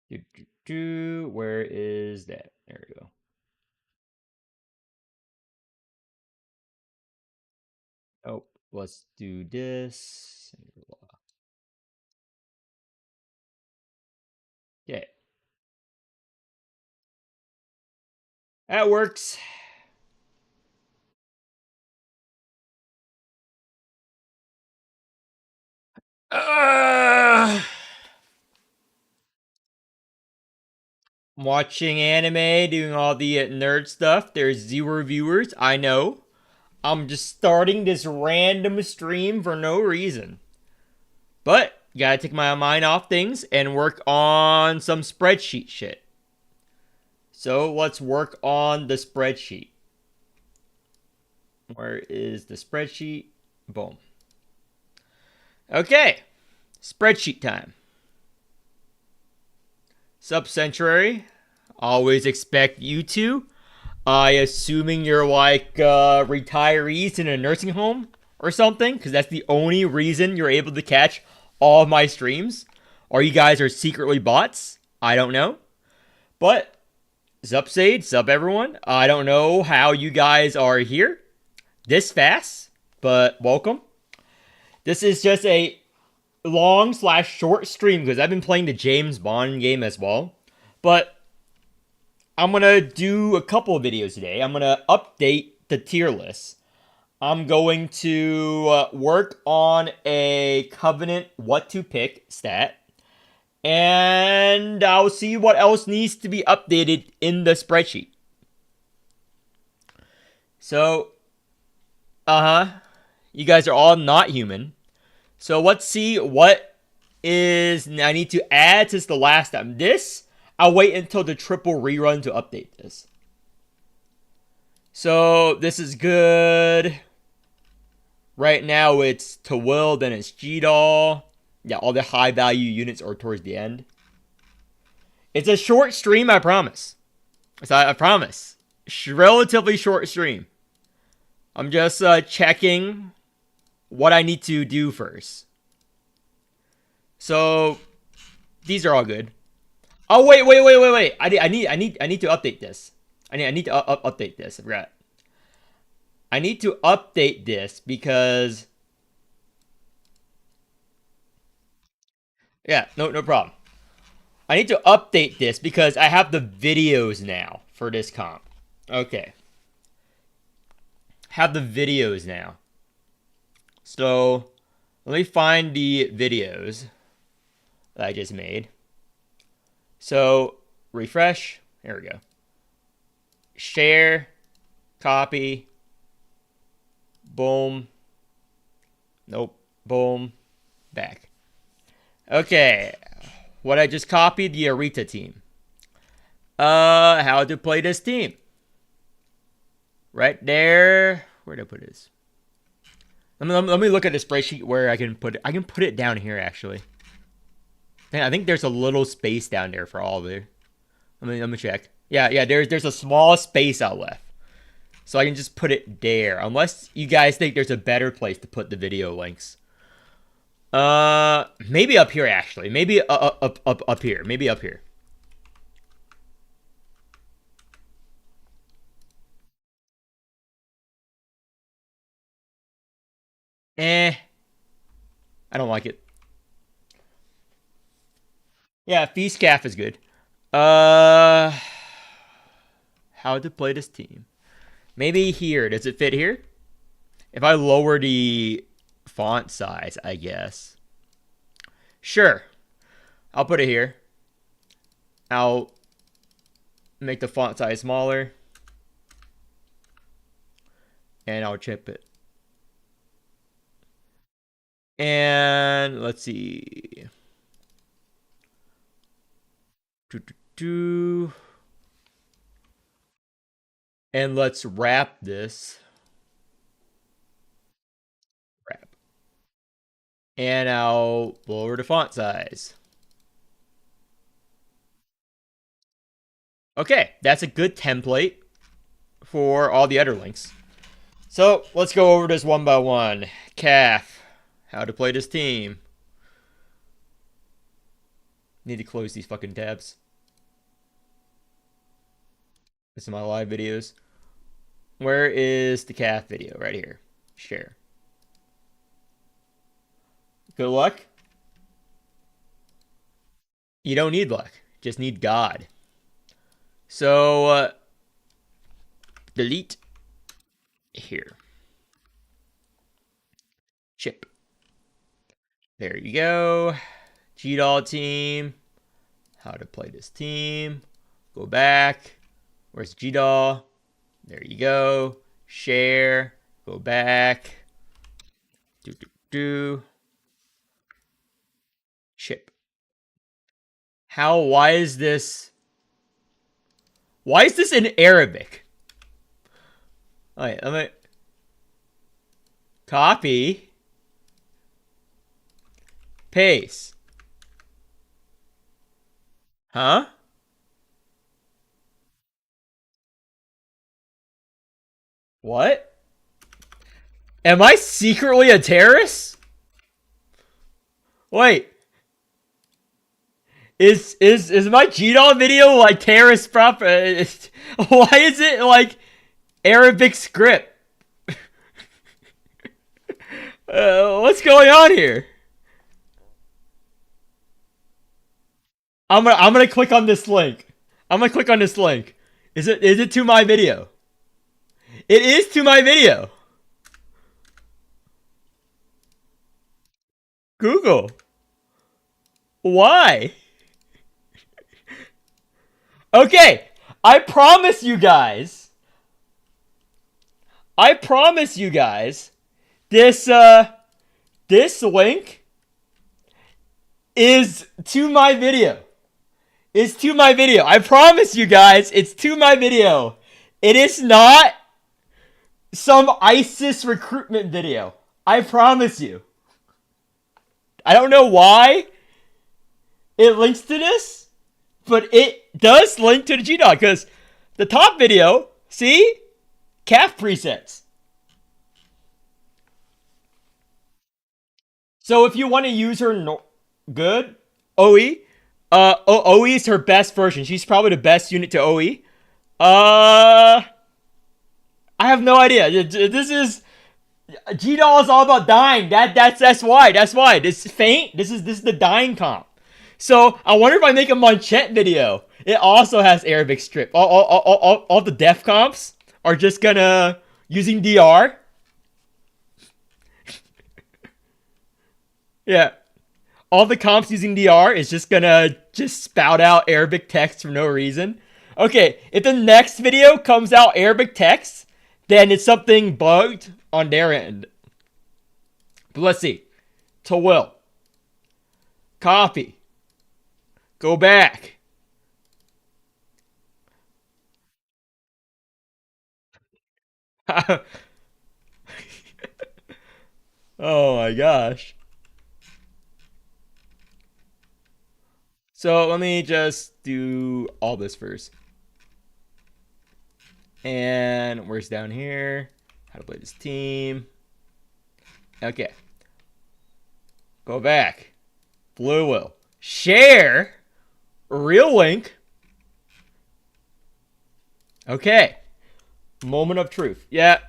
Where is that? There we go. Oh, let's do this. Okay. That works. I'm watching anime, doing all the nerd stuff. There's 0 viewers, I know. I'm just starting this random stream for no reason. But, gotta take my mind off things and work on some spreadsheet shit. So, let's work on the spreadsheet. Where is the spreadsheet? Boom. Okay, spreadsheet time. Subcentuary, always expect you to. Assuming you're like retirees in a nursing home or something, because that's the only reason you're able to catch all of my streams. Or you guys are secretly bots. I don't know. But, sup Sage, sup everyone. I don't know how you guys are here this fast, but welcome. This is just a long/short stream because I've been playing the James Bond game as well. But I'm gonna do a couple of videos today. I'm gonna update the tier list. I'm going to work on a Covenant what to pick stat. And I'll see what else needs to be updated in the spreadsheet. So, you guys are all not human. So let's see what is I need to add since the last time. This, I'll wait until the triple rerun to update this. So this is good. Right now it's to Will, then it's G-Doll. Yeah, all the high value units are towards the end. It's a short stream, I promise. So I promise. Relatively short stream. I'm just checking what I need to do first. So these are all good. Oh wait. I need to update this. I need to update this. I forgot. I need to update this because yeah, no problem. I need to update this because I have the videos now for this comp. Okay. Have the videos now. So let me find the videos that I just made. So refresh. There we go. Share. Copy. Boom. Nope. Boom. Back. Okay. What I just copied, the Arita team. How to play this team. Right there. Where did I put this? Let me look at the spreadsheet where I can put it. I can put it down here, actually. I think there's a little space down there for all of it. Let me check. Yeah, there's a small space out left. So I can just put it there. Unless you guys think there's a better place to put the video links. Maybe up here, actually. Maybe up here. Maybe up here. I don't like it. Yeah, Feast Calf is good. How to play this team. Maybe here. Does it fit here? If I lower the font size, I guess. Sure. I'll put it here. I'll make the font size smaller. And I'll chip it. And let's see. And let's wrap this. Wrap. And I'll lower the font size. Okay, that's a good template for all the other links. So let's go over this one by one. Calf. How to play this team. Need to close these fucking tabs. This is my live videos. Where is the calf video? Right here. Share. Good luck. You don't need luck. Just need God. So, delete here. Chip. There you go. GDOL team. How to play this team. Go back. Where's GDOL? There you go. Share. Go back. Chip. Why is this in Arabic? Alright, let me copy. Paste. Huh? What? Am I secretly a terrorist? Wait. Is my GDOL video like terrorist proper? Why is it like Arabic script? What's going on here? I'm gonna click on this link. I'm gonna click on this link. Is it to my video? It is to my video. Google. Why? Okay, I promise you guys. This link is to my video. It's to my video. I promise you guys, it's to my video. It is not some ISIS recruitment video. I promise you. I don't know why it links to this, but it does link to the GDOL because the top video, see? Calf presets. So if you want to use her good OE, OE is her best version. She's probably the best unit to OE. I have no idea. This is GDOL is all about dying. That's why. This is faint. This is the dying comp. So I wonder if I make a Manchette video. It also has Arabic strip. All the def comps are just gonna using DR. Yeah. All the comps using DR is just gonna spout out Arabic text for no reason. Okay, if the next video comes out Arabic text, then it's something bugged on their end. But let's see. To Will. Copy. Go back. Oh my gosh. So let me just do all this first. And where's down here? How to play this team. Okay. Go back. Blue will. Share. Real link. Okay. Moment of truth. Yeah.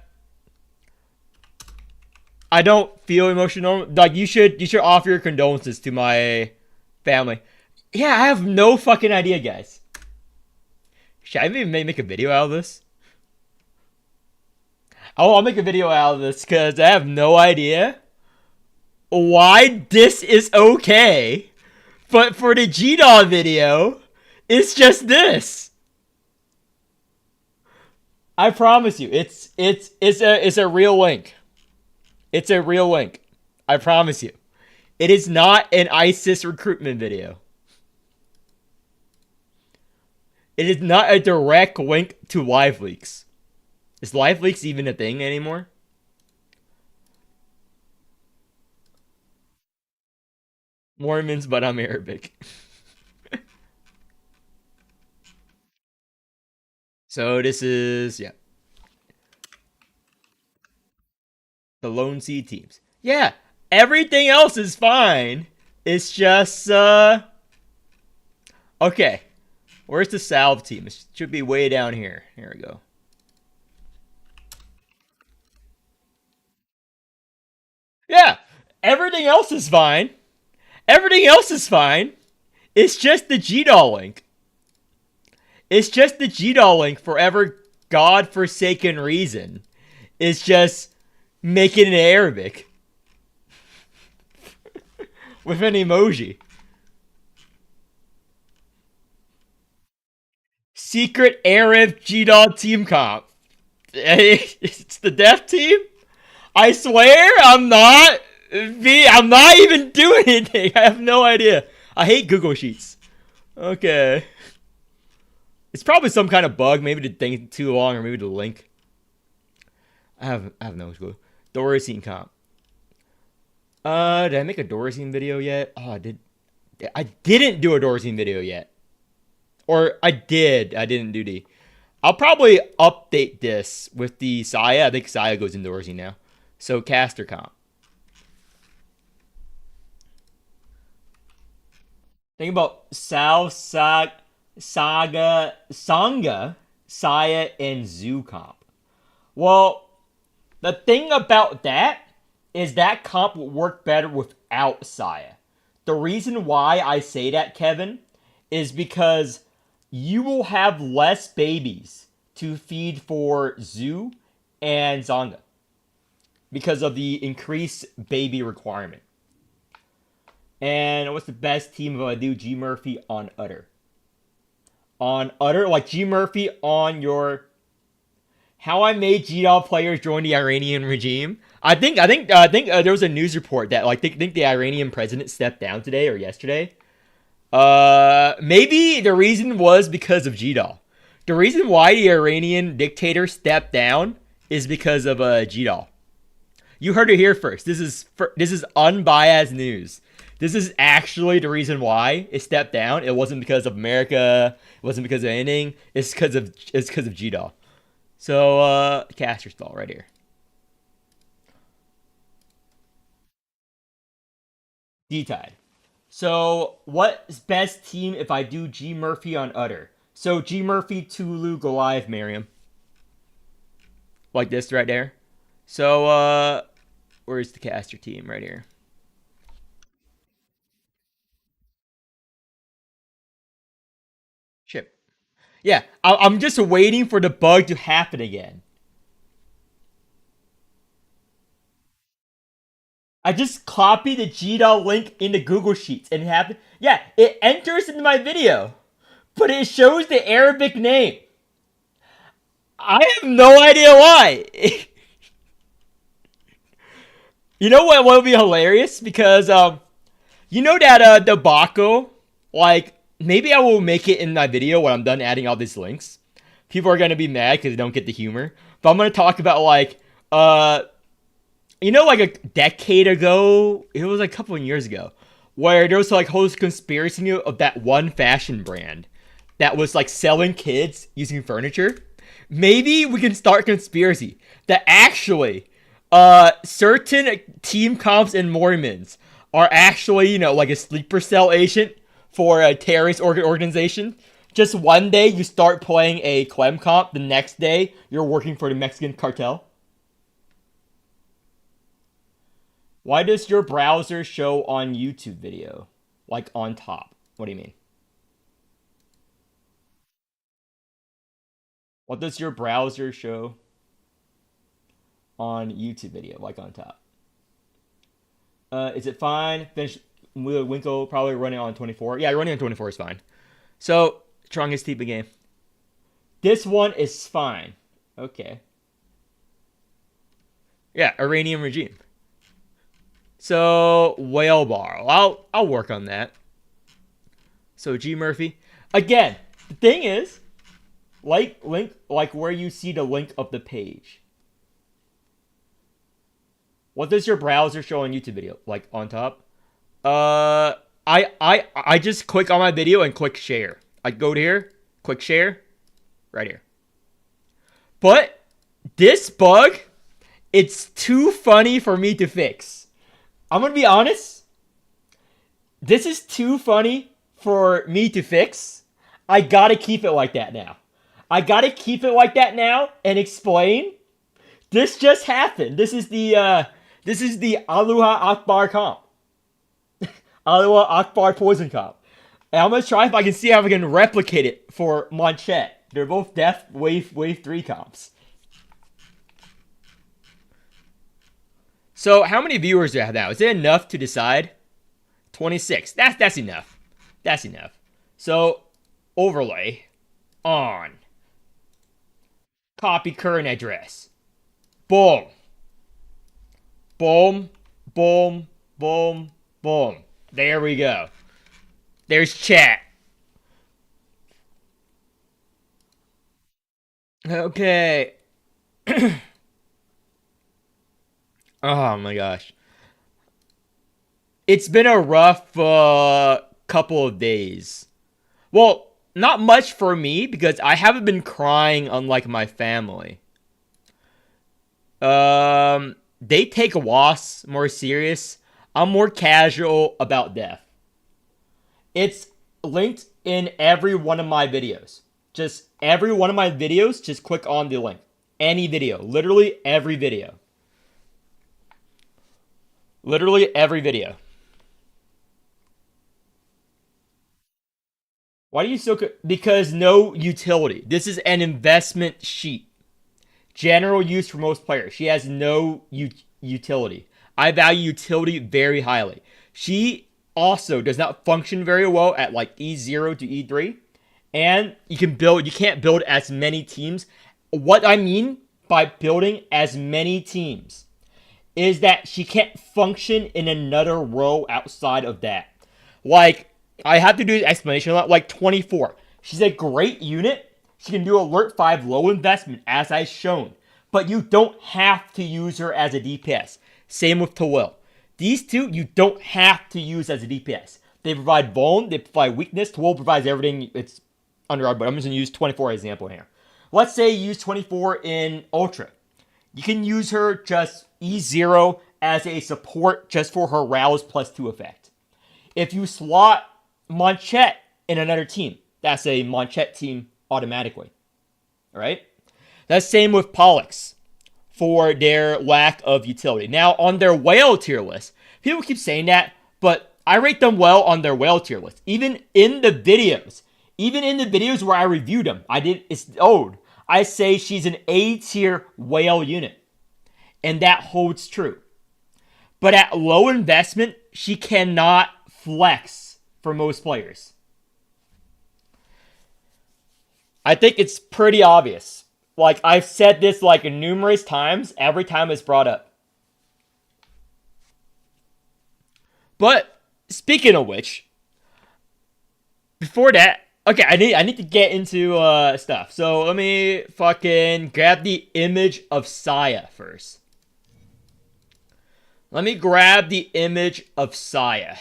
I don't feel emotional. Like you should offer your condolences to my family. Yeah, I have no fucking idea, guys. Should I even make a video out of this? Oh, I'll make a video out of this because I have no idea why this is okay. But for the GDOL video, it's just this. I promise you, it's a real link. It's a real link. I promise you. It is not an ISIS recruitment video. It is not a direct link to live leaks. Is live leaks even a thing anymore? Morimens, but I'm Arabic. So this is, yeah. The Lone Sea teams. Yeah, everything else is fine. It's just, Okay. Where's the salve team? It should be way down here. Here we go. Yeah. Everything else is fine. Everything else is fine. It's just the GDAL link. It's just the GDAL link, forever God-forsaken reason. It's just make it in Arabic. With an emoji. Secret Arab GDAL team comp. It's the deaf team? I swear I'm not. I'm not even doing anything. I have no idea. I hate Google Sheets. Okay. It's probably some kind of bug. Maybe the thing too long, or maybe the link. I have no clue. Dorothy comp. Did I make a Dorothy video yet? Oh, I did. I didn't do a Dorothy video yet. Or I did. I didn't do the. I'll probably update this with the Saya. I think Saya goes into Dorothy now. So caster comp. Think about Saga, Sangha, Saya, and Zoo comp. Well, the thing about that is that comp will work better without Saya. The reason why I say that, Kevin, is because you will have less babies to feed for Zoo and Zonga because of the increased baby requirement. And what's the best team if I do G Murphy on Udder? On Udder, like G Murphy on your how I made GDAL players join the Iranian regime. I think there was a news report that like think the Iranian president stepped down today or yesterday. Maybe the reason was because of GDAL. The reason why the Iranian dictator stepped down is because of GDAL. You heard it here first. This is unbiased news. This is actually the reason why it stepped down. It wasn't because of America. It wasn't because of anything. It's because of GDAL. So caster stall right here. D-Tide. So what's best team if I do G Murphy on Udder? So G Murphy, Tulu, Goliath, Miriam. Like this right there. So where's the caster team? Right here. Ship. Yeah, I'm just waiting for the bug to happen again. I just copied the GDAL link into Google Sheets and it happened. Yeah, it enters into my video, but it shows the Arabic name. I have no idea why. You know what would be hilarious? Because you know that debacle, like maybe I will make it in my video when I'm done adding all these links. People are gonna be mad because they don't get the humor. But I'm gonna talk about like you know, like a decade ago, it was like a couple of years ago, where there was like whole conspiracy of that one fashion brand that was like selling kids using furniture. Maybe we can start conspiracy that actually certain team comps and Morimens are actually, you know, like a sleeper cell agent for a terrorist organization. Just one day you start playing a Clem comp, the next day you're working for the Mexican cartel. Why does your browser show on YouTube video? Like on top. What do you mean? What does your browser show on YouTube video? Like on top. Is it fine? Finish Winkle probably running on 24. Yeah, running on 24 is fine. So, strongest team game. This one is fine. Okay. Yeah, Iranian regime. So, whale bar. I'll work on that. So, G Murphy. Again, the thing is, link like where you see the link of the page. What does your browser show on YouTube video? Like on top? I just click on my video and click share. I go to here, click share, right here. But this bug, it's too funny for me to fix. I'm gonna be honest. This is too funny for me to fix. I gotta keep it like that now. I gotta keep it like that now and explain. This just happened. This is the Aloha Akbar comp. Aloha Akbar poison comp. And I'm gonna try if I can see how I can replicate it for Monchette. They're both Death Wave 3 comps. So how many viewers do I have now? Is it enough to decide? 26. That's enough. That's enough. So overlay on. Copy current address. Boom. Boom. Boom. Boom. Boom. There we go. There's chat. Okay. Oh my gosh. It's been a rough couple of days. Well, not much for me because I haven't been crying unlike my family. They take loss more serious. I'm more casual about death. It's linked in every one of my videos. Just every one of my videos, just click on the link. Any video. Literally every video. Literally every video. Why do you so... Because no utility. This is an investment sheet. General use for most players. She has no utility. I value utility very highly. She also does not function very well at like E0 to E3. And you can't build as many teams. What I mean by building as many teams is that she can't function in another row outside of that. Like, I have to do an explanation a lot. Like 24. She's a great unit. She can do Alert 5 low investment, as I've shown. But you don't have to use her as a DPS. Same with Tawil. These two, you don't have to use as a DPS. They provide vuln, they provide weakness. Tawil provides everything. It's under our, but I'm just going to use 24 as an example here. Let's say you use 24 in Ultra. You can use her just E0 as a support just for her Rouse +2 effect. If you slot Monchette in another team, that's a Monchette team automatically. Alright? That's same with Pollux for their lack of utility. Now, on their whale tier list, people keep saying that, but I rate them well on their whale tier list. Even in the videos where I reviewed them, it's old. I say she's an A tier whale unit. And that holds true. But at low investment, she cannot flex for most players. I think it's pretty obvious. Like, I've said this like numerous times, every time it's brought up. But, speaking of which, before that, okay, I need to get into stuff. So, let me fucking grab the image of Saya first. Let me grab the image of Saya.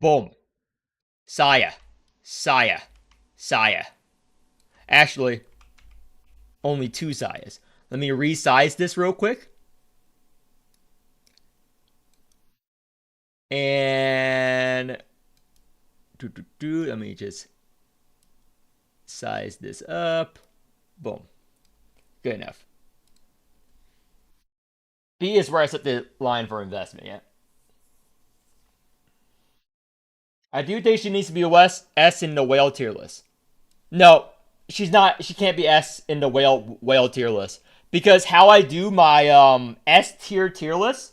Boom. Saya. Saya. Saya. Actually, only two Sayas. Let me resize this real quick. And... let me just size this up. Boom. Good enough. B is where I set the line for investment, yeah. I do think she needs to be less S in the whale tier list. No, she's not. She can't be S in the whale tier list. Because how I do my S tier list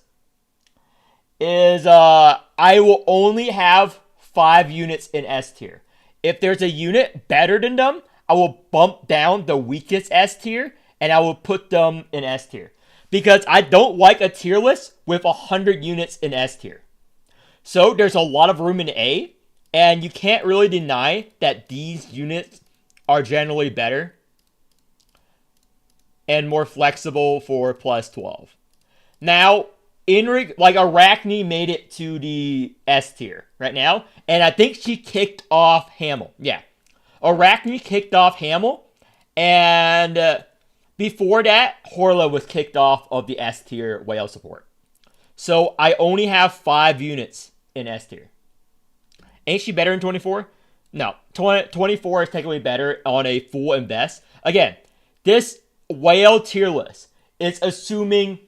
is I will only have 5 units in S tier. If there's a unit better than them, I will bump down the weakest S tier and I will put them in S tier. Because I don't like a tier list with 100 units in S tier. So there's a lot of room in A, and you can't really deny that these units are generally better and more flexible for +12. Now, like Arachne made it to the S tier right now, and I think she kicked off Hamel. Yeah, Arachne kicked off Hamel, and Before that, Horla was kicked off of the S tier whale support. So I only have 5 units in S tier. Ain't she better in 24? No. 24 is technically better on a full invest. Again, this whale tier list is assuming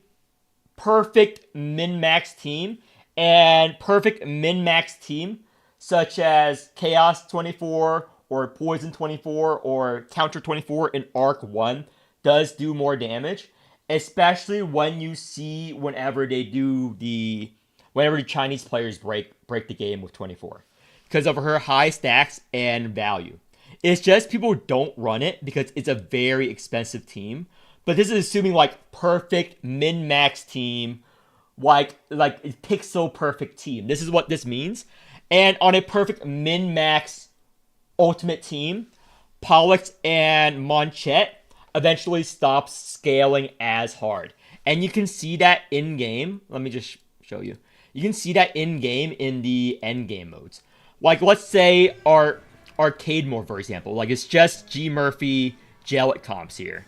perfect min-max team, and perfect min-max team such as Chaos 24 or Poison 24 or Counter 24 in Arc 1 does do more damage, especially when you see whenever the Chinese players break the game with 24 because of her high stacks and value. It's just people don't run it because it's a very expensive team. But this is assuming like perfect min-max team, like pixel perfect team. This is what this means. And on a perfect min-max ultimate team, Pollux and Monchette eventually stops scaling as hard. And you can see that in game. Let me just show you. You can see that in game in the end game modes. Like let's say our arcade mode, for example. Like it's just G Murphy Jellic comps here.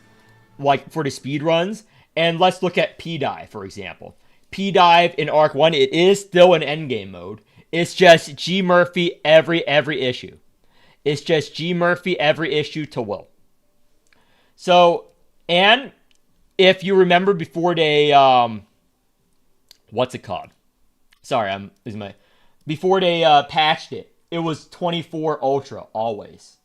Like for the speed runs. And let's look at P-Dive, for example. P-Dive in Arc 1, it is still an endgame mode. It's just G Murphy every issue. It's just G Murphy every issue to Will. So, and if you remember before they, what's it called? Sorry, before they patched it, it was 24 Ultra always.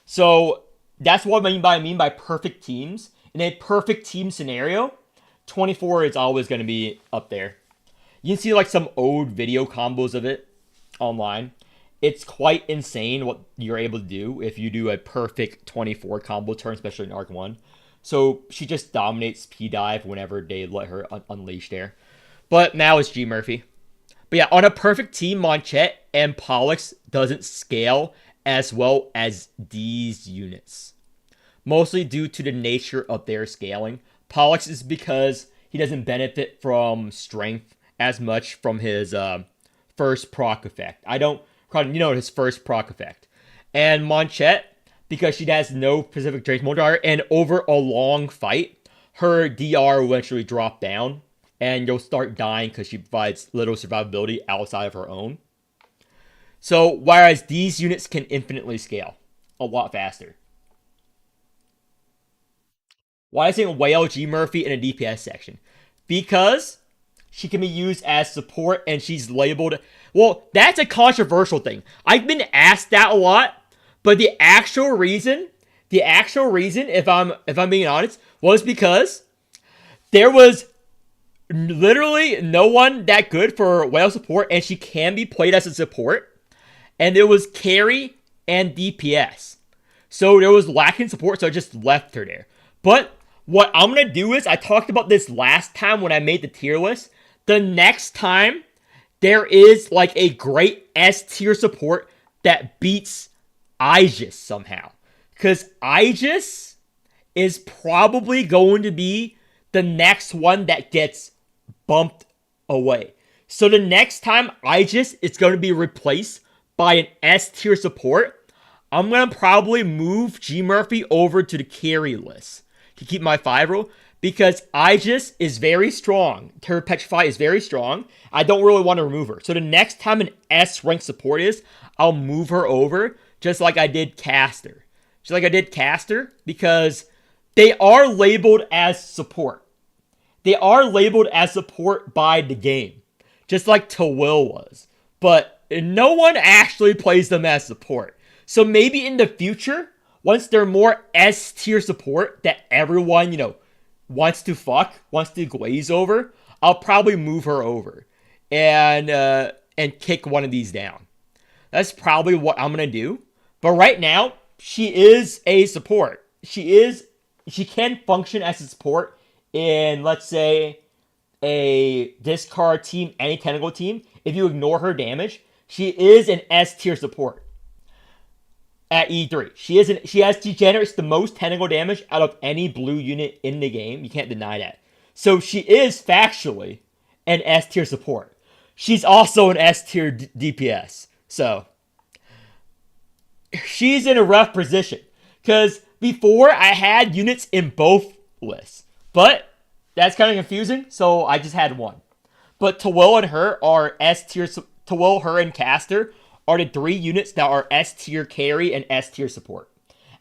So that's what I mean by perfect teams. In a perfect team scenario, 24 is always going to be up there. You can see like some old video combos of it online. It's quite insane what you're able to do if you do a perfect 24 combo turn, especially in Arc 1. So she just dominates P-Dive whenever they let her unleash there. But now it's G Murphy. But yeah, on a perfect team, Monchette and Pollux doesn't scale as well as these units. Mostly due to the nature of their scaling. Pollux is because he doesn't benefit from strength as much from his first proc effect. His first proc effect. And Monchette, because she has no specific trace multiplier, and over a long fight, her DR will eventually drop down, and you'll start dying because she provides little survivability outside of her own. So, whereas these units can infinitely scale a lot faster. Why is it Whale G Murphy in a DPS section? Because she can be used as support and she's labeled. Well, that's a controversial thing. I've been asked that a lot, but the actual reason, if I'm being honest, was because there was literally no one that good for whale support, and she can be played as a support. And it was carry and DPS. So there was lacking support, so I just left her there. But what I'm going to do is, I talked about this last time when I made the tier list. The next time there is like a great S tier support that beats Aegis somehow. Because Aegis is probably going to be the next one that gets bumped away. So the next time Aegis is going to be replaced by an S tier support, I'm going to probably move G Murphy over to the carry list to keep my 5 roll, because Aegis is very strong. Her Petrify is very strong. I don't really want to remove her. So the next time an S rank support is, I'll move her over, just like I did Caster. Because they are labeled as support. They are labeled as support by the game, just like Tawil was. But no one actually plays them as support. So maybe in the future, once they're more S tier support that everyone, wants to glaze over, I'll probably move her over and kick one of these down. That's probably what I'm gonna do. But right now, she is a support. She can function as a support in, let's say, a discard team, any tentacle team. If you ignore her damage, she is an S tier support. At E3. She generates the most tentacle damage out of any blue unit in the game. You can't deny that. So she is factually an S tier support. She's also an S tier DPS. So she's in a rough position. Because before I had units in both lists, but that's kind of confusing, so I just had one. But Twill and her are S tier. Twill, her, and Caster are the 3 units that are S tier carry and S tier support,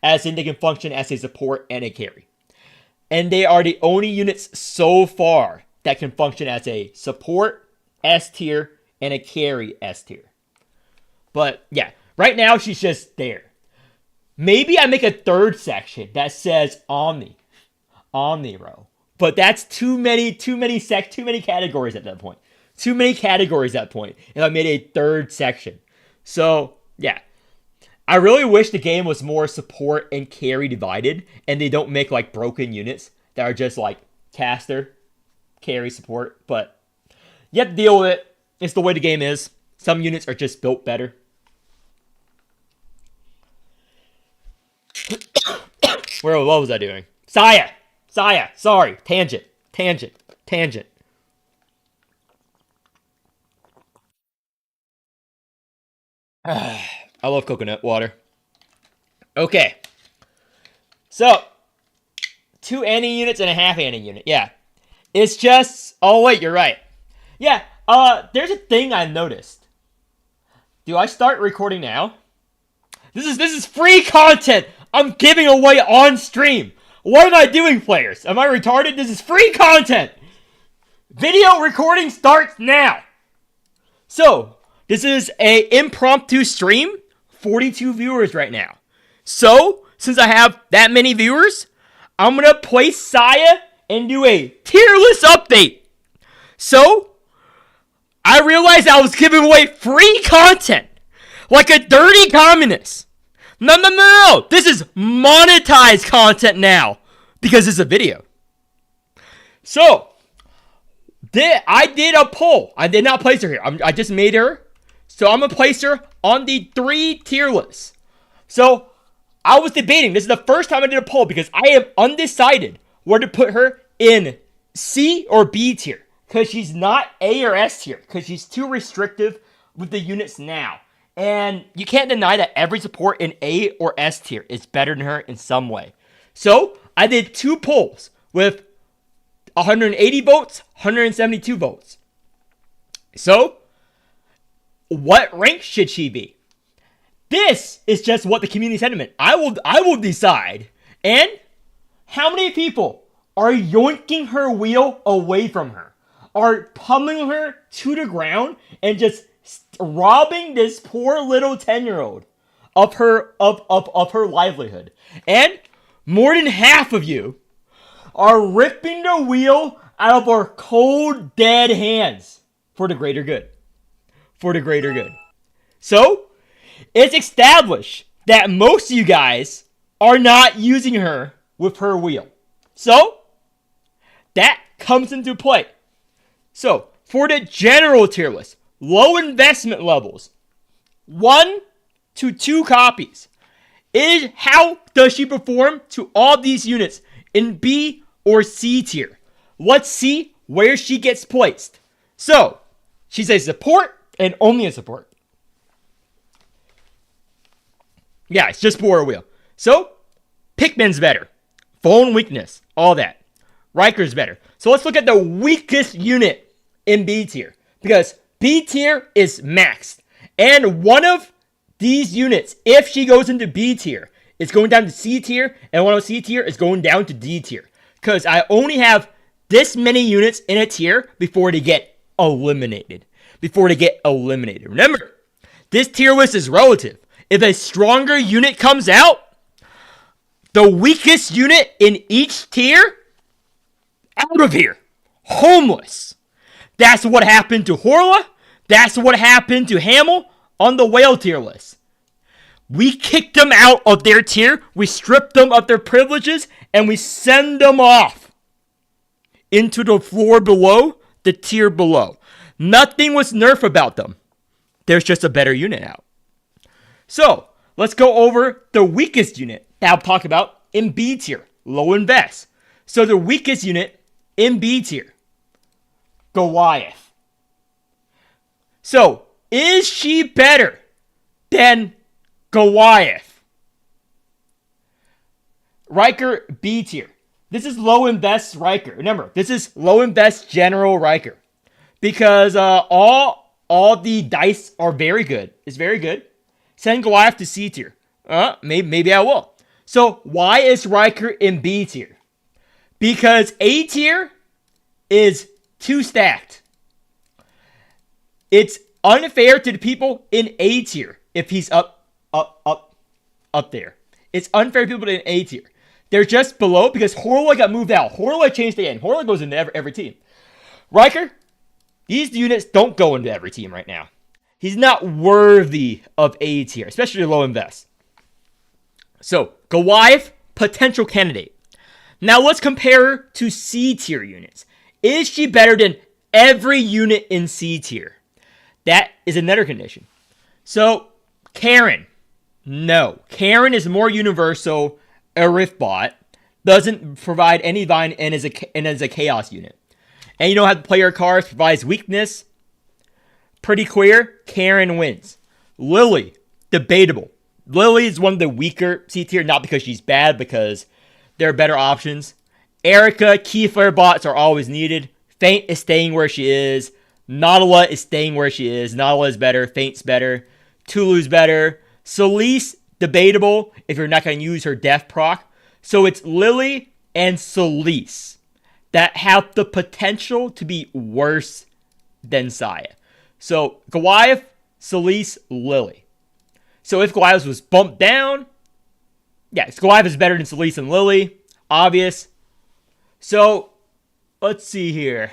as in they can function as a support and a carry. And they are the only units so far that can function as a support S tier and a carry S tier. But yeah, right now she's just there. Maybe I make a third section that says Omni row. But that's too many categories at that point. Too many categories at that point if I made a third section. So, yeah. I really wish the game was more support and carry divided, and they don't make like broken units that are just like caster, carry, support. But you have to deal with it. It's the way the game is. Some units are just built better. What was I doing? Saya, sorry. Tangent. I love coconut water. Okay. So, 2 anti units and a half anti unit. Yeah. It's just... Oh, wait, you're right. Yeah, there's a thing I noticed. Do I start recording now? This is free content I'm giving away on stream. What am I doing, players? Am I retarded? This is free content. Video recording starts now. So, this is a impromptu stream. 42 viewers right now. So, since I have that many viewers, I'm going to place Saya and do a tier list update. So, I realized I was giving away free content. Like a dirty communist. No. This is monetized content now. Because it's a video. So, I did a poll. I did not place her here. I just made her. So, I'm going to place her on the 3 tier list. So, I was debating. This is the first time I did a poll because I am undecided whether to put her in C or B tier. Because she's not A or S tier. Because she's too restrictive with the units now. And you can't deny that every support in A or S tier is better than her in some way. So, I did 2 polls with 180 votes, 172 votes. So, what rank should she be? This is just what the community sentiment. I will decide. And how many people are yoinking her wheel away from her? Are pummeling her to the ground and just robbing this poor little 10-year-old of her livelihood. And more than half of you are ripping the wheel out of our cold, dead hands for the greater good. So, it's established that most of you guys are not using her with her wheel. So, that comes into play. So, for the general tier list, low investment levels, 1 to 2 copies. How does she perform to all these units in B or C tier? Let's see where she gets placed. So, she's a support and only a support. Yeah, it's just for a wheel. So, Pikmin's better. Phone weakness, all that. Riker's better. So let's look at the weakest unit in B tier. Because B tier is maxed. And one of these units, if she goes into B tier, is going down to C tier. And one of C tier is going down to D tier. Because I only have this many units in a tier before they get eliminated. Remember, this tier list is relative. If a stronger unit comes out, the weakest unit in each tier, out of here. Homeless. That's what happened to Horla. That's what happened to Hamel on the whale tier list. We kicked them out of their tier. We stripped them of their privileges. And we send them off into the floor below, the tier below. Nothing was nerfed about them. There's just a better unit out. So, let's go over the weakest unit that I'll talk about in B tier. Low invest. So, the weakest unit in B tier. Goliath. So, is she better than Goliath? Riker B tier. This is low and best Riker. Remember, this is low and best General Riker. Because all the dice are very good. It's very good. Send Goliath to C tier. Maybe I will. So why is Riker in B tier? Because A tier is too stacked. It's unfair to the people in A tier if he's up there. It's unfair to people in A tier. They're just below because Horloy got moved out. Horloy changed the end. Horloy goes into every team. Riker, these units don't go into every team right now. He's not worthy of A tier, especially low invest. So, Goliath, potential candidate. Now let's compare her to C tier units. Is she better than every unit in C tier? That is another condition. So, Karen. No. Karen is more universal, a rift bot, doesn't provide any vine, and is a chaos unit. And you don't have to play her cards, provides weakness. Pretty clear, Karen wins. Lily, debatable. Lily is one of the weaker C tier, not because she's bad, because there are better options. Erica, key flare bots are always needed. Feint is staying where she is. Nautilus is staying where she is. Nautilus is better. Feint's better. Tulu's better. Celise, debatable if you're not going to use her death proc. So it's Lily and Celise that have the potential to be worse than Saya. So Goliath, Celise, Lily. So if Goliath was bumped down, yes, Goliath is better than Celise and Lily. Obvious. So let's see here.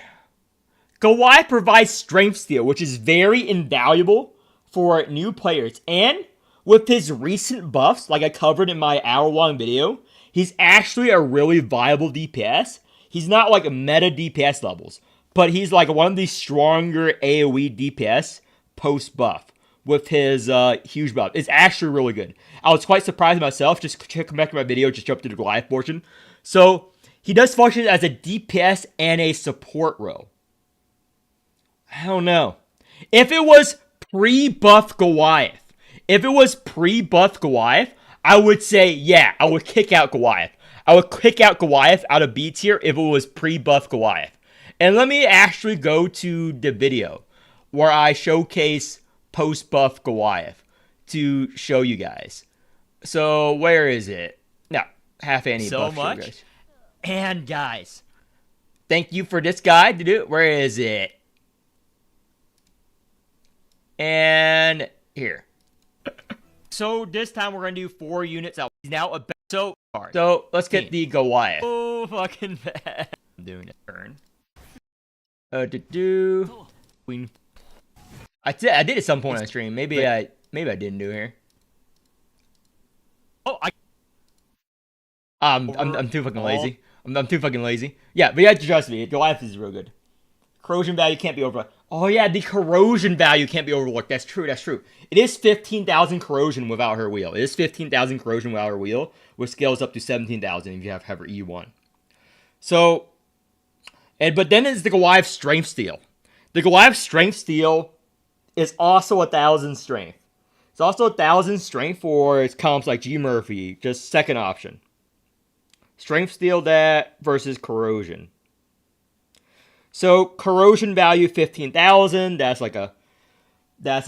Goliath provides strength steal, which is very invaluable for new players. And with his recent buffs, like I covered in my hour-long video, he's actually a really viable DPS. He's not like meta DPS levels, but he's like one of the stronger AoE DPS post-buff with his huge buff. It's actually really good. I was quite surprised myself. Just check back my video, just jump to the Goliath portion. So he does function as a DPS and a support row. I don't know. If it was pre-buff Goliath, I would say, yeah, I would kick out Goliath. I would kick out Goliath out of B tier if it was pre-buff Goliath. And let me actually go to the video where I showcase post-buff Goliath to show you guys. So, where is it? No, half any so buff. So much. Guys. And guys, thank you for this guide to do it. Where is it? And here. So this time we're gonna do 4 units out. He's now a so hard. So let's get the Goliath. Oh fucking bad. I'm doing it. Turn. Queen. I did at some point on stream. Maybe I didn't do it here. Oh, I'm too fucking lazy. I'm too fucking lazy. Yeah, but you have to trust me. Goliath is real good. Corrosion value can't be overlooked. Oh yeah, the corrosion value can't be overlooked. That's true. It is 15,000 corrosion without her wheel. It is 15,000 corrosion without her wheel, which scales up to 17,000 if you have her E1. So, but then it's the Goliath strength steal. The Goliath strength steal is also 1,000 strength. It's also 1,000 strength for its comps like G Murphy, just second option. Strength steal that versus corrosion. So corrosion value 15,000. That's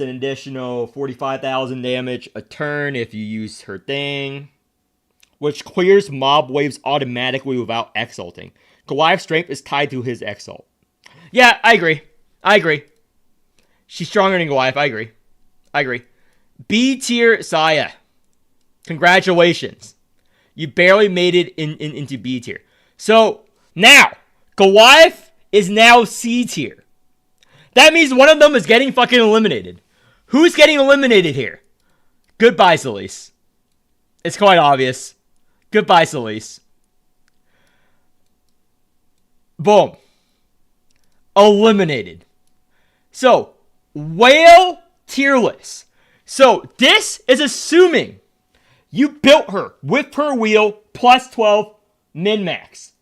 an additional 45,000 damage a turn if you use her thing, which clears mob waves automatically without exalting. Goliath's strength is tied to his exalt. Yeah, I agree. She's stronger than Goliath. I agree. B tier Saya. Congratulations. You barely made it into B tier. So now Goliath is now C tier. That means one of them is getting fucking eliminated. Who's getting eliminated here? Goodbye, Celise. It's quite obvious. Goodbye, Celise. Boom. Eliminated. So, whale tier list. So, this is assuming you built her with her wheel plus 12 min-max.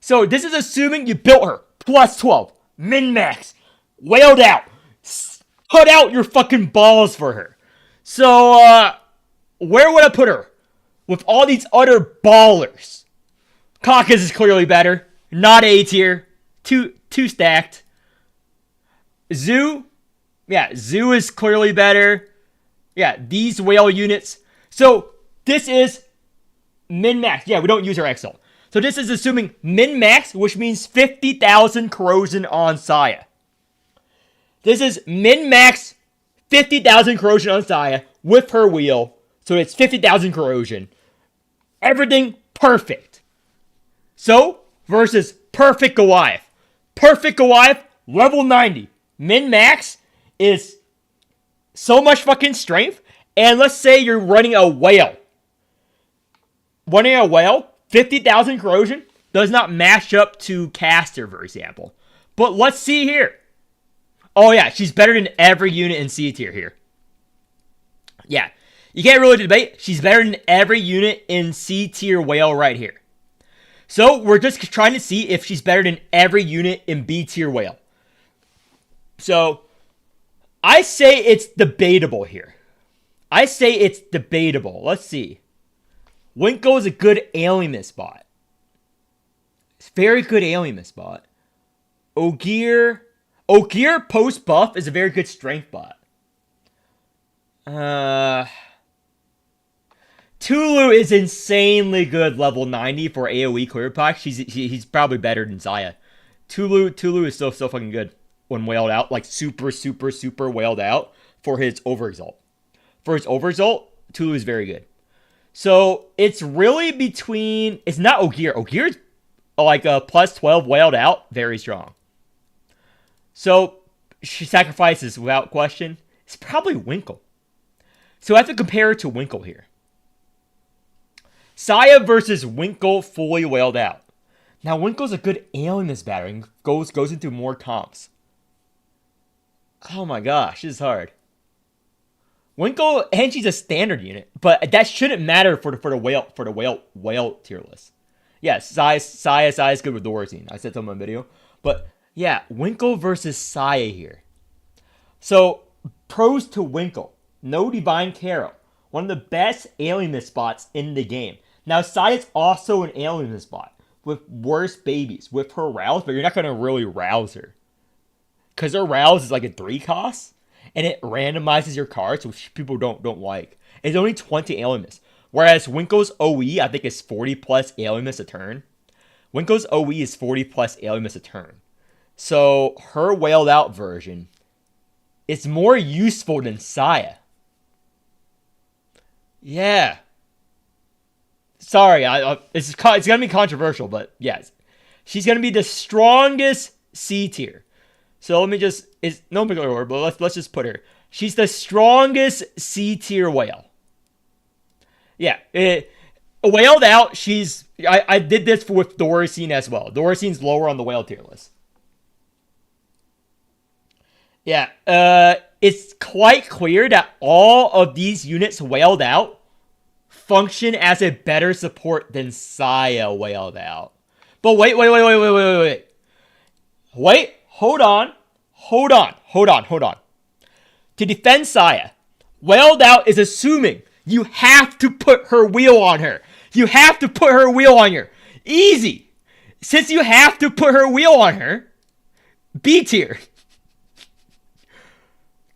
So this is assuming you built her plus 12 min-max, wailed out, put out your fucking balls for her. So where would I put her? with all these other ballers. Caucus is clearly better. Not A tier. Two stacked. Zoo. Yeah, Zoo is clearly better. Yeah, these whale units. So this is min-max. Yeah, we don't use our Excel. So this is assuming min-max, which means 50,000 corrosion on Saya. This is min-max 50,000 corrosion on Saya with her wheel. So it's 50,000 corrosion. Everything perfect. So, versus perfect Goliath. Perfect Goliath, level 90. Min-max is so much fucking strength. And let's say you're running a whale. Running a whale, 50,000 corrosion, does not match up to Caster, for example. But let's see here. Oh yeah, she's better than every unit in C tier here. Yeah, you can't really debate. She's better than every unit in C tier whale right here. So we're just trying to see if she's better than every unit in B tier whale. So I say it's debatable here. I say it's debatable. Let's see. Winkle is a good alien spot. It's very good alien spot. Ogier post buff is a very good strength bot. Tulu is insanely good level 90 for AoE clear pack. He's probably better than Saya. Tulu is so fucking good when whaled out, like super whaled out for his overexalt. For his overexalt, Tulu is very good. So it's really between. It's not Ogier. Ogier's like a plus 12 whaled out, very strong. So she sacrifices without question. It's probably Winkle. So I have to compare it to Winkle here. Saya versus Winkle fully whaled out. Now Winkle's a good alienness battering. Goes into more comps. Oh my gosh, this is hard. Winkle, and she's a standard unit, but that shouldn't matter for the whale tier list. Yeah, Saya is good with Dorazine. I said so in my video, but yeah, Winkle versus Saya here. So pros to Winkle: no Divine Carol, one of the best alienness spots in the game. Now Saya's also an alienness spot with worse babies with her rouse, but you're not gonna really rouse her because her rouse is like a 3 cost. And it randomizes your cards, which people don't like. It's only 20 alienness. Whereas Winkle's OE, I think, is 40 plus alienness a turn. Winkle's OE is 40 plus alienness a turn. So her whaled out version is more useful than Saya. Yeah. Sorry, it's going to be controversial, but yes. She's going to be the strongest C tier. So let me just, it's no particular order, but let's just put her. She's the strongest C tier whale. Yeah, whaled out. I did this with Dorazine as well. Dorazine's lower on the whale tier list. Yeah, it's quite clear that all of these units whaled out function as a better support than Saya whaled out. But wait. Wait. Hold on. To defend Saya, whaled out is assuming you have to put her wheel on her. Easy. Since you have to put her wheel on her, B tier.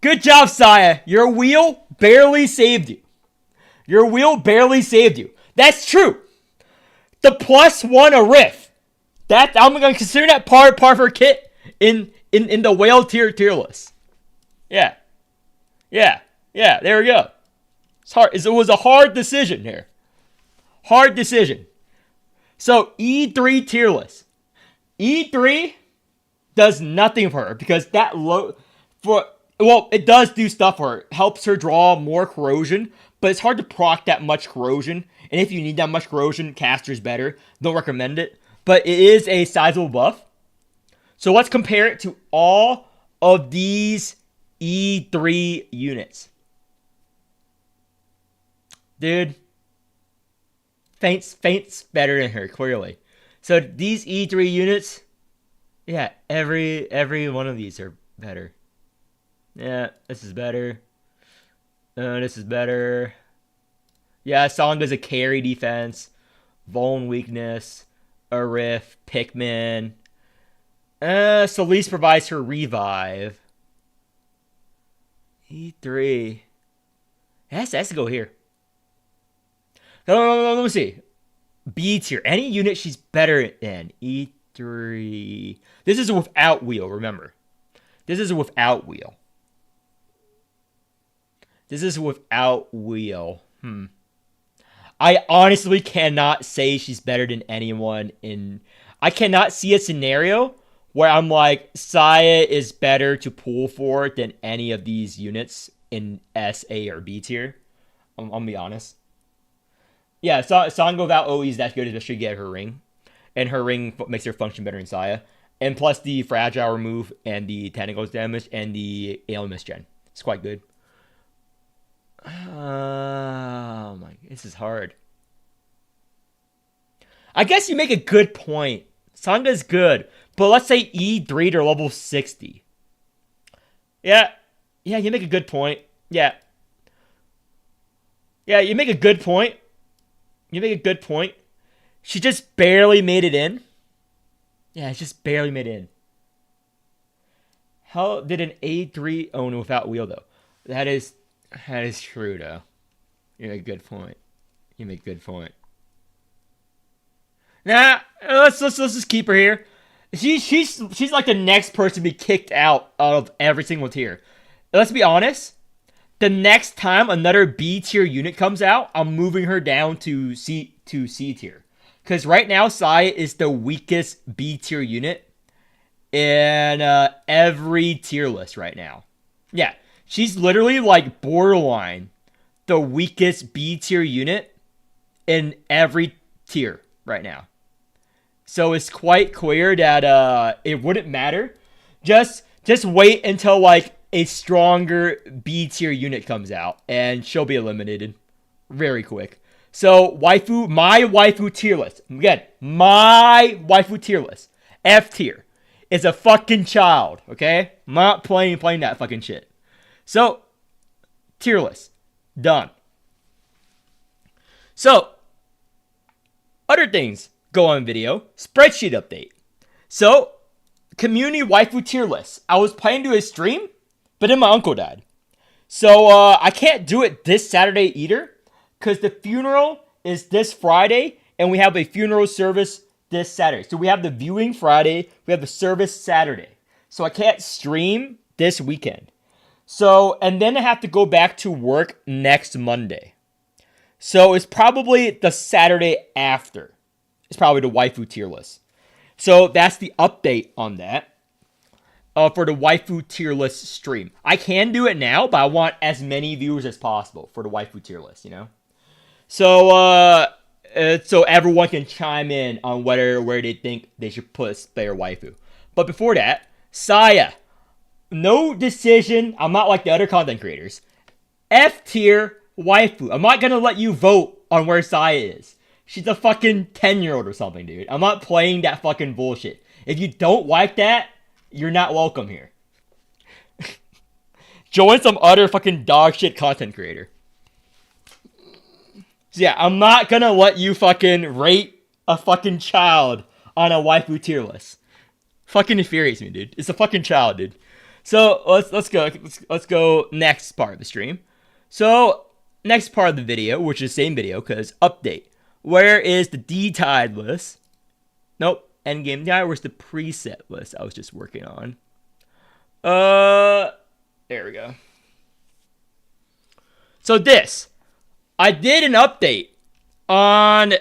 Good job, Saya. Your wheel barely saved you. That's true. The +1 a riff. That I'm gonna consider that part of her kit in the whale tier list. Yeah. There we go. It's hard. It was a hard decision here. So E3 tier list. E3 does nothing for her because it does do stuff for her. It helps her draw more corrosion, but it's hard to proc that much corrosion. And if you need that much corrosion, Caster's better. Don't recommend it, but it is a sizable buff. So let's compare it to all of these E3 units. Dude, Faint's better than her, clearly. So these E3 units, yeah, every one of these are better. Yeah, this is better. This is better. Yeah, Songa's a carry defense. Vuln weakness. Arif. Pikmin. Solis provides her revive. E3. It has to go here. No, let me see. B tier. Any unit she's better than. E3. This is without wheel, remember. This is without wheel. This is without wheel. I honestly cannot say she's better than anyone in... I cannot see a scenario where I'm like, Saya is better to pull for than any of these units in S, A, or B tier. I'm gonna be honest. Yeah, Song without OE is that good, especially get her ring. And her ring makes her function better in Saya. And plus the fragile remove and the tentacles damage and the ailment gen. It's quite good. Oh my, this is hard. I guess you make a good point. Sanga's good, but let's say E3 to level 60. Yeah, you make a good point. Yeah, you make a good point. She just barely made it in. Yeah, it's just barely made it in. How did an A3 own without wheel though? That is true though. You make a good point. Nah, let's just keep her here. She's like the next person to be kicked out of every single tier. Let's be honest. The next time another B tier unit comes out, I'm moving her down to C tier. Because right now, Saya is the weakest B tier unit in every tier list right now. Yeah, she's literally like borderline the weakest B tier unit in every tier right now. So it's quite clear that it wouldn't matter. Just wait until like a stronger B tier unit comes out and she'll be eliminated very quick. So my waifu tier list. Again, my waifu tier list. F tier. Is a fucking child, okay? I'm not playing that fucking shit. So, tier list. Done. So, other things go on video. Spreadsheet update. So, community waifu tier list. I was planning to do a stream, but then my uncle died. So, I can't do it this Saturday either, because the funeral is this Friday, and we have a funeral service this Saturday. So, we have the viewing Friday, we have the service Saturday. So, I can't stream this weekend. So, and then I have to go back to work next Monday. So, it's probably the Saturday after. It's probably the waifu tier list. So, that's the update on that. For the waifu tier list stream. I can do it now, but I want as many viewers as possible for the waifu tier list, you know? So, so everyone can chime in on where they think they should put their waifu. But before that, Saya. No decision. I'm not like the other content creators. F tier waifu. I'm not gonna let you vote on where Saya is. She's a fucking 10-year-old or something, dude. I'm not playing that fucking bullshit. If you don't like that, you're not welcome here. Join some other fucking dog shit content creator. So yeah, I'm not gonna let you fucking rate a fucking child on a waifu tier list. Fucking infuriates me, dude. It's a fucking child, dude. So let's go next part of the stream. So next part of the video, which is the same video, cause update. Where is the D-Tide list? Nope. Endgame guy. Where's the preset list I was just working on? There we go. So this, I did an update on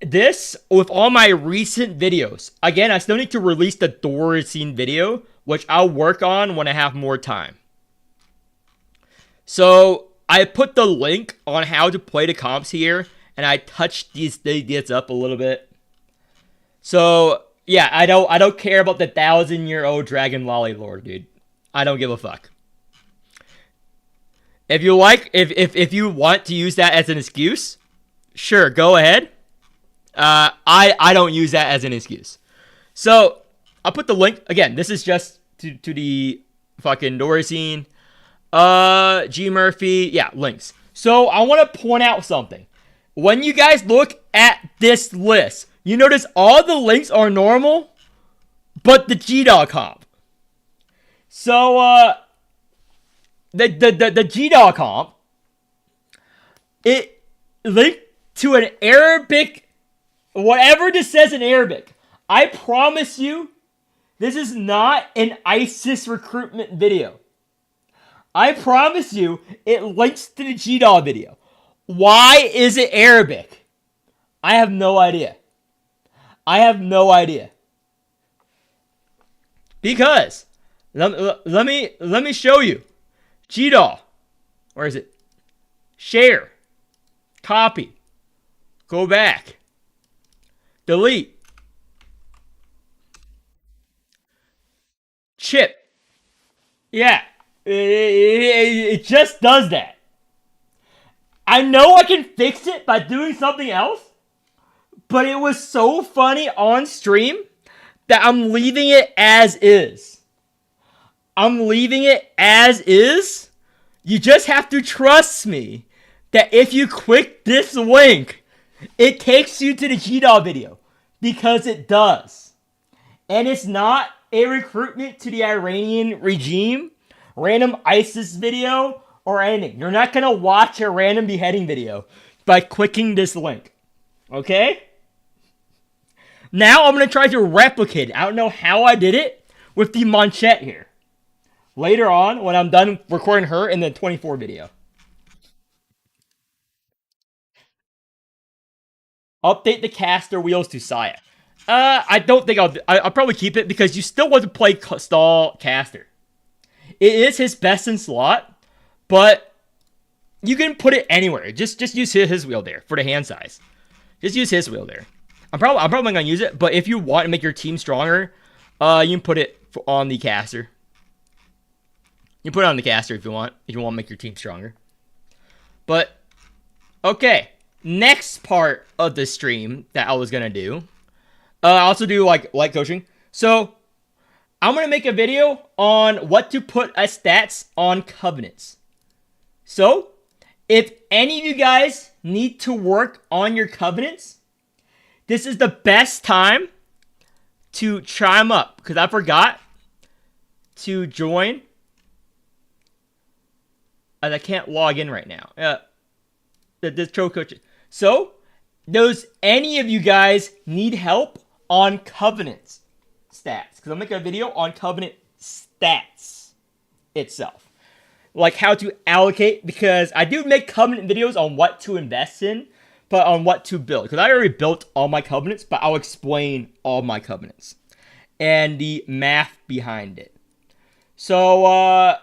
this with all my recent videos. Again, I still need to release the Dora scene video, which I'll work on when I have more time. So I put the link on how to play the comps here, and I touched these up a little bit. So yeah, I don't care about the 1,000-year-old Dragon Lolly lore, dude. I don't give a fuck. If you like, if you want to use that as an excuse, sure, go ahead. I don't use that as an excuse. So I'll put the link again. This is just to the fucking Dora scene. G Murphy, yeah, links. So I want to point out something. When you guys look at this list, you notice all the links are normal, but the G-Dog comp. So the G-Dog comp, it linked to an Arabic, whatever this says in Arabic. I promise you, this is not an ISIS recruitment video. I promise you, it links to the G-Dog video. Why is it Arabic? I have no idea. I have no idea. Because let me show you. G-Dog. Where is it? Share. Copy. Go back. Delete. Chip. Yeah. It just does that. I know I can fix it by doing something else, but it was so funny on stream that I'm leaving it as is. I'm leaving it as is. You just have to trust me that if you click this link, it takes you to the G-Dog video. Because it does. And it's not a recruitment to the Iranian regime, random ISIS video, or anything. You're not going to watch a random beheading video by clicking this link. Okay? Now I'm going to try to replicate it. I don't know how I did it with the manchette here. Later on, when I'm done recording her in the 24 video. Update the caster wheels to Saya. I don't think I'll probably keep it because you still want to play stall caster. It is his best in slot, but you can put it anywhere. Just use his wheel there for the hand size. Just use his wheel there. I'm probably gonna use it, but if you want to make your team stronger, you can put it on the caster. You can put it on the caster if you want to make your team stronger. But okay, next part of the stream that I was gonna do. I also do like coaching. So I'm gonna make a video on what to put as stats on covenants. So if any of you guys need to work on your covenants, this is the best time to try them up because I forgot to join. And I can't log in right now. The Pro Coach. So, does any of you guys need help on Covenant stats? Because I'll make a video on Covenant stats itself. Like how to allocate, because I do make Covenant videos on what to invest in, but on what to build. Because I already built all my Covenants, but I'll explain all my Covenants. And the math behind it. So,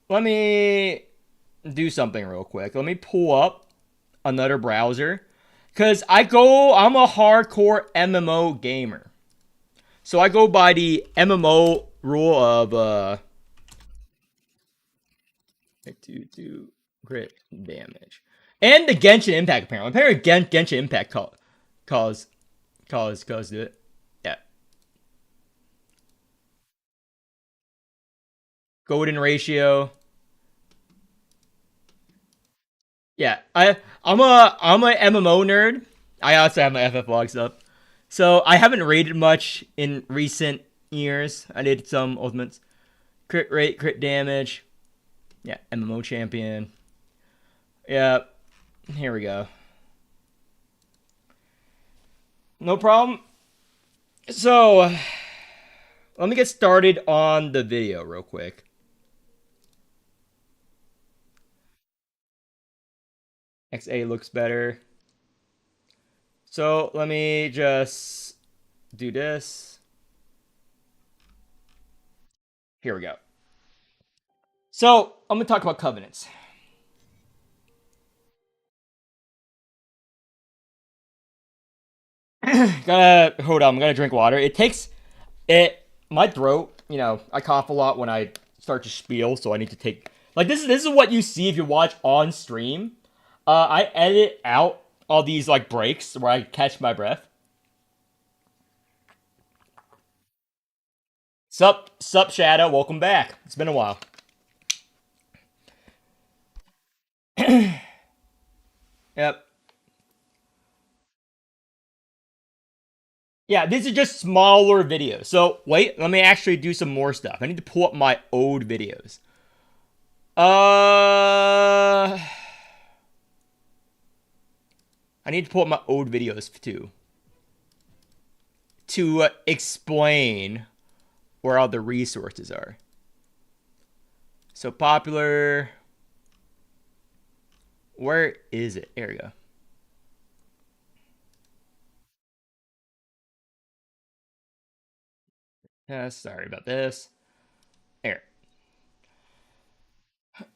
let me do something real quick. Let me pull up another browser. Because I'm a hardcore MMO gamer. So I go by the MMO rule of, to crit damage. And the Genshin Impact, apparently. Apparently Genshin Impact cause do it. Yeah. Golden ratio. Yeah, I'm a MMO nerd. I also have my FF logs up. So I haven't raided much in recent years. I did some ultimates. Crit rate, crit damage. Yeah, MMO champion. Yeah, here we go. No problem. So, let me get started on the video real quick. XA looks better. So, let me just do this. Here we go. So, I'm going to talk about covenants. Hold on, I'm gonna drink water. My throat, I cough a lot when I start to spiel, so I need to take, like, this is what you see if you watch on stream. I edit out all these, like, breaks where I catch my breath. Sup, Shadow, welcome back. It's been a while. Yep. Yeah, these are just smaller videos. So, wait, let me actually do some more stuff. I need to pull up my old videos. I need to pull up my old videos too. To explain where all the resources are. So, popular. Where is it? There we go. Sorry about this. There.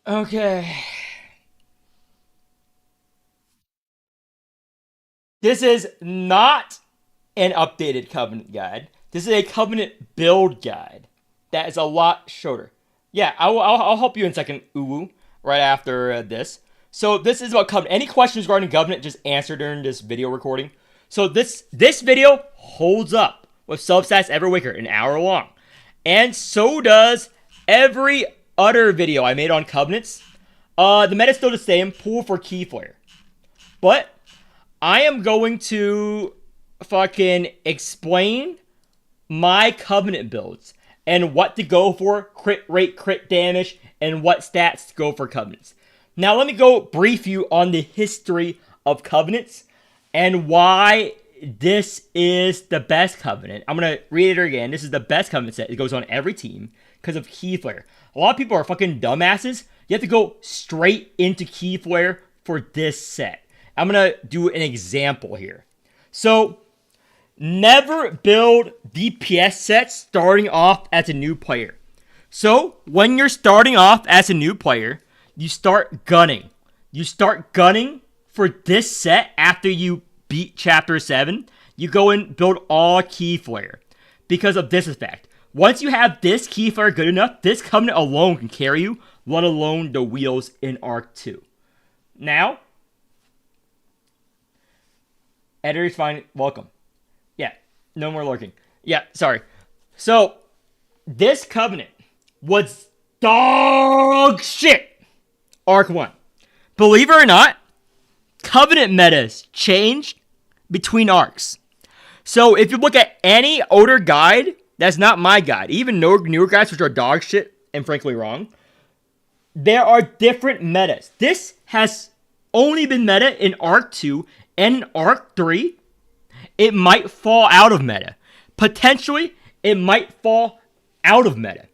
Okay. This is not an updated Covenant guide. This is a Covenant build guide. That is a lot shorter. Yeah, I'll help you in a second, Uwu, right after this. So this is about Covenant. Any questions regarding Covenant, just answer during this video recording. So this video holds up with substats every week, an hour long. And so does every other video I made on Covenants. The meta's still the same, pool for key flare. But I am going to fucking explain my Covenant builds and what to go for, crit rate, crit damage, and what stats to go for Covenants. Now let me go brief you on the history of Covenants and why this is the best Covenant. I'm going to reiterate again, this is the best Covenant set. It goes on every team because of key flare. A lot of people are fucking dumbasses. You have to go straight into key flare for this set. I'm going to do an example here. So, never build DPS sets starting off as a new player. So, when you're starting off as a new player, you start gunning. You start gunning for this set after you beat Chapter 7. You go and build all key flare because of this effect. Once you have this key flare good enough, this Covenant alone can carry you, let alone the wheels in Arc 2. Now, editors find welcome. Yeah, no more lurking. Yeah, sorry. So, this Covenant was dog shit. Arc 1. Believe it or not, Covenant metas changed between arcs. So, if you look at any older guide, that's not my guide, even newer guides which are dog shit and frankly wrong, there are different metas. This has only been meta in Arc 2 and in Arc 3. It might fall out of meta. Potentially, it might fall out of meta.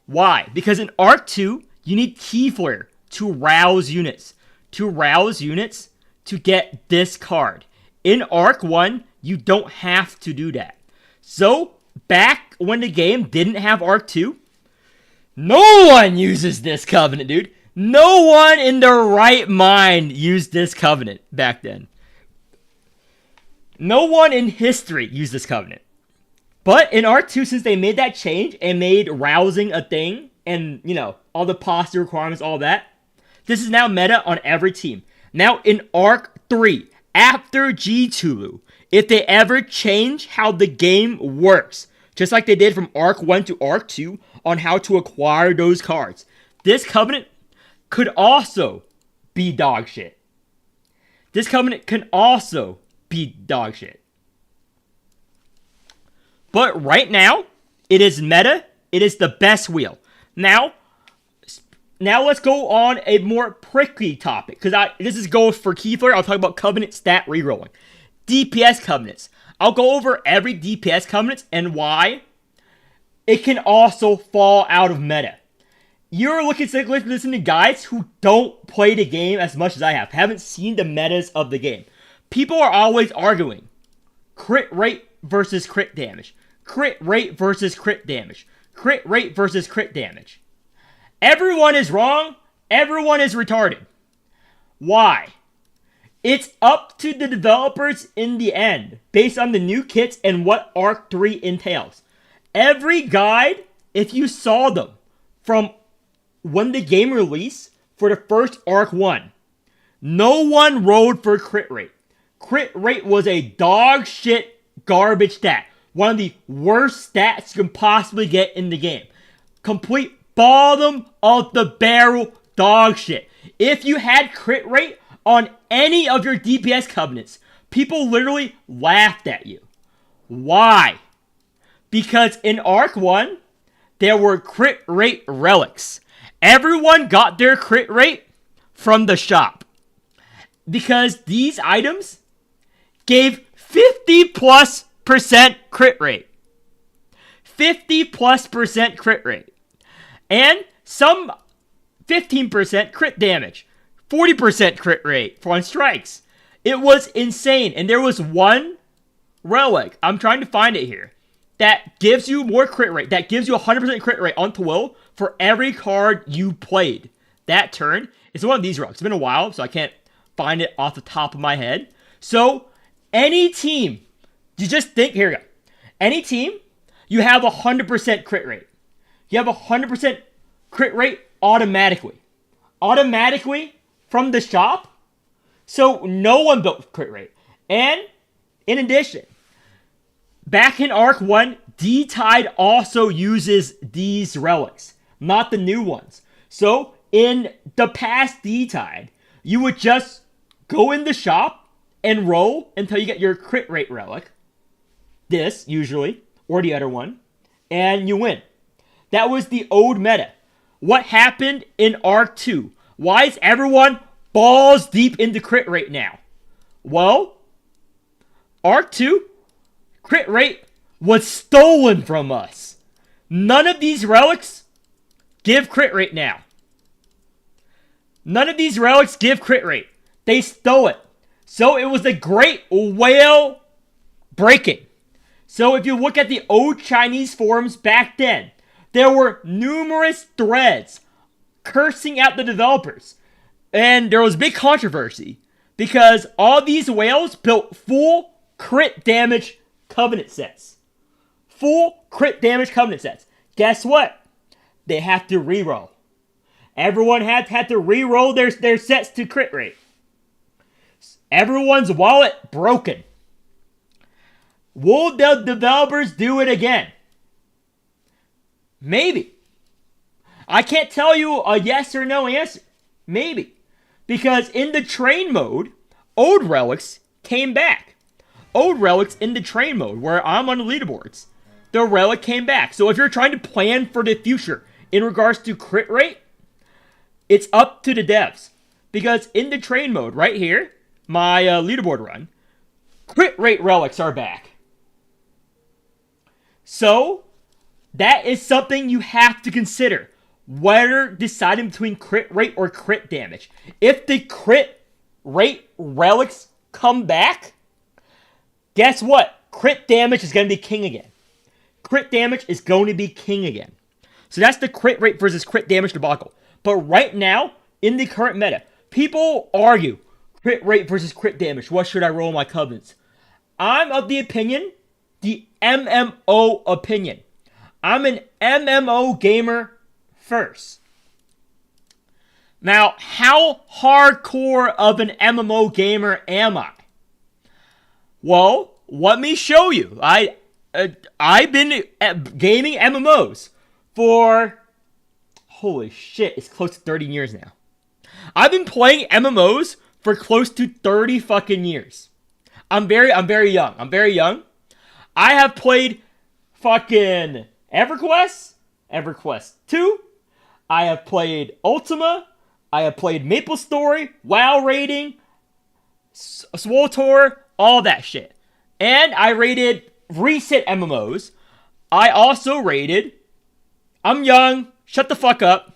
Why? Because in Arc 2, you need key flare to rouse units. To rouse units to get this card. In Arc 1, you don't have to do that. So, back when the game didn't have Arc 2, no one uses this Covenant, dude. No one in their right mind used this Covenant back then. No one in history used this Covenant. But in Arc 2, since they made that change and made rousing a thing, and, you know, all the posture requirements, all that, this is now meta on every team. Now, in Arc 3, after G-Tulu, if they ever change how the game works, just like they did from Arc 1 to Arc 2, on how to acquire those cards, this Covenant could also be dog shit. This Covenant can also be dog shit. But right now, it is meta. It is the best wheel. Now let's go on a more prickly topic. Because this goes for key flare. I'll talk about Covenant stat rerolling. DPS Covenants. I'll go over every DPS Covenants and why it can also fall out of meta. You're listening to guys who don't play the game as much as I have. Haven't seen the metas of the game. People are always arguing. Crit rate versus crit damage. Crit rate versus crit damage. Crit rate versus crit damage. Everyone is wrong. Everyone is retarded. Why? It's up to the developers in the end, based on the new kits and what Arc 3 entails. Every guide, if you saw them from when the game released for the first Arc 1, no one rolled for crit rate. Crit rate was a dog shit garbage stat. One of the worst stats you can possibly get in the game. Complete bottom of the barrel dog shit. If you had crit rate on any of your DPS covenants, people literally laughed at you. Why? Because in Arc 1, there were crit rate relics. Everyone got their crit rate from the shop. Because these items gave 50+% crit rate. 50+% crit rate. And some 15% crit damage. 40% crit rate on strikes. It was insane. And there was one relic, I'm trying to find it here, that gives you more crit rate. That gives you 100% crit rate on Will for every card you played that turn. It's one of these relics. It's been a while, so I can't find it off the top of my head. So, any team, you just think, here we go. Any team, you have 100% crit rate. You have 100% crit rate automatically. Automatically from the shop. So, no one built crit rate. And, in addition, back in Arc 1, D-Tide also uses these relics, not the new ones. So, in the past D-Tide, you would just go in the shop and roll until you get your crit rate relic. This, usually, or the other one, and you win. That was the old meta. What happened in Arc 2? Why is everyone balls deep into crit rate now? Well, Arc 2, crit rate was stolen from us. None of these relics give crit rate now. None of these relics give crit rate. They stole it. So it was a great whale breaking. So if you look at the old Chinese forums back then, there were numerous threads cursing out the developers. And there was big controversy because all these whales built full crit damage covenant sets. Full crit damage covenant sets. Guess what? They have to reroll. Everyone had to reroll their sets to crit rate. Everyone's wallet broken. Will the developers do it again? Maybe. I can't tell you a yes or no answer. Maybe. Because in the train mode, old relics came back. Old relics in the train mode, where I'm on the leaderboards, the relic came back. So if you're trying to plan for the future in regards to crit rate, it's up to the devs. Because in the train mode, right here, my leaderboard run, crit rate relics are back. So, that is something you have to consider. Whether deciding between crit rate or crit damage. If the crit rate relics come back, guess what? Crit damage is going to be king again. Crit damage is going to be king again. So that's the crit rate versus crit damage debacle. But right now, in the current meta, people argue crit rate versus crit damage. What should I roll my covenants? I'm of the opinion, the MMO opinion. I'm an MMO gamer first. Now, how hardcore of an MMO gamer am I? Well, let me show you. I've been gaming MMOs for, holy shit, it's close to 30 years now. I've been playing MMOs for close to 30 fucking years. I'm very young. I'm very young. I have played fucking EverQuest 2. I have played Ultima. I have played MapleStory, WoW Raiding, SWTOR, all that shit. And I rated recent MMOs. I also rated, I'm young, shut the fuck up.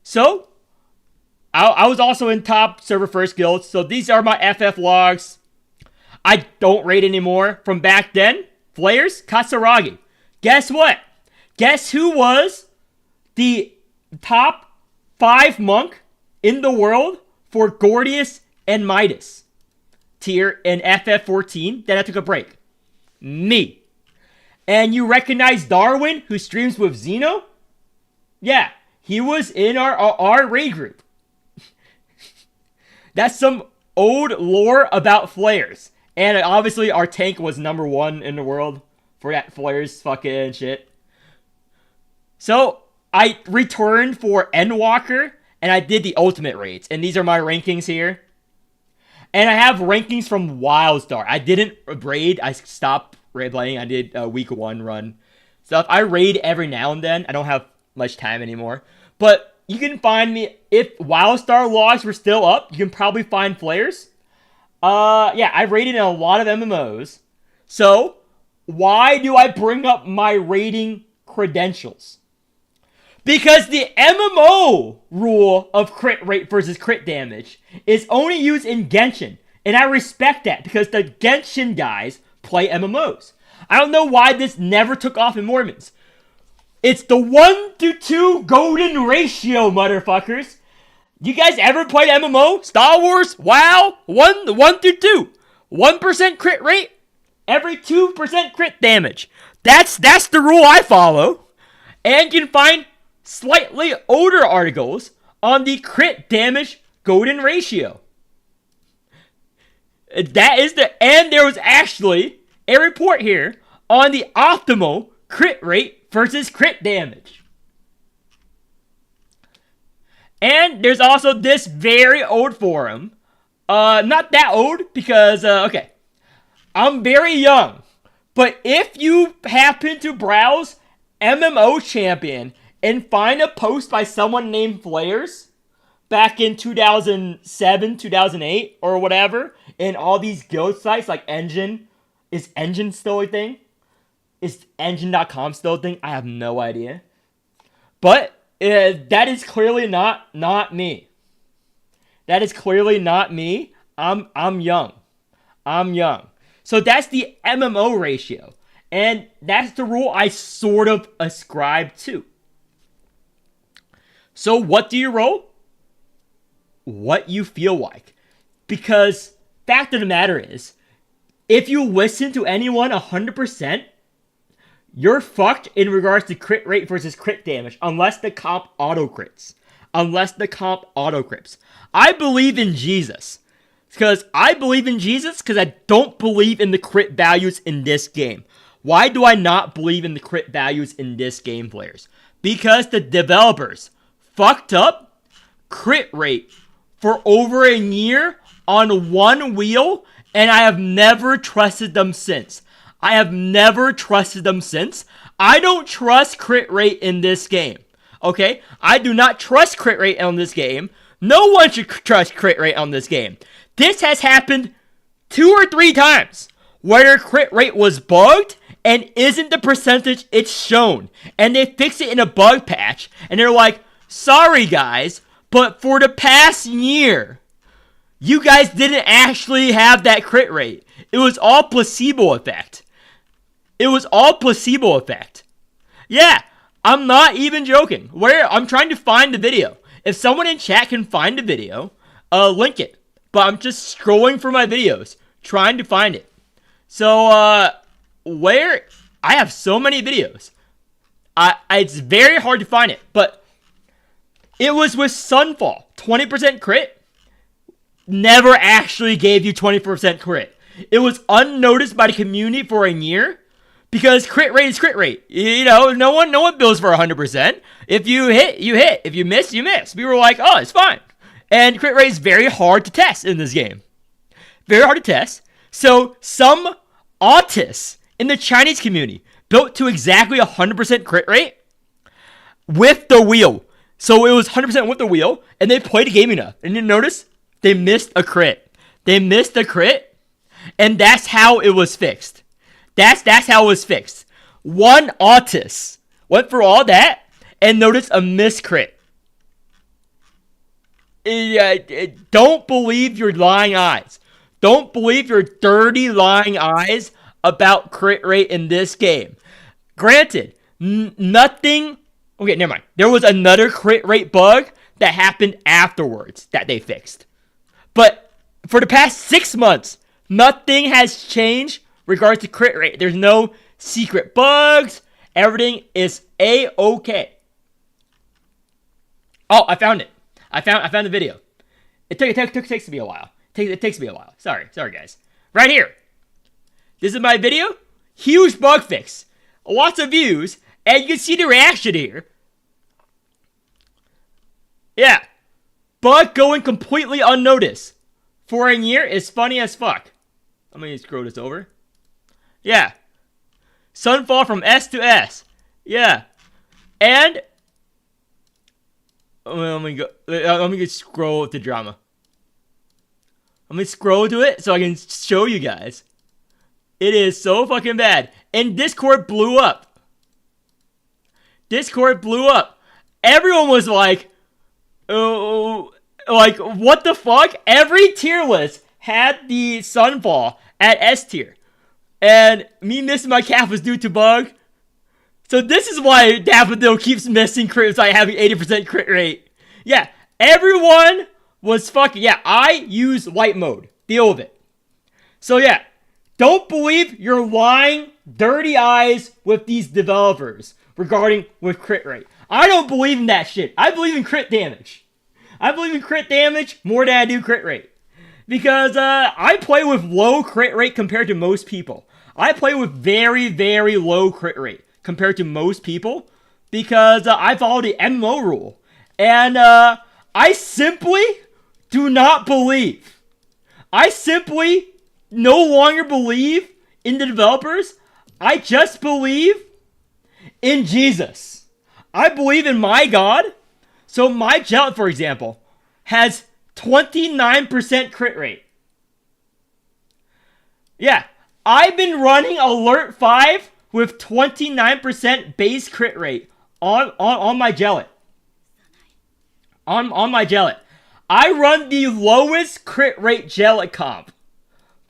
So, I was also in top server first guilds. So these are my FF logs. I don't raid anymore. From back then, Flayers, Katsuragi. Guess what? Guess who was the top 5 monk in the world for Gordius and Midas tier in FF14? Then I took a break. Me. And you recognize Darwin, who streams with Xeno? Yeah, he was in our raid group. That's some old lore about Flayers. And obviously our tank was number 1 in the world for that Flayers fucking shit. So, I returned for Endwalker, and I did the ultimate raids. And these are my rankings here. And I have rankings from WildStar. I didn't raid. I stopped raid playing. I did a week 1 run stuff. I raid every now and then. I don't have much time anymore. But you can find me, if WildStar logs were still up, you can probably find flares. Yeah, I've raided in a lot of MMOs. So, why do I bring up my raiding credentials? Because the MMO rule of crit rate versus crit damage is only used in Genshin. And I respect that because the Genshin guys play MMOs. I don't know why this never took off in Morimens. It's the 1-to-2 golden ratio, motherfuckers. You guys ever played MMO? Star Wars? WoW? 1-to-2. 1% crit rate, every 2% crit damage. That's the rule I follow. And you can find slightly older articles on the crit damage golden ratio. And there was actually a report here on the optimal crit rate versus crit damage. And there's also this very old forum. Not that old because, okay, I'm very young. But if you happen to browse MMO Champion and find a post by someone named Flares back in 2007, 2008, or whatever, in all these guild sites like Engine. Is Engine still a thing? Is Engine.com still a thing? I have no idea. But that is clearly not me. That is clearly not me. I'm young. I'm young. So that's the MMO ratio. And that's the rule I sort of ascribe to. So what do you roll? What you feel like. Because fact of the matter is, if you listen to anyone 100%, you're fucked in regards to crit rate versus crit damage, unless the comp auto crits. I believe in Jesus. Because I believe in Jesus because I don't believe in the crit values in this game. Why do I not believe in the crit values in this game, players? Because the developers fucked up crit rate for over a year on one wheel, and I have never trusted them since. I don't trust crit rate in this game. Okay? I do not trust crit rate on this game. No one should trust crit rate on this game. This has happened 2 or 3 times where crit rate was bugged and isn't the percentage it's shown. And they fix it in a bug patch. And they're like, sorry guys, but for the past year, you guys didn't actually have that crit rate. It was all placebo effect. Yeah, I'm not even joking. I'm trying to find the video. If someone in chat can find the video, link it. But I'm just scrolling through my videos, trying to find it. So, I have so many videos. It's very hard to find it. But it was with Sunfall. 20% crit never actually gave you 20% crit. It was unnoticed by the community for a year. Because crit rate is crit rate. You know, no one builds for 100%. If you hit, you hit. If you miss, you miss. We were like, oh, it's fine. And crit rate is very hard to test in this game. Very hard to test. So some autists in the Chinese community built to exactly 100% crit rate with the wheel. So it was 100% with the wheel, and they played the game enough. And you notice they missed a crit. And that's how it was fixed. That's how it was fixed. One autist went through all that and noticed a miscrit. Don't believe your lying eyes. Don't believe your dirty lying eyes about crit rate in this game. Granted, nothing... Okay, never mind. There was another crit rate bug that happened afterwards that they fixed. But for the past 6 months, nothing has changed regards to crit rate. There's no secret bugs. Everything is A-okay. Oh, I found it. I found the video. It takes me a while. It takes me a while. Sorry guys. Right here. This is my video. Huge bug fix. Lots of views. And you can see the reaction here. Yeah. Bug going completely unnoticed. for a year is funny as fuck. Let me scroll this over. Yeah. Sunfall from S to S. Yeah. And let me go. Let me just scroll to drama. Let me scroll to it so I can show you guys. It is so fucking bad. And Discord blew up. Discord blew up. Everyone was like, oh, like, what the fuck? Every tier list had the Sunfall at S tier. And me missing my cap was due to bug. So this is why Daffodil keeps missing crits by having 80% crit rate. Yeah, everyone was fucking... Yeah, I use white mode. Deal with it. So yeah, don't believe your lying, dirty eyes with these developers regarding with crit rate. I don't believe in that shit. I believe in crit damage. I believe in crit damage more than I do crit rate. Because I play with low crit rate compared to most people. I play with very, very low crit rate compared to most people because I follow the MMO rule. And I simply do not believe. I simply no longer believe in the developers. I just believe in Jesus. I believe in my God. So my Gel, for example, has 29% crit rate. Yeah, I've been running Alert 5 with 29% base crit rate on my Gellet. On my Gellet. I run the lowest crit rate Gellet comp.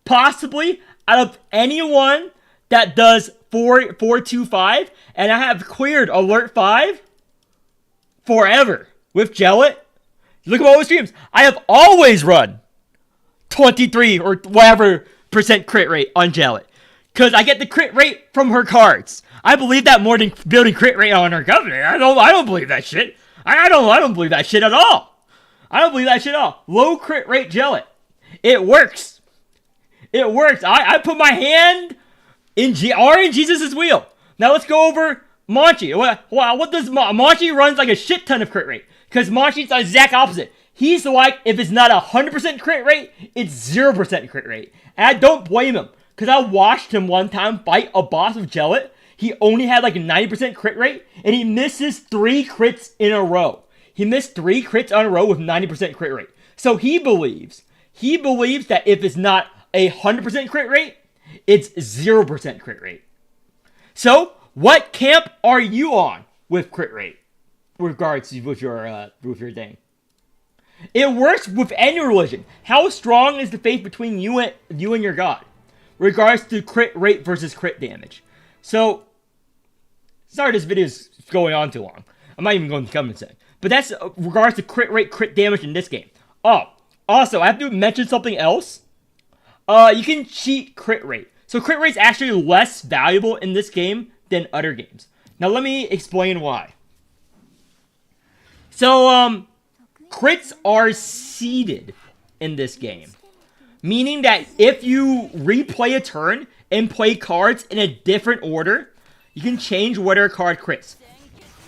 Possibly out of anyone that does 425, and I have cleared Alert 5 forever with Gellet. Look at all the streams. I have always run 23 or whatever percent crit rate on Gellet. Because I get the crit rate from her cards. I believe that more than building crit rate on her governor. I don't believe that shit. I don't believe that shit at all. I don't believe that shit at all. Low crit rate Gellet. It works. It works. I put my hand in Jesus' wheel. Now let's go over Monchi. What does Monchi runs like a shit ton of crit rate? Because Monchi's the exact opposite. He's like, if it's not 100% crit rate, it's 0% crit rate. And I don't blame him. Because I watched him one time fight a boss with Gellet. He only had like a 90% crit rate. And he misses 3 crits in a row. He missed 3 crits in a row with 90% crit rate. So he believes that if it's not 100% crit rate, it's 0% crit rate. So, what camp are you on with crit rate? Regards with your thing. It works with any religion. How strong is the faith between you and your God? Regards to crit rate versus crit damage. So, sorry this video is going on too long. I'm not even going to come and say. But that's regards to crit rate, crit damage in this game. Oh, also, I have to mention something else. You can cheat crit rate. So crit rate's actually less valuable in this game than other games. Now let me explain why. So, crits are seeded in this game. Meaning that if you replay a turn and play cards in a different order, you can change whether a card crits.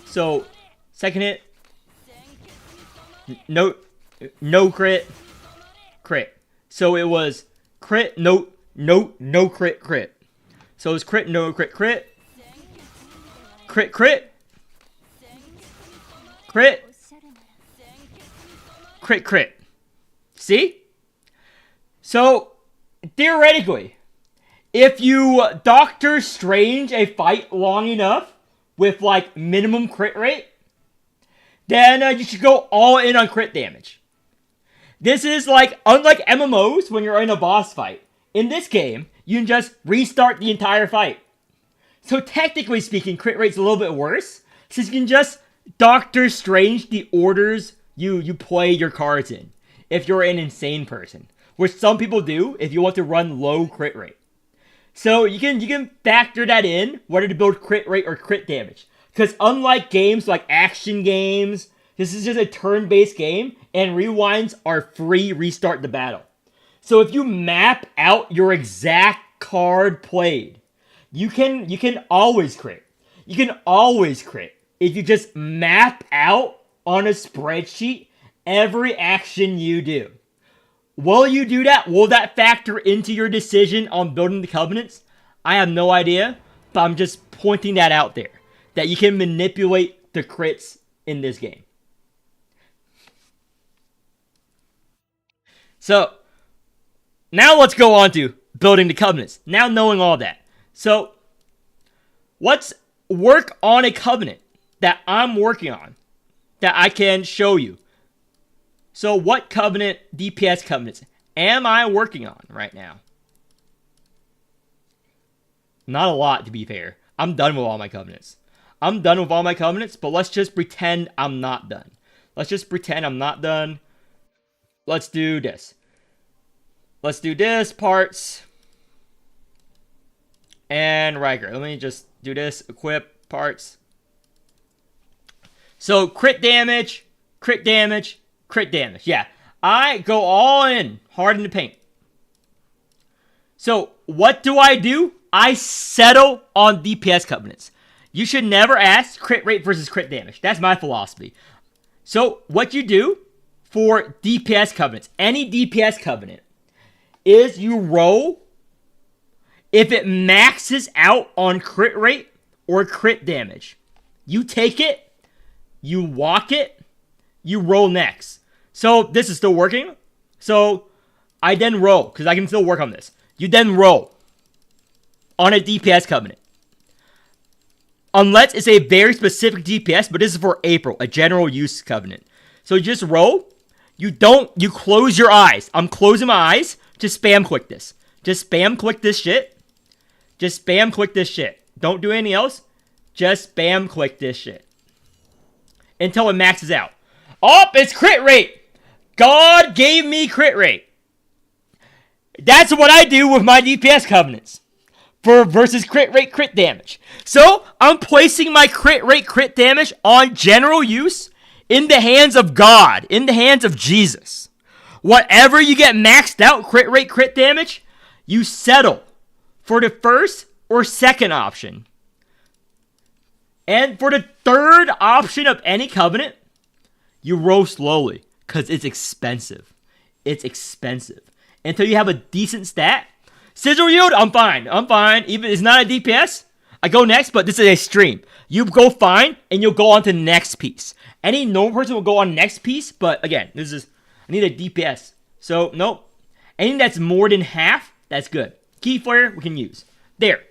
So, second hit, no crit, crit. So it was crit, no crit, crit. So it's crit, no crit, crit, crit, crit, crit, crit, crit. See? So, theoretically, if you Doctor Strange a fight long enough with like minimum crit rate, then you should go all in on crit damage. This is like, unlike MMOs when you're in a boss fight. In this game, you can just restart the entire fight. So technically speaking, crit rate's a little bit worse, since you can just Doctor Strange the orders you play your cards in, if you're an insane person. Which some people do if you want to run low crit rate. So you can factor that in, whether to build crit rate or crit damage. Because unlike games like action games, this is just a turn-based game, and rewinds are free restart the battle. So if you map out your exact card played, you can always crit. You can always crit if you just map out on a spreadsheet every action you do. Will you do that? Will that factor into your decision on building the covenants? I have no idea, but I'm just pointing that out there. That you can manipulate the crits in this game. So, now let's go on to building the covenants. Now knowing all that. So, let's work on a covenant that I'm working on that I can show you. So what covenant, DPS covenants, am I working on right now? Not a lot, to be fair. I'm done with all my covenants. But let's just pretend I'm not done. Let's do this. Parts. And Riker. Let me just do this. Equip, parts. So, crit damage. Yeah, I go all in, hard in the paint. So, what do? I settle on DPS covenants. You should never ask crit rate versus crit damage. That's my philosophy. So, what you do for DPS covenants, any DPS covenant, is you roll if it maxes out on crit rate or crit damage. You take it, you walk it, you roll next. So this is still working. So I then roll, because I can still work on this. You then roll on a DPS covenant. Unless it's a very specific DPS, but this is for April, a general use covenant. So you just roll. You close your eyes. I'm closing my eyes. Just spam click this. Just spam click this shit. Don't do anything else. Just spam click this shit. Until it maxes out. Oh, it's crit rate. God gave me crit rate. That's what I do with my DPS covenants. Versus crit rate, crit damage. So, I'm placing my crit rate, crit damage on general use in the hands of God. In the hands of Jesus. Whatever you get maxed out, crit rate, crit damage, you settle for the first or second option. And for the third option of any covenant, you roll slowly, because it's expensive. Until you have a decent stat. Sigil yield, I'm fine. Even it's not a DPS, I go next, but this is a stream. You go fine, and you'll go on to the next piece. Any normal person will go on next piece, but again, I need a DPS. So, nope. Anything that's more than half, that's good. Key flare, we can use. There.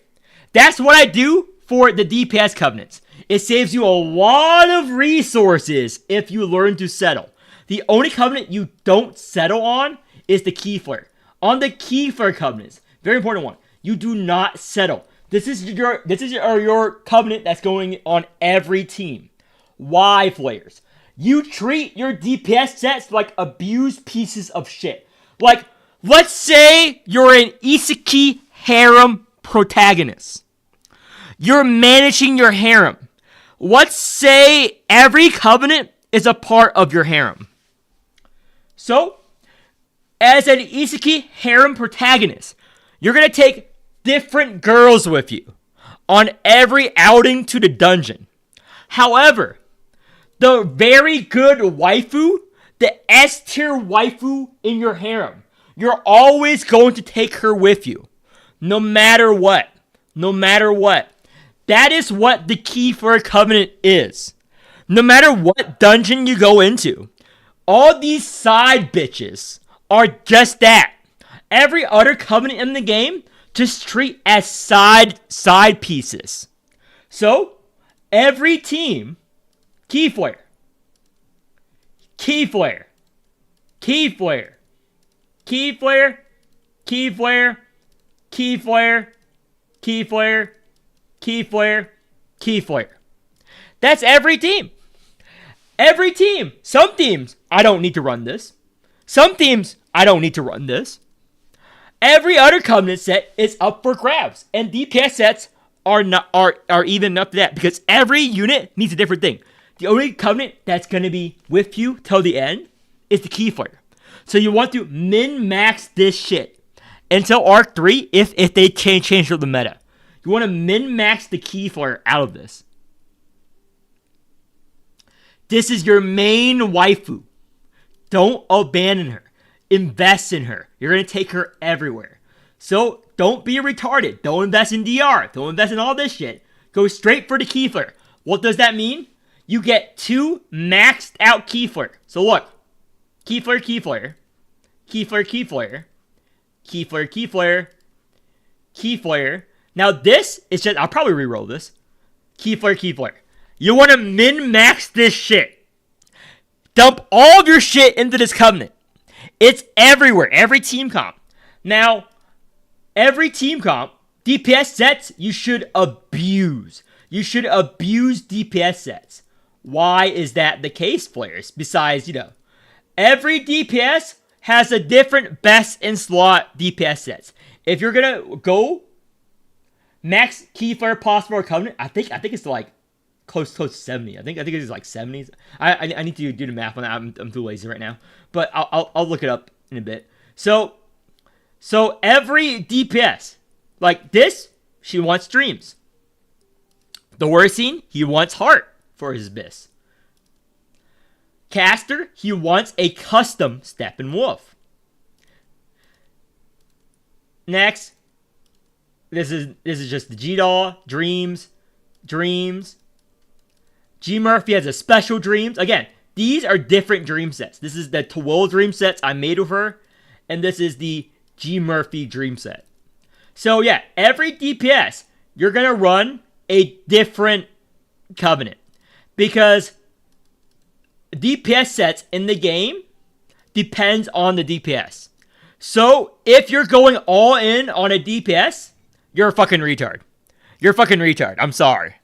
That's what I do for the DPS covenants. It saves you a lot of resources if you learn to settle. The only covenant you don't settle on is the key flare. On the key flare covenants, very important one, you do not settle. This is your covenant that's going on every team. Y flares. You treat your DPS sets like abused pieces of shit. Like, let's say you're an Isekai harem protagonist. You're managing your harem. Let's say every covenant is a part of your harem. So, as an Isekai harem protagonist, you're going to take different girls with you on every outing to the dungeon. However, the very good waifu, the S tier waifu in your harem, you're always going to take her with you. No matter what. That is what the key for a covenant is. No matter what dungeon you go into, all these side bitches are just that. Every other covenant in the game just treat as side pieces. So, every team, key flare, key flare, key flare, key flare, key flare, key flare, key flare, key flare, key flare. That's every team. Every team. Some teams, I don't need to run this. Some teams, I don't need to run this. Every other covenant set is up for grabs, and DPS sets are even up to that because every unit needs a different thing. The only covenant that's going to be with you till the end is the key flare. So you want to min-max this shit until Arc 3 if they change the meta. You want to min-max the key flare out of this. This is your main waifu. Don't abandon her. invest in her. You're going to take her everywhere. So don't be retarded. Don't invest in DR. Don't invest in all this shit. Go straight for the Keyflare. What does that mean? You get 2 maxed out Keyflare. So look. Keyflare, Keyflare. Keyflare, Keyflare. Keyflare, Keyflare. Keyflare. Now this is just, I'll probably reroll this. Keyflare, Keyflare. You want to min-max this shit. Dump all of your shit into this Covenant. It's everywhere. Every team comp. Now, every team comp, DPS sets, you should abuse. You should abuse DPS sets. Why is that the case, players? Besides, every DPS has a different best in slot DPS sets. If you're gonna go max Keyflare possible Covenant, I think it's like close to 70. I think it's like 70s. I need to do the math on that. I'm too lazy right now, but I'll look it up in a bit. So every DPS like this, she wants Dreams. The Worcine, he wants Heart for his Abyss. Caster, he wants a custom Steppenwolf. Next, this is just the G-Doll, Dreams. G Murphy has a special Dreams. Again, these are different dream sets. This is the Twill dream sets I made with her, and this is the G Murphy dream set. So yeah, every DPS, you're gonna run a different Covenant, because DPS sets in the game depends on the DPS. So if you're going all in on a DPS, you're a fucking retard. You're a fucking retard. I'm sorry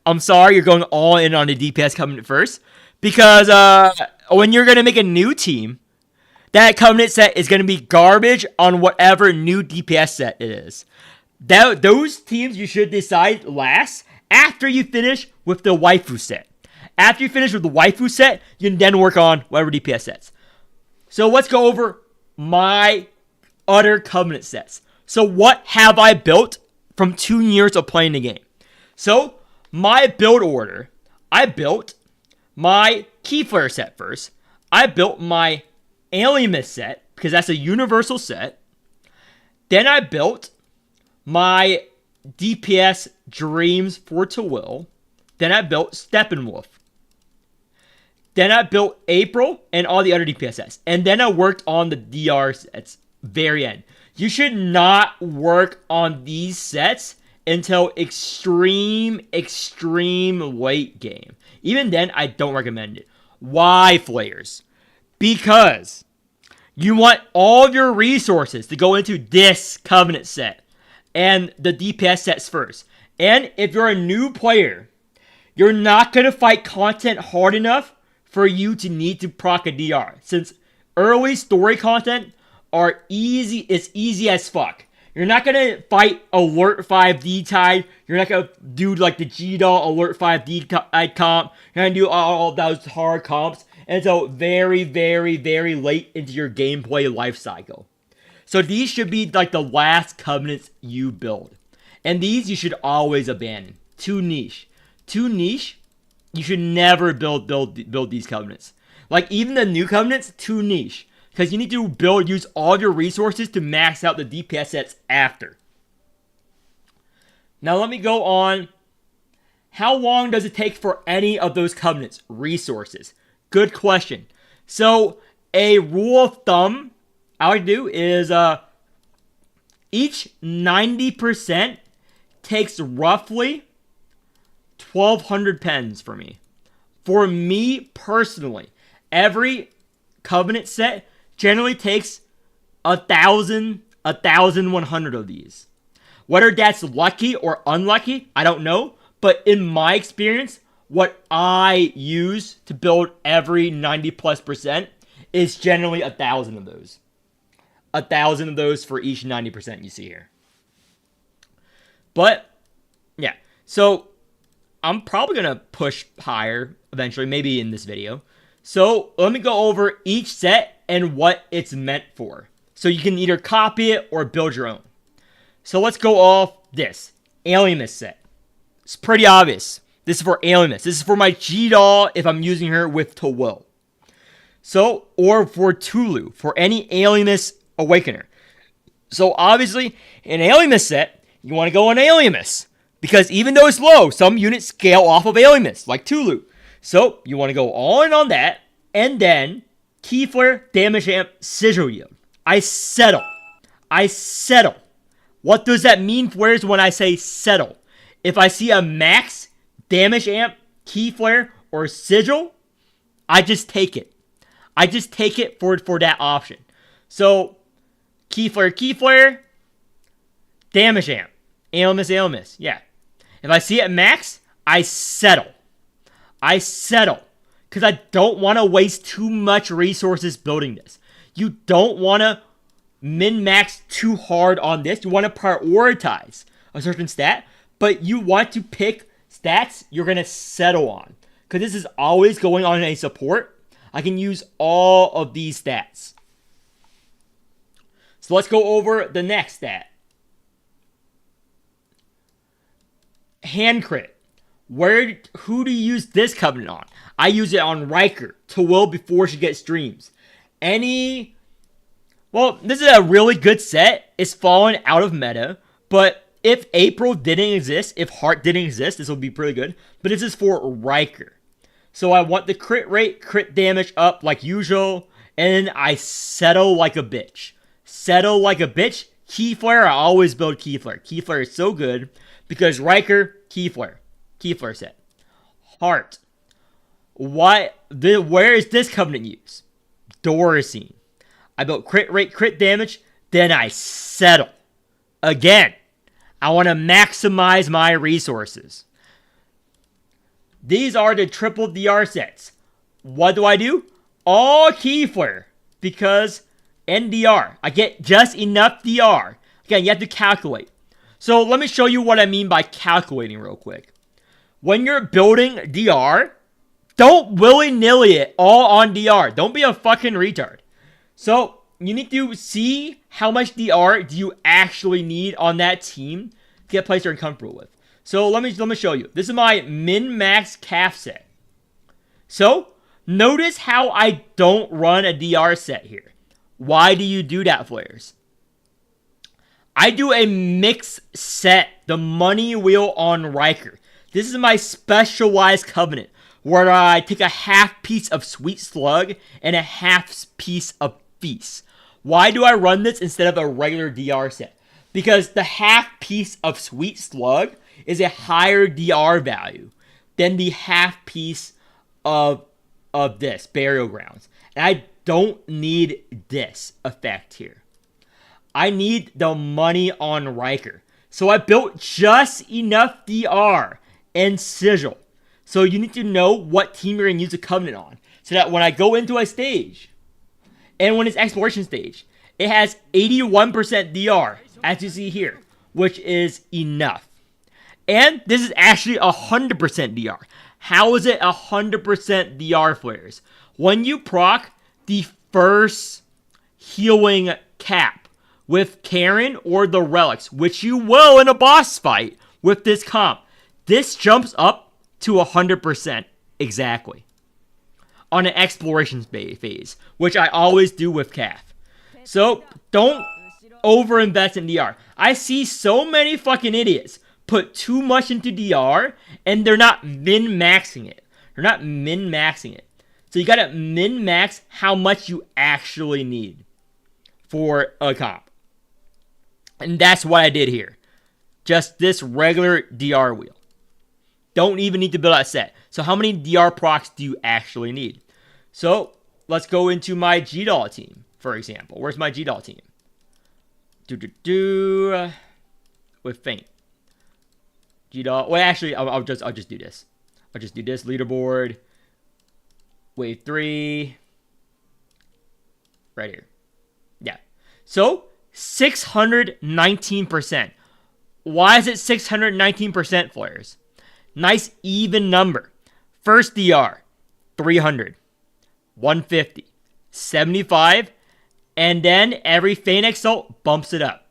you're going all in on a DPS Covenant first, because when you're going to make a new team, that Covenant set is going to be garbage on whatever new DPS set it is. Those teams you should decide last after you finish with the waifu set. After you finish with the waifu set, you can then work on whatever DPS sets. So let's go over my other Covenant sets. So what have I built from 2 years of playing the game? So my build order, I built my Keyflare set first. I built my Alienist set, because that's a universal set. Then I built my DPS Dreams for Twill. Then I built Steppenwolf. Then I built April and all the other DPS sets. And then I worked on the DR sets. Very end. You should not work on these sets until extreme late game. Even then, I don't recommend it. Why, Flayers? Because you want all of your resources to go into this Covenant set and the DPS sets first. And if you're a new player, you're not going to fight content hard enough for you to need to proc a DR. Since early story content are easy, it's easy as fuck. You're not going to fight Alert 5D Tide. You're not going to do like the G-Doll Alert 5D comp. You're going to do all those hard comps until very late into your gameplay life cycle. So these should be like the last Covenants you build. And these you should always abandon. Too niche. You should never build these Covenants. Like even the new Covenants, too niche. Because you need to use all of your resources to max out the DPS sets after. Now let me go on. How long does it take for any of those Covenants? Resources. Good question. So a rule of thumb I would do is each 90% takes roughly 1,200 pens for me. For me personally, every Covenant set generally takes 1,100 of these. Whether that's lucky or unlucky, I don't know. But in my experience, what I use to build every 90+% is generally 1,000 of those. 1,000 of those for each 90% you see here. But, yeah. So, I'm probably going to push higher eventually, maybe in this video. So, let me go over each set and what it's meant for. So, you can either copy it or build your own. So, let's go off this. Alienist set. It's pretty obvious. This is for Alienist. This is for my G-Doll if I'm using her with Twill. So, or for Tulu, for any Alienist Awakener. So obviously, in Alienist set, you want to go on Alienist. Because even though it's low, some units scale off of Alienist, like Tulu. So, you want to go all in on that, and then Key Flare, Damage Amp, Sigil Yield. I settle. What does that mean, Flares, when I say settle? If I see a max Damage Amp, Key Flare, or Sigil, I just take it. I just take it for that option. So, Key Flare, Damage Amp, Alienist. Yeah. If I see it max, I settle. Because I don't want to waste too much resources building this. You don't want to min-max too hard on this. You want to prioritize a certain stat, but you want to pick stats you're going to settle on. Because this is always going on a support. I can use all of these stats. So let's go over the next stat. Hand crit. Who do you use this covenant on? I use it on Riker to will before she gets streams. Well, this is a really good set. It's fallen out of meta, but if April didn't exist, if Heart didn't exist, this would be pretty good. But this is for Riker. So I want the crit rate, crit damage up like usual, and I settle like a bitch. Key Flare, I always build Key Flare. Key Flare is so good because Riker, Key Flare set. Heart. Where is this covenant used? Dorosine. I built crit rate, crit damage, then I settle. Again, I want to maximize my resources. These are the triple DR sets. What do? All Key Flare. Because NDR. I get just enough DR. Again, you have to calculate. So let me show you what I mean by calculating real quick. When you're building DR, don't willy-nilly it all on DR. Don't be a fucking retard. So you need to see how much DR do you actually need on that team to get a place you're comfortable with. So let me show you. This is my min-max calf set. So notice how I don't run a DR set here. Why do you do that, Flares? I do a mix set, the money wheel on Riker. This is my specialized covenant, where I take a half piece of Sweet Slug and a half piece of Feast. Why do I run this instead of a regular DR set? Because the half piece of Sweet Slug is a higher DR value than the half piece of this, Burial Grounds. And I don't need this effect here. I need the money on Riker. So I built just enough DR and Sigil. So you need to know what team you're going to use a covenant on. So that when I go into a stage, and when it's exploration stage, it has 81% DR, as you see here, which is enough. And this is actually 100% DR. How is it 100% DR, Flares? When you proc the first healing cap with Karen or the relics, which you will in a boss fight with this comp, this jumps up to 100% exactly on an exploration phase, which I always do with CAF. So don't overinvest in DR. I see so many fucking idiots put too much into DR and they're not min-maxing it. So you gotta min-max how much you actually need for a comp. And that's what I did here. Just this regular DR wheel. Don't even need to build out a set. So how many DR procs do you actually need? So let's go into my GDOL team, for example. Where's my GDOL team? With Faint. GDOL. Well, actually, I'll just do this. I'll just do this leaderboard. Wave 3. Right here. Yeah. So 619%. Why is it 619%, Flares? Nice even number. First DR, 300, 150, 75, and then every Feint Exalt bumps it up.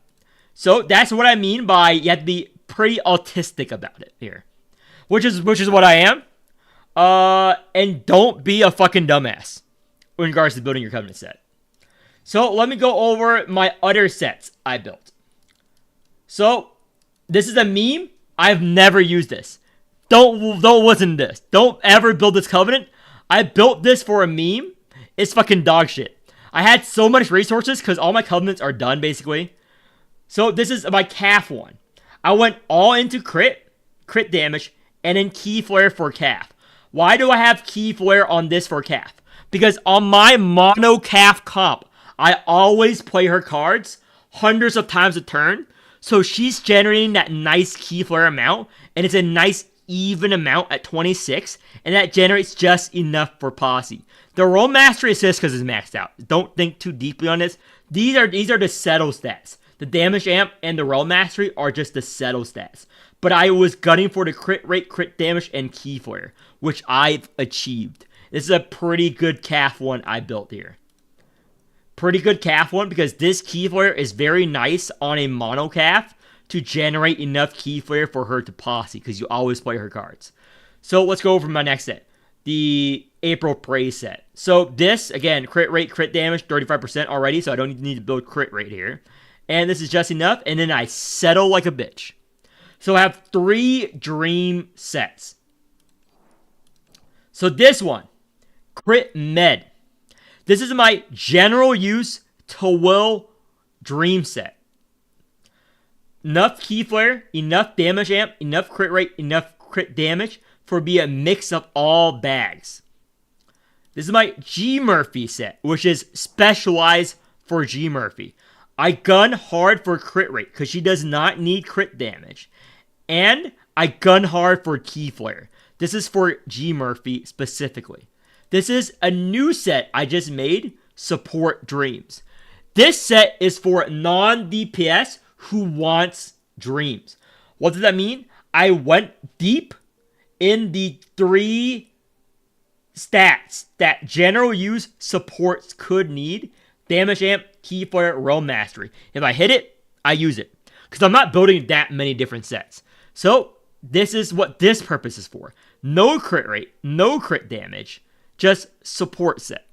So that's what I mean by you have to be pretty autistic about it here. Which is what I am. And don't be a fucking dumbass. in regards to building your Covenant set. So let me go over my other sets I built. So this is a meme. I've never used this. Don't listen to this. Don't ever build this Covenant. I built this for a meme. It's fucking dog shit. I had so much resources because all my Covenants are done basically. So this is my calf one. I went all into crit damage, and then key flare for calf. Why do I have key flare on this for calf? Because on my mono calf comp, I always play her cards hundreds of times a turn. So she's generating that nice key flare amount, and it's a nice even amount at 26, and that generates just enough for posse. The roll mastery assist because it's maxed out. Don't think too deeply on this. These are the settle stats. The damage amp and the roll mastery are just the settle stats. But I was gunning for the crit rate, crit damage, and key flare, which I've achieved. This is a pretty good calf one I built here. Pretty good calf one because this key flare is very nice on a mono calf to generate enough key flare for her to posse because you always play her cards. So let's go over my next set. The April Praise set. So this, again, crit rate, crit damage, 35% already, so I don't need to build crit rate here. And this is just enough, and then I settle like a bitch. So I have 3 dream sets. So this one, Crit Med. This is my general use to will dream set. Enough key flare, enough damage amp, enough crit rate, enough crit damage for be a mix of all bags. This is my G Murphy set, which is specialized for G Murphy. I gun hard for crit rate because she does not need crit damage. And I gun hard for key flare. This is for G Murphy specifically. This is a new set I just made, Support Dreams. This set is for non-DPS who wants dreams. What does that mean? I went deep in the 3 stats that general use supports could need. Damage amp, key flare, realm mastery. If I hit it, I use it. Because I'm not building that many different sets. So, this is what this purpose is for. No crit rate, no crit damage, just support set.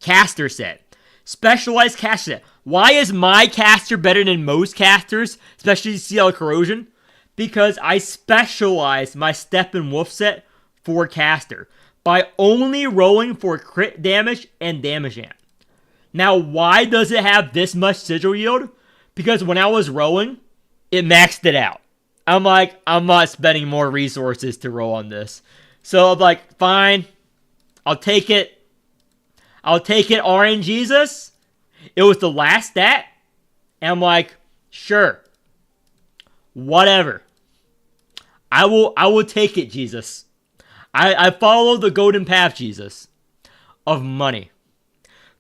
Caster set. Specialized caster set. Why is my caster better than most casters, especially CL Corrosion? Because I specialize my Steppenwolf set for caster by only rolling for crit damage and damage amp. Now, why does it have this much sigil yield? Because when I was rolling, it maxed it out. I'm like, I'm not spending more resources to roll on this. So I'm like, fine, I'll take it. I'll take it, RNGesus. It was the last stat. And I'm like, sure. Whatever. I will take it, Jesus. I follow the golden path, Jesus, of money.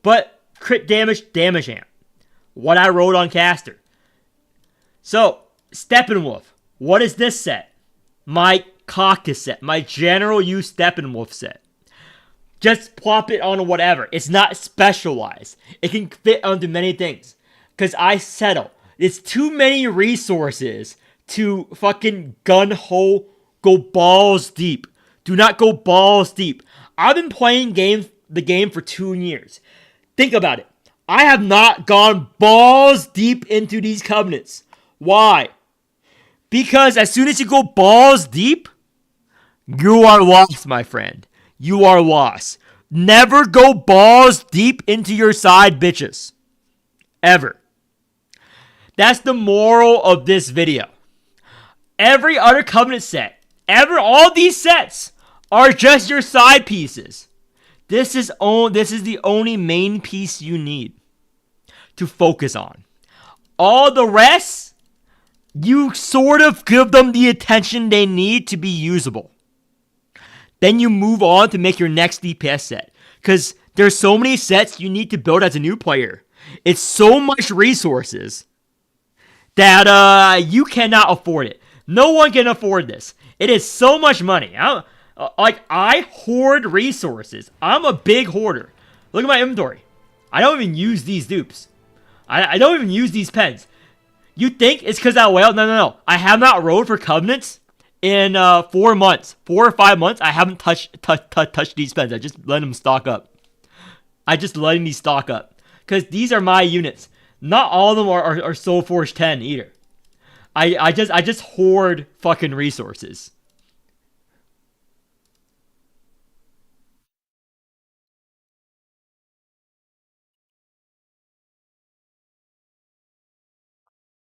But crit damage, damage amp. What I rolled on caster. So, Steppenwolf. What is this set? My caucus set. My general use Steppenwolf set. Just plop it on whatever. It's not specialized. It can fit onto many things. Because I settle. It's too many resources to fucking gun-hole go balls deep. Do not go balls deep. I've been playing the game for 2 years. Think about it. I have not gone balls deep into these covenants. Why? Because as soon as you go balls deep, you are lost, my friend. You are lost. Never go balls deep into your side bitches. Ever. That's the moral of this video. Every other covenant set, all these sets are just your side pieces. This is the only main piece you need to focus on. All the rest, you sort of give them the attention they need to be usable. Then you move on to make your next DPS set. Because there's so many sets you need to build as a new player. It's so much resources that you cannot afford it. No one can afford this. It is so much money. I hoard resources. I'm a big hoarder. Look at my inventory. I don't even use these dupes. I don't even use these pens. You think it's because I wailed? No. I have not rolled for covenants in 4 months, 4 or 5 months, I haven't touched these pens. I just let them stock up. I just letting these stock up because these are my units. Not all of them are Soul Forge 10 either. I just hoard fucking resources.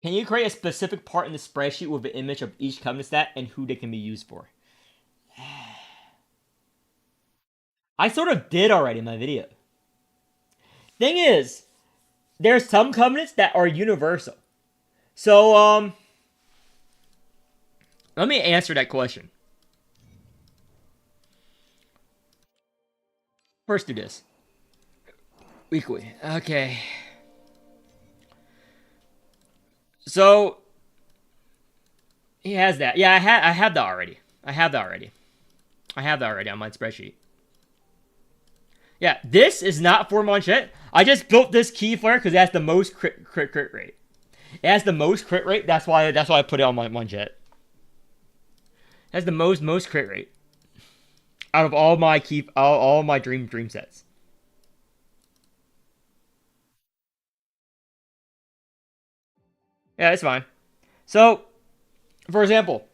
Can you create a specific part in the spreadsheet with an image of each covenant stat and who they can be used for? I sort of did already in my video. Thing is, there's some covenants that are universal. So, let me answer that question. First do this. Weekly. Okay. So, he has that. Yeah, I have that already. I have that already on my spreadsheet. Yeah, this is not for Manchette. I just built this key flare because it has the most crit rate. It has the most crit rate. That's why I put it on my Manchette. It has the most crit rate out of all my all my dream sets. Yeah, it's fine. So, for example,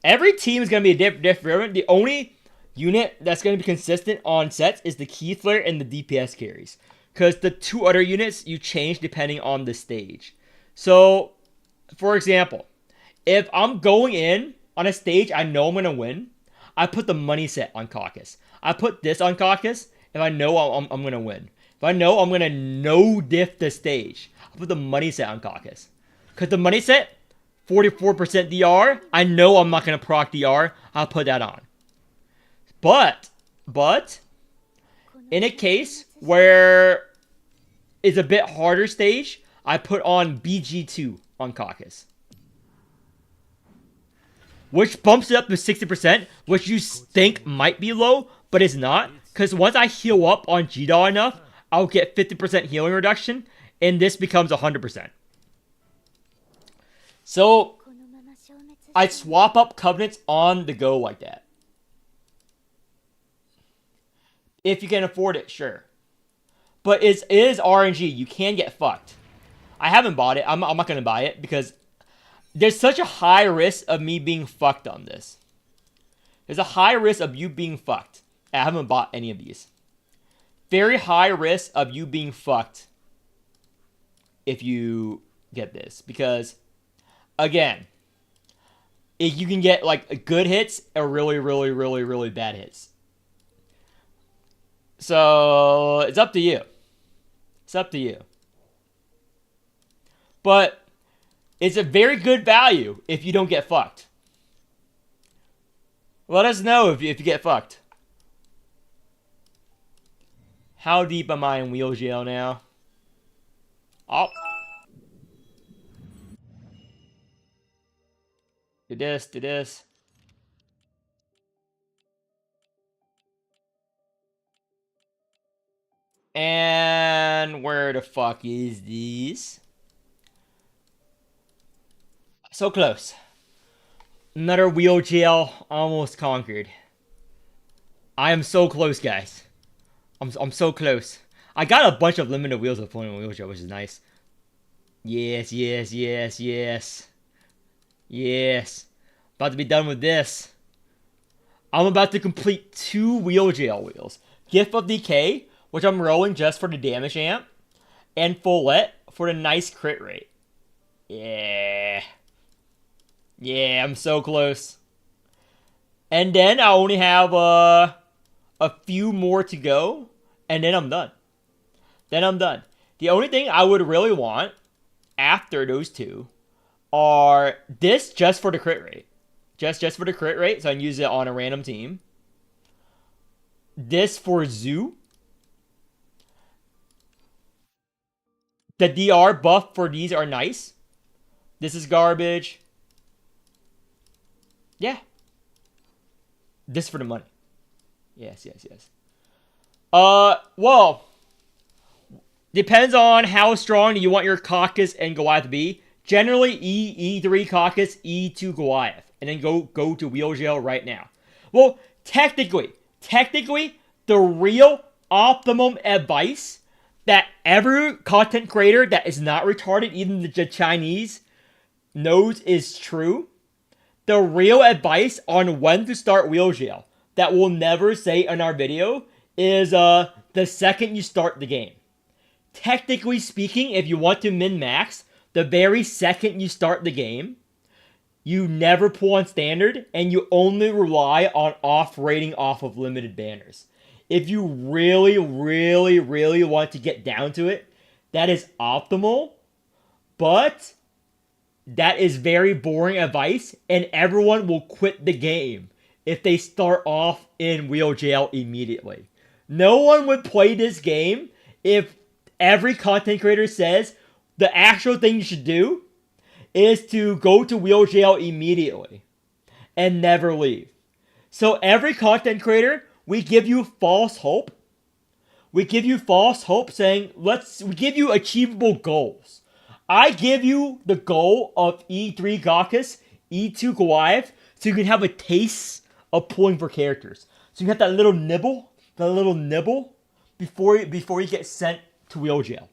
every team is gonna be different. The only unit that's going to be consistent on sets is the key flare and the DPS carries. Because the two other units you change depending on the stage. So, for example, if I'm going in on a stage I know I'm going to win, I put the money set on Caucus. I put this on Caucus if I know I'm going to win. If I know I'm going to no diff the stage, I put the money set on Caucus. Because the money set, 44% DR, I know I'm not going to proc DR, I'll put that on. But, in a case where it's a bit harder stage, I put on BG2 on Caucus. Which bumps it up to 60%, which you think might be low, but it's not. Because once I heal up on GDAW enough, I'll get 50% healing reduction, and this becomes 100%. So, I swap up covenants on the go like that. If you can afford it, sure. But it is RNG. You can get fucked. I haven't bought it. I'm not going to buy it because there's such a high risk of me being fucked on this. There's a high risk of you being fucked. I haven't bought any of these. Very high risk of you being fucked if you get this. Because, again, if you can get like good hits or really bad hits. So, it's up to you. It's up to you. But, it's a very good value if you don't get fucked. Let us know if you get fucked. How deep am I in wheel jail now? Oh. Do this. And where the fuck is this? So close. Another wheel jail almost conquered. I am so close, guys. I'm so close. I got a bunch of limited wheels of floating wheel jail, which is nice. Yes. About to be done with this. I'm about to complete 2 wheel jail wheels. Gift of Decay, which I'm rolling just for the damage amp, and Follette for the nice crit rate. Yeah, I'm so close. And then I only have a few more to go, and then I'm done. The only thing I would really want after those 2 are this just for the crit rate. Just for the crit rate, so I can use it on a random team. This for Zoo. The DR buff for these are nice. This is garbage. Yeah. This for the money. Yes. Well, depends on how strong you want your Caucus and Goliath to be. Generally, E3 Caucus, E2 Goliath. and then go to wheel jail right now. Well, technically, the real optimum advice that every content creator that is not retarded, even the Chinese, knows is true. The real advice on when to start wheel jail that we'll never say in our video is the second you start the game. Technically speaking, if you want to min-max, the very second you start the game, you never pull on standard, and you only rely on off-rating off of limited banners. If you really, really, really want to get down to it, that is optimal, but that is very boring advice, and everyone will quit the game if they start off in wheel jail immediately. No one would play this game if every content creator says the actual thing you should do is to go to wheel jail immediately and never leave. So every content creator, we give you false hope. We give you false hope saying, we give you achievable goals. I give you the goal of E3 Gaucus, E2 Goliath, so you can have a taste of pulling for characters. So you have that little nibble before you get sent to wheel jail.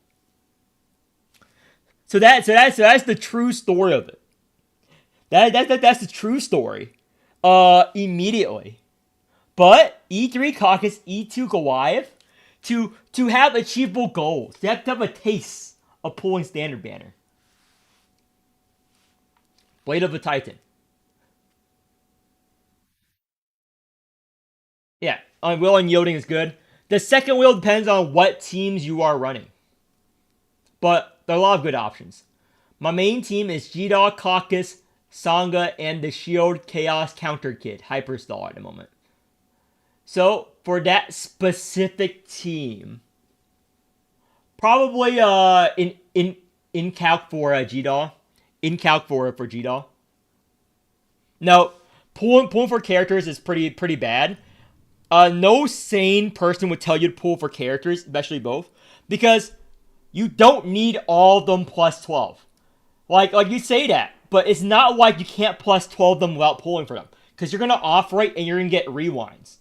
So that's the true story of it. That's the true story. Immediately. But E3 Caucus, E2 Goliath, to have achievable goals, you have to have a taste of pulling standard banner. Blade of the Titan. Yeah, on wheel and yielding is good. The second wheel depends on what teams you are running. But there are a lot of good options. My main team is G-Dog, Caucus, Sangha, and the Shield Chaos Counter Kid, Hyperstall at the moment. So, for that specific team, probably in calc for G-Dog. In calc for G-Dog. No, pulling for characters is pretty bad. No sane person would tell you to pull for characters, especially both, because you don't need all of them plus 12. Like you say that, but it's not like you can't plus 12 them without pulling for them, because you're gonna off-rate and you're gonna get rewinds.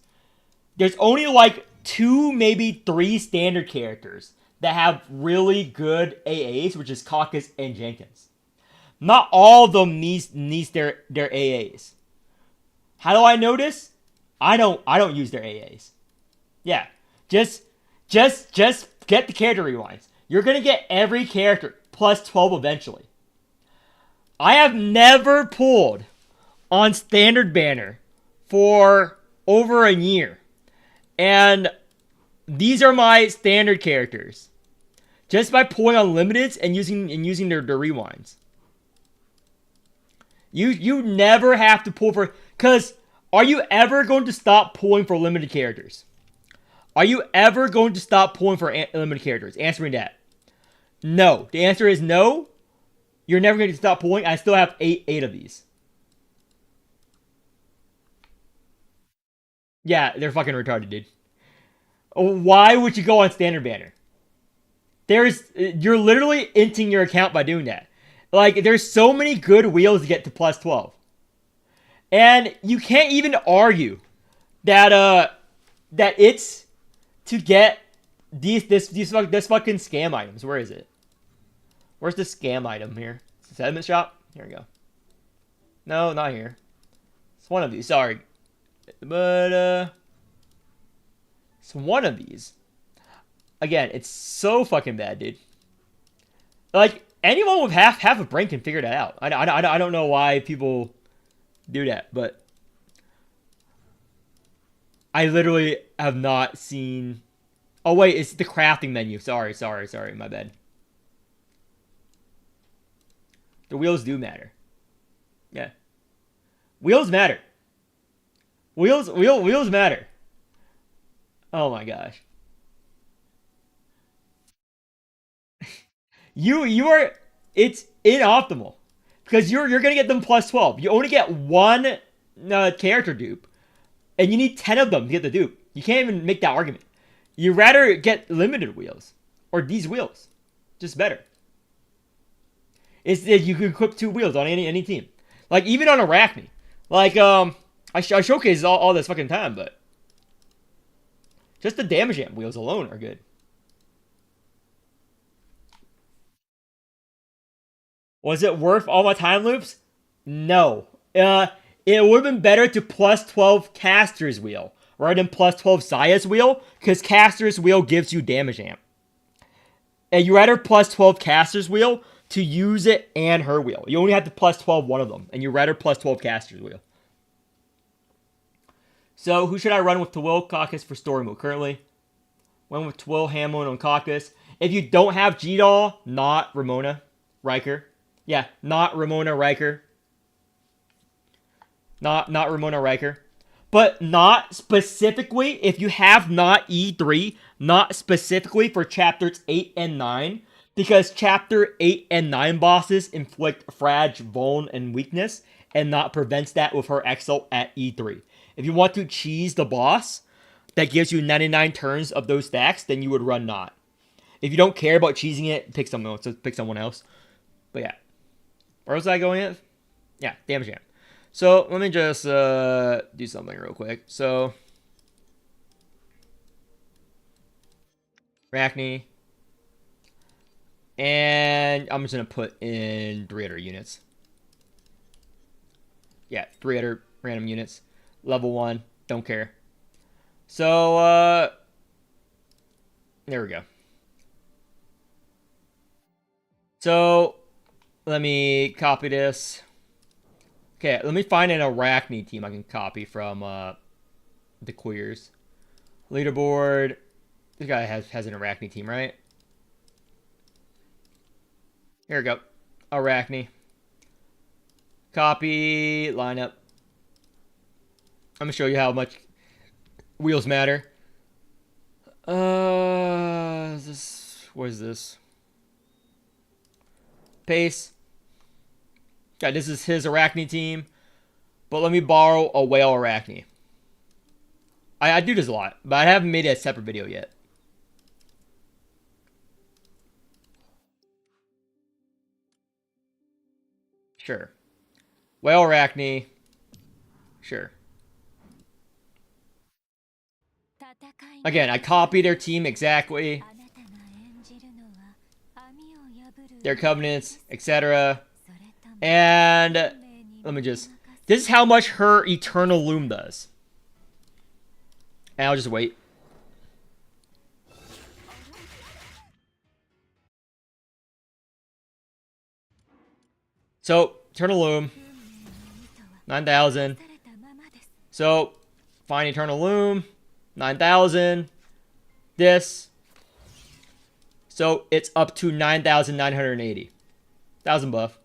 There's only like 2, maybe 3 standard characters that have really good AAs, which is Caucus and Jenkins. Not all of them needs their AAs. How do I know this? I don't use their AAs. Yeah, just get the character rewinds. You're gonna get every character plus 12 eventually. I have never pulled on standard banner for over a year, and these are my standard characters. Just by pulling on limiteds and using their rewinds. You never have to pull for, because are you ever going to stop pulling for limited characters? Are you ever going to stop pulling for limited characters? Answer me that. No. The answer is no. You're never going to stop pulling. I still have 8 of these. Yeah, they're fucking retarded, dude. Why would you go on standard banner? You're literally inting your account by doing that. Like, there's so many good wheels to get to plus 12. And you can't even argue that it's to get this fucking scam items. Where is it? Where's the scam item here? Sediment shop? Here we go. No, not here. It's one of these. Sorry. But, it's one of these. Again, it's so fucking bad, dude. Like, anyone with half a brain can figure that out. I don't know why people do that, but I literally have not seen... Oh, wait, it's the crafting menu. Sorry, my bad. The wheels do matter. Yeah. Wheels matter. Wheels matter. Oh my gosh. You are... It's inoptimal. Because you're gonna get them plus 12. You only get one character dupe. And you need 10 of them to get the dupe. You can't even make that argument. You'd rather get limited wheels. Or these wheels. Just better. You can equip 2 wheels on any team. Like, even on Arachne. Like, I showcase all this fucking time, but just the damage amp wheels alone are good. Was it worth all my time loops? No. It would have been better to plus 12 Caster's Wheel rather than plus 12 Saya's Wheel, because Caster's Wheel gives you damage amp. And you rather plus 12 Caster's Wheel to use it and her wheel. You only have to plus 12 one of them, and you rather plus 12 Caster's Wheel. So, who should I run with Twill Caucus for story mode currently? Went with Twill, Hamlin, and Caucus. If you don't have G-Doll, not Ramona Riker. Yeah, not Ramona Riker. Not Ramona Riker. But not specifically, if you have not E3, not specifically for chapters 8 and 9, because chapter 8 and 9 bosses inflict frag, vuln, and weakness, and not prevents that with her exo at E3. If you want to cheese the boss that gives you 99 turns of those stacks, then you would run not. If you don't care about cheesing it, pick someone else. Pick someone else. But yeah. Where was I going at? Yeah, damage amp. So let me just do something real quick. So Arachne. And I'm just gonna put in 300 units. Yeah, 300 random units. Level 1. Don't care. So there we go. So let me copy this. Okay, let me find an Arachne team I can copy from the queers. Leaderboard. This guy has an Arachne team, right? Here we go. Arachne. Copy. Lineup. I'm going to show you how much wheels matter. What is this? Pace. Okay, this is his Arachne team. But let me borrow a whale Arachne. I do this a lot, but I haven't made a separate video yet. Sure. Whale Arachne. Sure. Again, I copy their team exactly. Their covenants, etc. And let me just... This is how much her Eternal Loom does. And I'll just wait. So, Eternal Loom. 9,000. So, find Eternal Loom. 9,000. This. So, it's up to 9,980. 1,000 buff.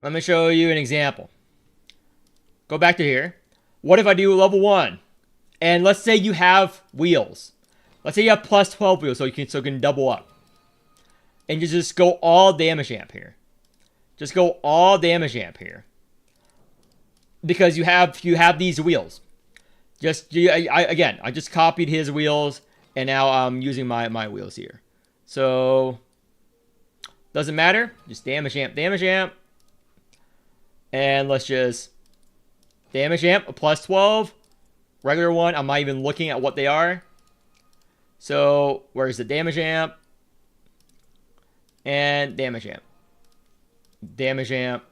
Let me show you an example. Go back to here. What if I do level 1? And let's say you have wheels. Let's say you have plus 12 wheels so you can double up. And you just go all damage amp here. Just go all damage amp here. Because you have these wheels. I just copied his wheels and now I'm using my wheels here. So doesn't matter. Just damage amp. And let's just damage amp, a plus 12. Regular one, I'm not even looking at what they are. So, where's the damage amp? And damage amp. Damage amp.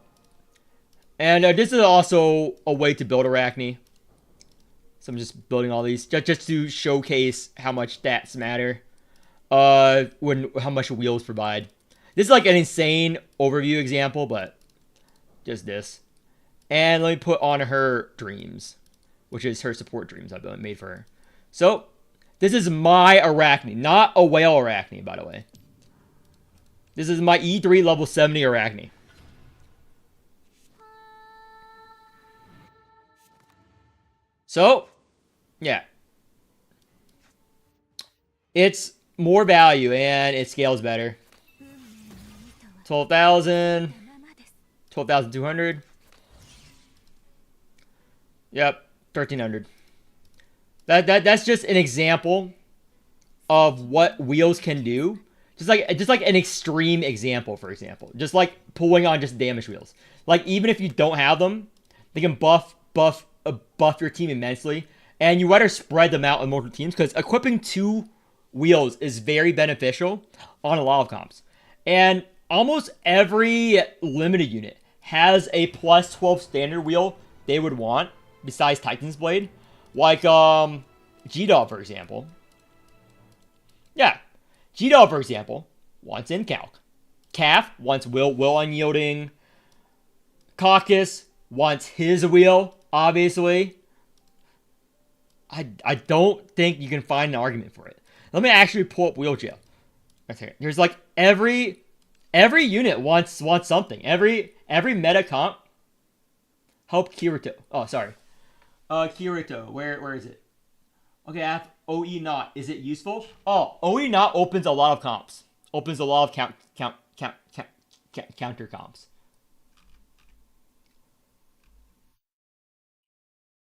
And this is also a way to build Arachne. So I'm just building all these just to showcase how much stats matter. How much wheels provide. This is like an insane overview example, but just this. And let me put on her dreams, which is her support dreams I've made for her. So, this is my Arachne, not a whale Arachne, by the way. This is my E3 level 70 Arachne. So, yeah. It's more value and it scales better. 12,000. 12,200. Yep, 1,300. That's just an example of what wheels can do. Just like an extreme example, for example. Just like pulling on just damage wheels. Like even if you don't have them, they can buff your team immensely. And you better spread them out on multiple teams because equipping 2 wheels is very beneficial on a lot of comps. And almost every limited unit has a plus 12 standard wheel they would want besides Titan's Blade. Like G-Dog, for example. Yeah. G-Dog, for example, wants Incalc. Calf wants will unyielding. Caucus wants his wheel, obviously. I don't think you can find an argument for it. Let me actually pull up wheel jail. Okay, there's like every unit wants something. Every meta comp. Help Kirito. Oh, sorry. Kirito. Where is it? Okay, I have OE not. Is it useful? Oh, OE not opens a lot of comps. Opens a lot of counter comps.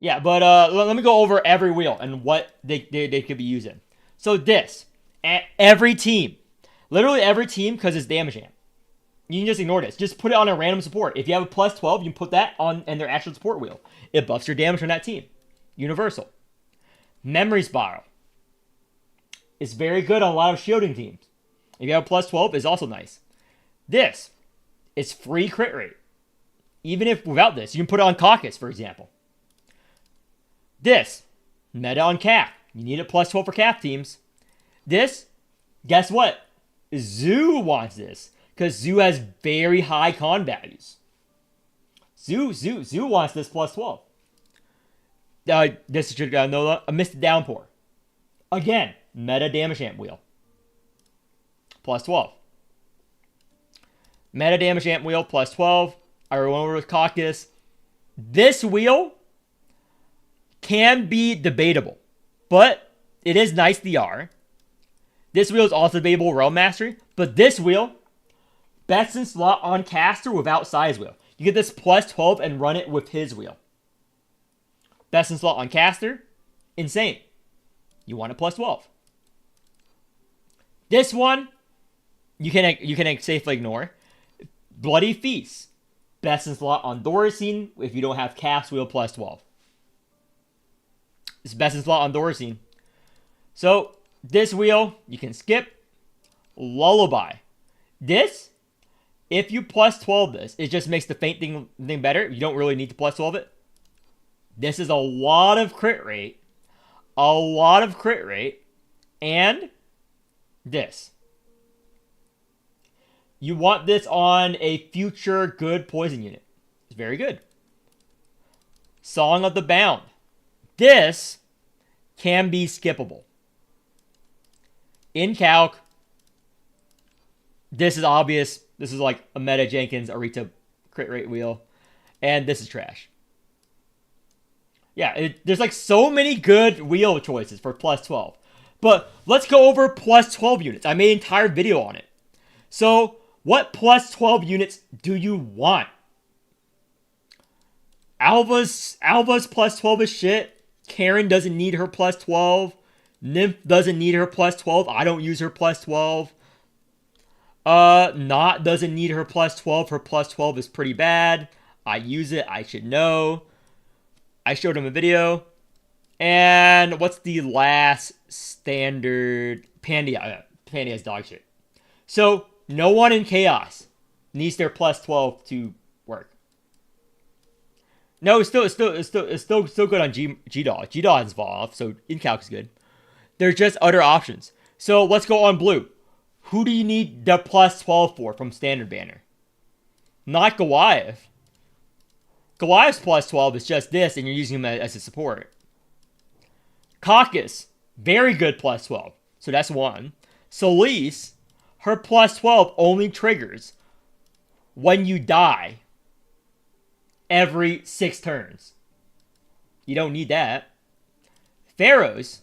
Yeah, but let me go over every wheel and what they could be using. So this, every team, literally every team, because it's damage amp. You can just ignore this. Just put it on a random support. If you have a plus 12, you can put that on and their actual support wheel. It buffs your damage on that team. Universal. Memory Spiral. It's very good on a lot of shielding teams. If you have a plus 12, it's also nice. This is free crit rate. Even if without this, you can put it on Caucus, for example. This, meta on Calf. You need a plus 12 for Calf teams. This, guess what? Zoo wants this. Because Zoo has very high con values. Zoo wants this plus 12. This is a Misted Downpour. Again, meta damage amp wheel. Plus 12. Meta damage amp wheel, plus 12. I went over with Caucus. This wheel can be debatable, but it is nice DR. This wheel is also debatable Realm Mastery, but this wheel, best in slot on caster without size wheel. You get this plus 12 and run it with his wheel. Best in slot on caster, insane. You want a plus 12. This one, you can safely ignore. Bloody Feast, best in slot on Doracine if you don't have cast wheel plus 12. It's best in slot on Doracine. So, this wheel, you can skip. Lullaby. This, if you plus 12 this, it just makes the faint thing better. You don't really need to plus 12 it. This is a lot of crit rate. A lot of crit rate. And this. You want this on a future good poison unit. It's very good. Song of the Bound. This can be skippable. In calc, this is obvious. This is like a Meta Jenkins Arita crit rate wheel. And this is trash. Yeah, there's like so many good wheel choices for plus 12. But let's go over plus 12 units. I made an entire video on it. So, what plus 12 units do you want? Alva's plus 12 is shit. Karen doesn't need her plus 12. Nymph doesn't need her plus 12. I don't use her plus 12. Not doesn't need her plus 12. Her plus 12 is pretty bad. I use it. I should know. I showed him a video. And what's the last standard? Pandia. Pandia's dog shit. So, no one in Chaos needs their plus 12 to work. No, it's still good on G-Dog. G-Dog is evolved, so in-calc is good. There's just other options. So, let's go on blue. Who do you need the plus 12 for from standard banner? Not Goliath. Goliath's plus 12 is just this, and you're using him as a support. Caucus, very good plus 12. So that's one. Solis, her plus 12 only triggers when you die every 6 turns. You don't need that. Pharaoh's,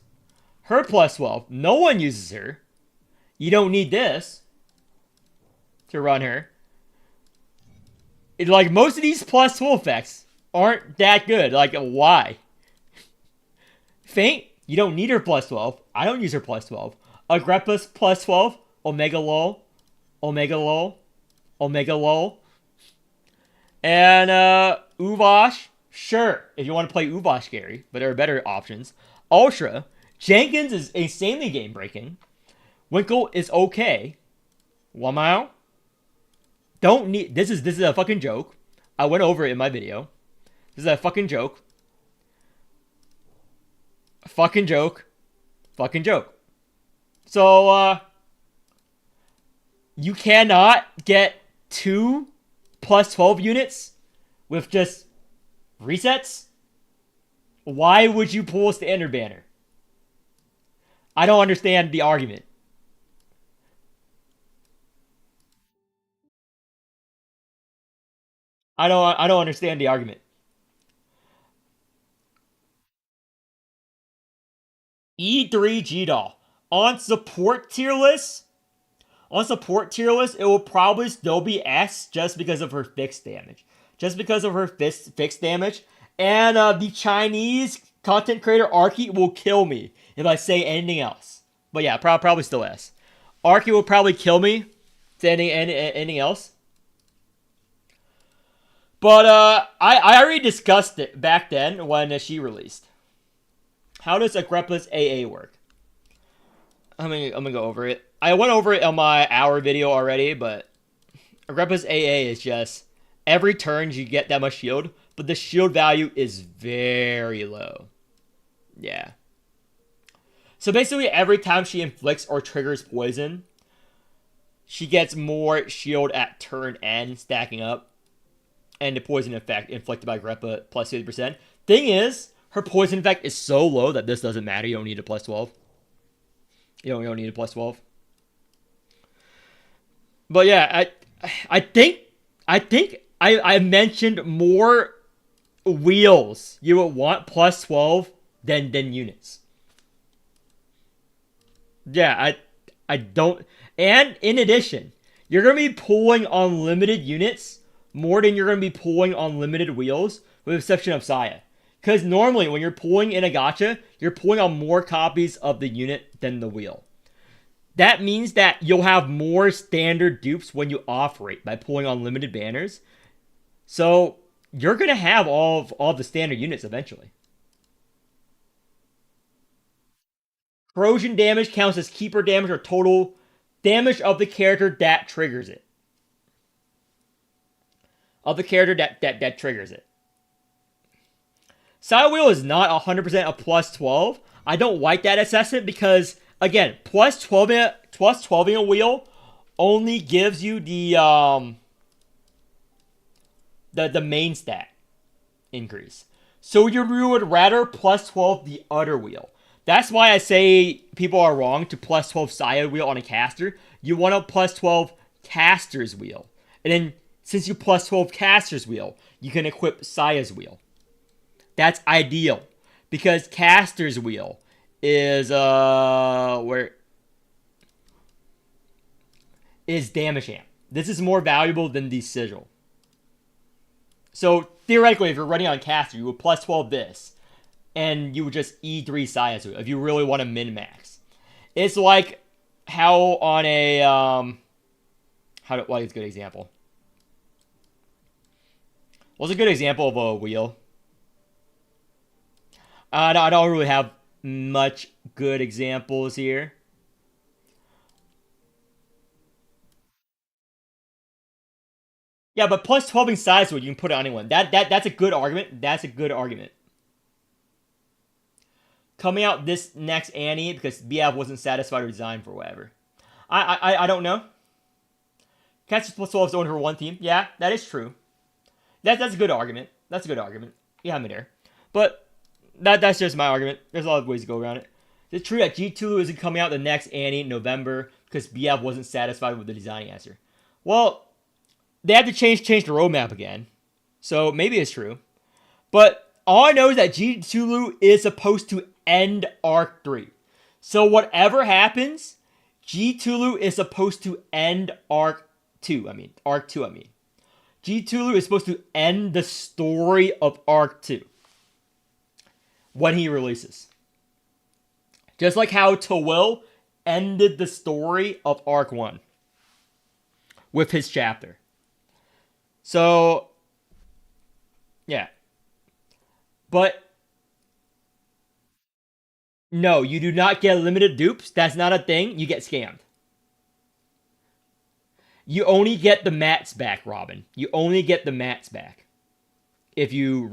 her plus 12, no one uses her. You don't need this to run her. Like, most of these plus 12 effects aren't that good. Like, why? Faint, you don't need her plus 12. I don't use her plus 12. Agrippa's plus 12, Omega lol, Omega lol, Omega lol. And Uvosh, sure, if you want to play Uvosh Gary, but there are better options. Ultra, Jenkins is insanely game breaking. Winkle is okay. Wamao, don't need this is a fucking joke. I went over it in my video. This is a fucking joke. Fucking joke. Fucking joke. So you cannot get 2 plus 12 units with just resets? Why would you pull a standard banner? I don't understand the argument. I don't understand the argument. E3 G-Doll. On support tier list, it will probably still be S just because of her fixed damage. Just because of her fixed damage. And the Chinese content creator Arky will kill me if I say anything else. But yeah, probably still S. Arky will probably kill me saying anything else. But I already discussed it back then when she released. How does Agrippa's AA work? I'm gonna go over it. I went over it on my hour video already, but Agrippa's AA is just every turn you get that much shield, but the shield value is very low. Yeah. So basically, every time she inflicts or triggers poison, she gets more shield at turn end, stacking up. And the poison effect inflicted by Agrippa plus 50%. Thing is, her poison effect is so low that this doesn't matter. You don't need a plus 12. You don't need a plus 12. But yeah, I think I mentioned more wheels you would want plus 12 than units. Yeah, I don't. And in addition, you're going to be pulling unlimited units more than you're going to be pulling unlimited wheels, with the exception of Saya. Because normally, when you're pulling in a gacha, you're pulling on more copies of the unit than the wheel. That means that you'll have more standard dupes when you operate by pulling unlimited banners. So, you're going to have all of the standard units eventually. Corrosion damage counts as keeper damage or total damage of the character that triggers it. Of the character that triggers it. Side wheel is not 100% a plus 12. I don't like that assessment because, again, plus 12 in a wheel only gives you the main stat increase. So you would rather plus 12 the other wheel. That's why I say people are wrong to plus 12 Saya wheel on a caster. You want a plus 12 caster's wheel. And then since you plus 12 caster's wheel, you can equip Saya's wheel. That's ideal. Because caster's wheel is where is damage amp. This is more valuable than the sigil. So theoretically, if you're running on caster, you would plus 12 this. And you would just E3 Saya's wheel if you really want to min-max. It's like how on a what is a good example? What's a good example of a wheel? I don't really have much good examples here. Yeah, but plus 12 in size, you can put it on anyone. That's a good argument. That's a good argument. Coming out this next Annie because BF wasn't satisfied with design for whatever. I don't know. Catches plus 12 is only for one team. Yeah, that is true. That's a good argument. That's a good argument. You have me there. But that's just my argument. There's a lot of ways to go around it. It's true that G2 isn't coming out the next Annie in November because BF wasn't satisfied with the design answer. Well, they had to change the roadmap again. So maybe it's true. But all I know is that G2 is supposed to end Arc 3. So whatever happens, G2 is supposed to end Arc 2. Arc 2. G2 is supposed to end the story of Arc 2 when he releases. Just like how Tawil ended the story of Arc 1 with his chapter. So, yeah. But no, you do not get limited dupes. That's not a thing. You get scammed. You only get the mats back, Robin. You only get the mats back if you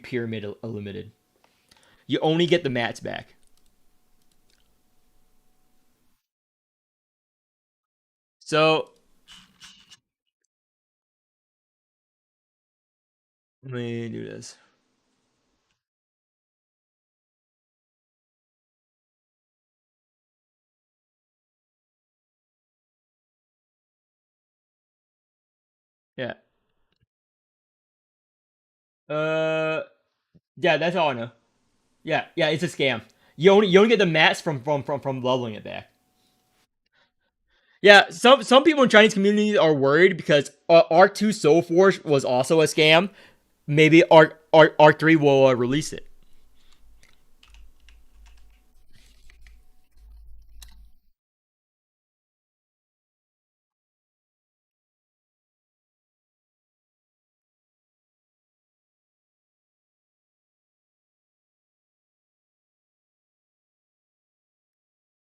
pyramid a limited. You only get the mats back. So let me do this. Yeah. Uh. Yeah. That's all I know. Yeah. Yeah. It's a scam. You only get the mats from leveling it back. Yeah. Some people in Chinese community are worried because Arc 2 Soul Forge was also a scam. Maybe Arc 3 will release it.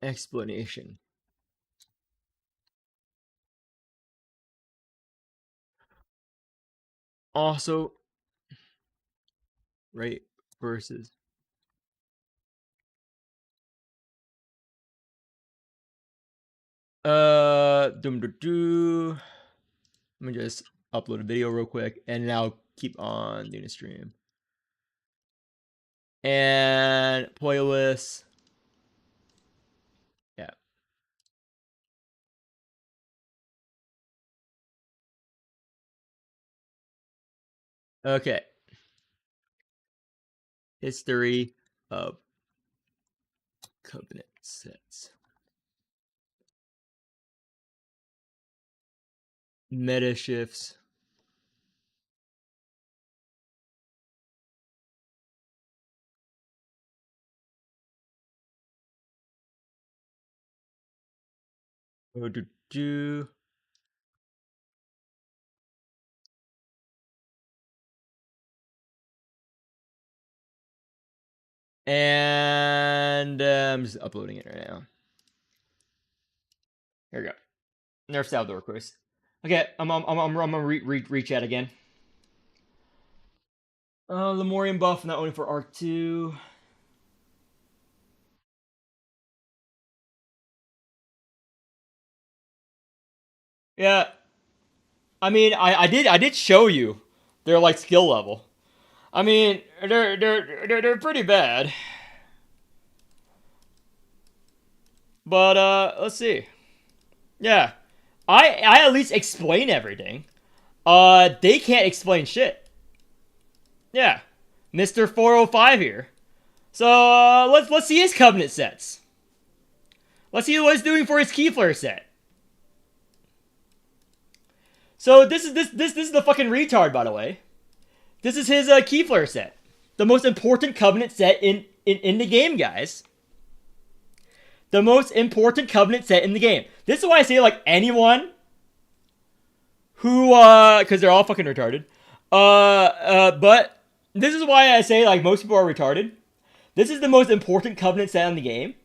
Explanation. Also, right versus. Doom doo doo. Let me just upload a video real quick, and then I'll keep on doing a stream. And playlist. Yeah. Okay. History of covenant sets. Meta shifts. Oh, do do. And I'm just uploading it right now. Here we go. Nerf's outdoor quiz. Okay, I'm gonna re-chat again. Lemurian buff not only for Arc 2. Yeah, I mean, I did show you their like skill level. I mean, they're pretty bad. But let's see. Yeah, I at least explain everything. They can't explain shit. Yeah, Mister 405 here. So let's see his covenant sets. Let's see what he's doing for his Keyflare set. So this is the fucking retard, by the way. This is his Keyflare set, the most important covenant set in the game, guys. The most important covenant set in the game. This is why I say like anyone who because they're all fucking retarded. But this is why I say like most people are retarded. This is the most important covenant set in the game.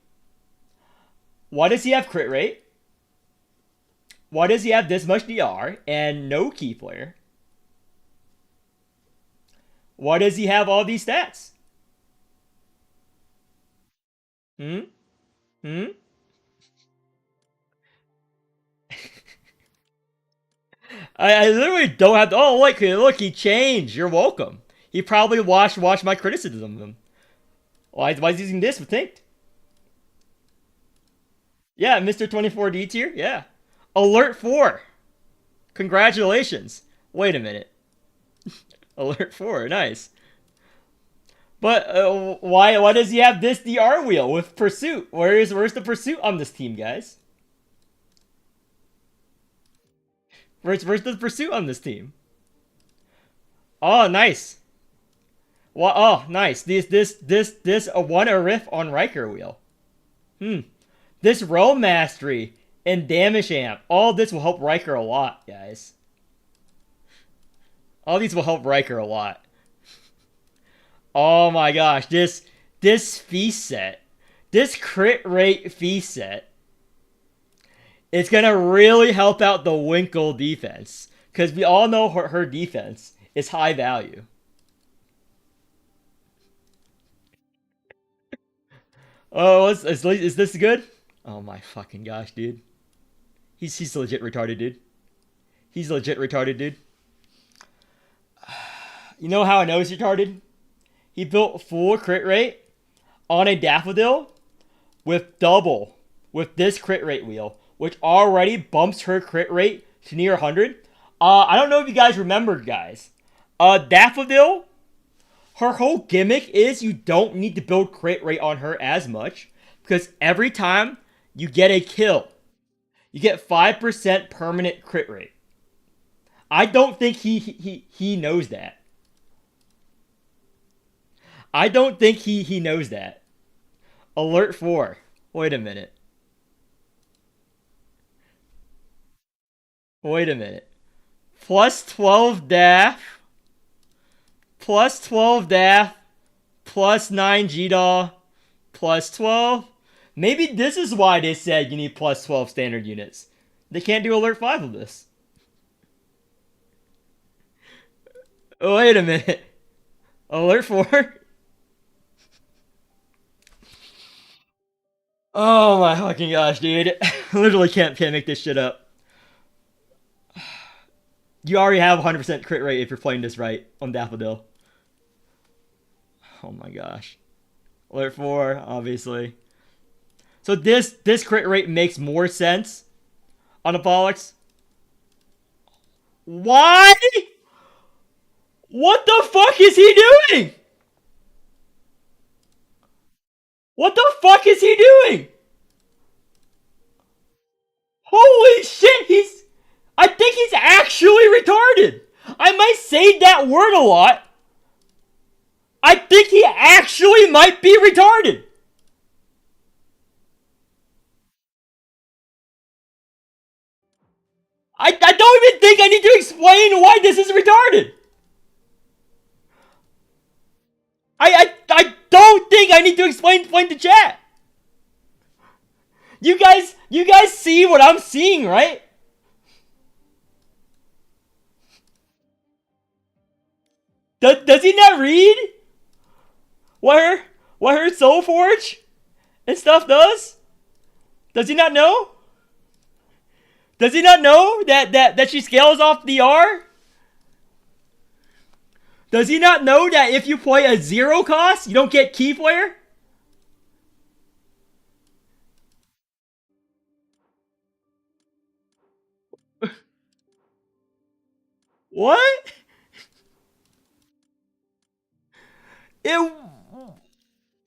Why does he have crit rate? Why does he have this much DR and no Keyflare? Why does he have all these stats? Hmm? Hmm? I literally don't have to. Oh, look, he changed. You're welcome. He probably watched my criticism of him. Why is he using this with Tinked? Yeah, Mr. 24D tier? Yeah. Alert 4. Congratulations. Wait a minute. Alert 4, nice. But why does he have this DR wheel with Pursuit? Where's the Pursuit on this team, guys? Where's the Pursuit on this team? Oh, nice. Well, oh, nice. This a one a riff on Riker wheel. Hmm. This realm mastery and damage amp, all this will help Riker a lot, guys. All these will help Riker a lot. Oh my gosh, this feast set, this crit rate feast set, it's gonna really help out the Winkle defense because we all know her defense is high value. Oh, is this good? Oh my fucking gosh, dude. He's legit retarded, dude. He's legit retarded, dude. You know how I know he's retarded? He built full crit rate on a daffodil with double with this crit rate wheel, which already bumps her crit rate to near 100. I don't know if you guys remember, guys. Daffodil, her whole gimmick is you don't need to build crit rate on her as much because every time you get a kill, you get 5% permanent crit rate. I don't think he knows that. I don't think he knows that. Alert 4. Wait a minute. Wait a minute. Plus 12 DAF. Plus 12 DAF. Plus 9 GDAW. Plus 12. Maybe this is why they said you need plus 12 standard units. They can't do alert 5 of this. Wait a minute. Alert 4? Oh my fucking gosh, dude. Literally can't make this shit up. You already have 100% crit rate if you're playing this right on Daffodil. Oh my gosh. Alert 4, obviously. So this crit rate makes more sense on Apollox. Why? What the fuck is he doing? What the fuck is he doing? Holy shit, I think he's actually retarded. I might say that word a lot. I think he actually might be retarded. I don't even think I need to explain why this is retarded. I don't think I need to explain to chat. You guys see what I'm seeing, right? Does he not read what her Soul Forge and stuff does? Does he not know? Does he not know that she scales off the R? Does he not know that if you play a zero cost, you don't get key flare? What? It,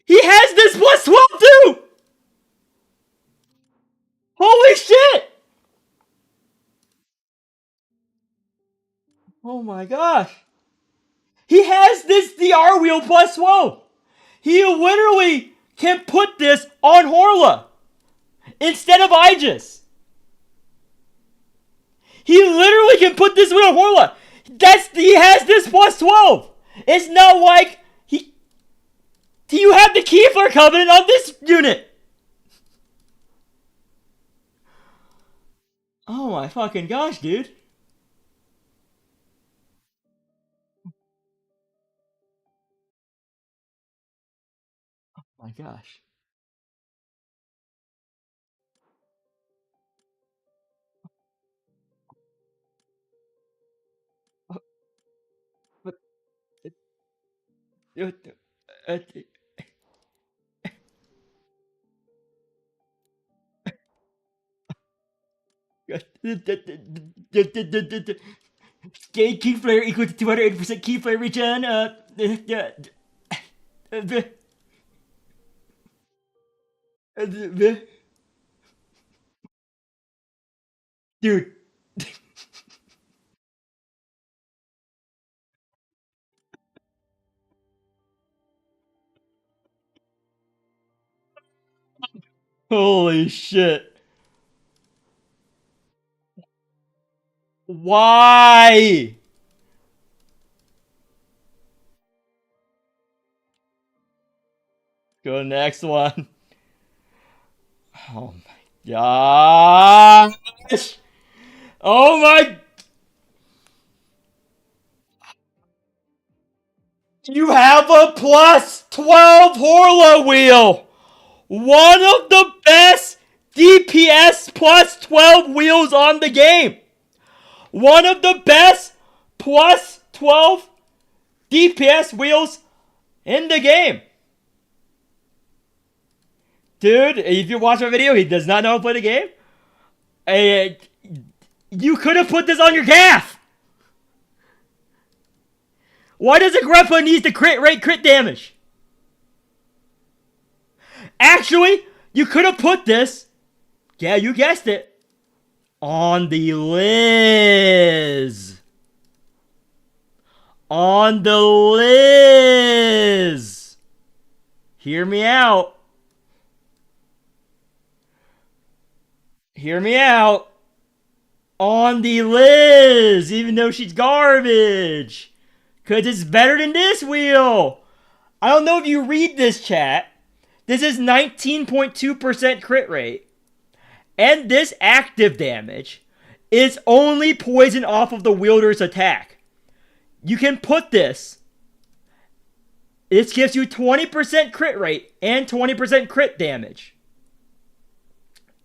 he has this plus 12 too! Holy shit! Oh my gosh. He has this DR wheel plus 12. He literally can put this on Horla instead of Aegis. He literally can put this one on Horla. He has this plus 12. It's not like you have the Keyflare Covenant on this unit. Oh my fucking gosh, dude. Oh my gosh. But uh, key flare equal to 280% key flare regen. Dude, Holy shit. Why? Go to the next one. Oh my gosh. Oh my. You have a plus 12 Horla wheel. One of the best DPS plus 12 wheels on the game. One of the best plus 12 DPS wheels in the game. Dude, if you watch my video, he does not know how to play the game. You could have put this on your gaff. Why does a grandpa need the crit rate crit damage? Actually, you could have put this, yeah, you guessed it, on the Liz. On the Liz. Hear me out. Hear me out. On the Liz, even though she's garbage. Because it's better than this wheel. I don't know if you read this, chat. This is 19.2% crit rate. And this active damage is only poison off of the wielder's attack. You can put this. This gives you 20% crit rate and 20% crit damage.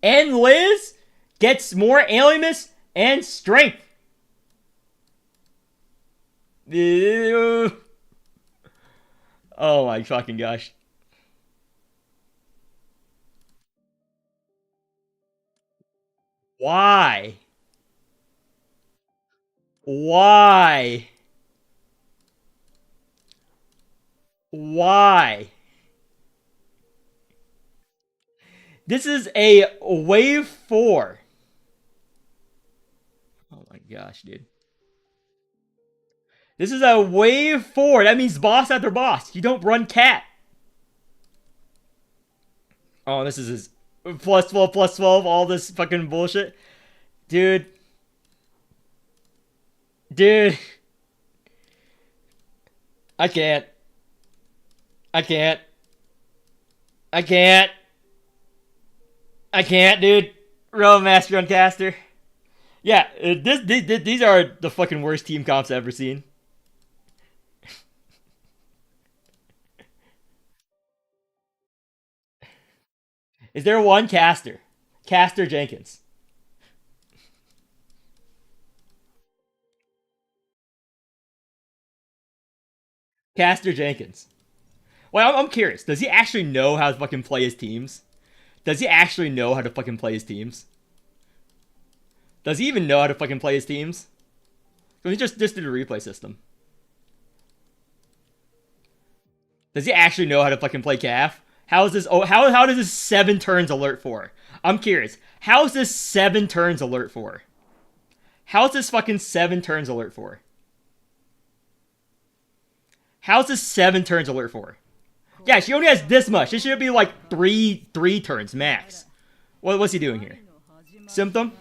And Liz gets more alimus and strength. Oh my fucking gosh. Why? Why? Why? This is a wave 4. Oh my gosh, dude. This is a wave 4. That means boss after boss. You don't run cat. Oh, this is his plus 12, plus 12, all this fucking bullshit. Dude. Dude. I can't. I can't. I can't. I can't, dude. Road Master on Caster. Yeah, these are the fucking worst team comps I've ever seen. Is there one Caster? Caster Jenkins. Caster Jenkins. Well, I'm curious. Does he actually know how to fucking play his teams? Does he actually know how to fucking play his teams? Does he even know how to fucking play his teams? He just did a replay system. Does he actually know how to fucking play calf? How is this? Oh, how does this 7 turns alert for? I'm curious. How is this 7 turns alert for? How is this fucking 7 turns alert for? How's this 7 turns alert for? Yeah, she only has this much. It should be like three turns max. What's he doing here? Symptom?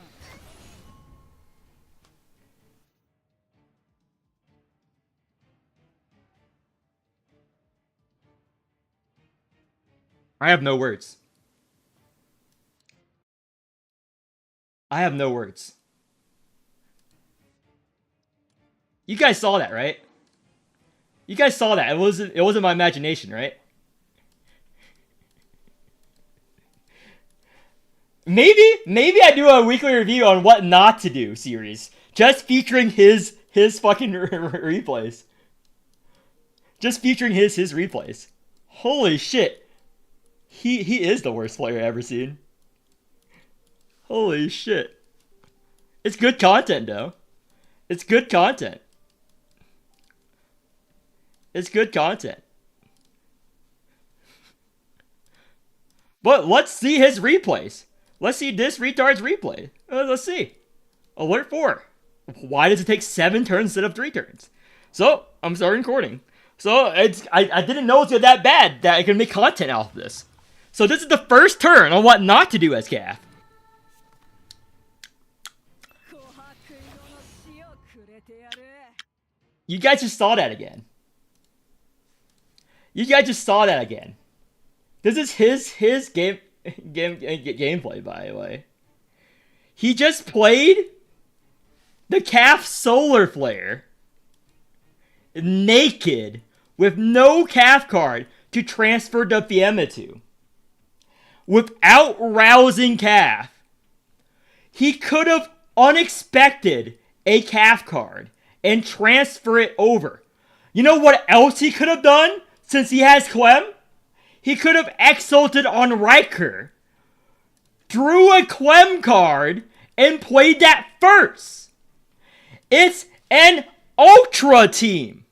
I have no words. I have no words. You guys saw that, right? You guys saw that. It wasn't my imagination, right? Maybe I do a weekly review on what not to do series, just featuring his fucking replays. Just featuring his replays. Holy shit. He is the worst player I've ever seen. Holy shit. It's good content though. It's good content. It's good content. But let's see his replays. Let's see this retard's replay. Let's see. Alert 4. Why does it take 7 turns instead of 3 turns? So, I'm starting recording. So, I didn't know it was that bad that I can make content out of this. So this is the first turn on what not to do as Calf. You guys just saw that again. You guys just saw that again. This is his gameplay, by the way. He just played the Calf Solar Flare naked with no Calf card to transfer the Fiamma to. Without rousing Calf. He could have unexpected a Calf card and transfer it over. You know what else he could have done since he has Clem? He could have exulted on Riker, drew a Clem card, and played that first. It's an Ultra team.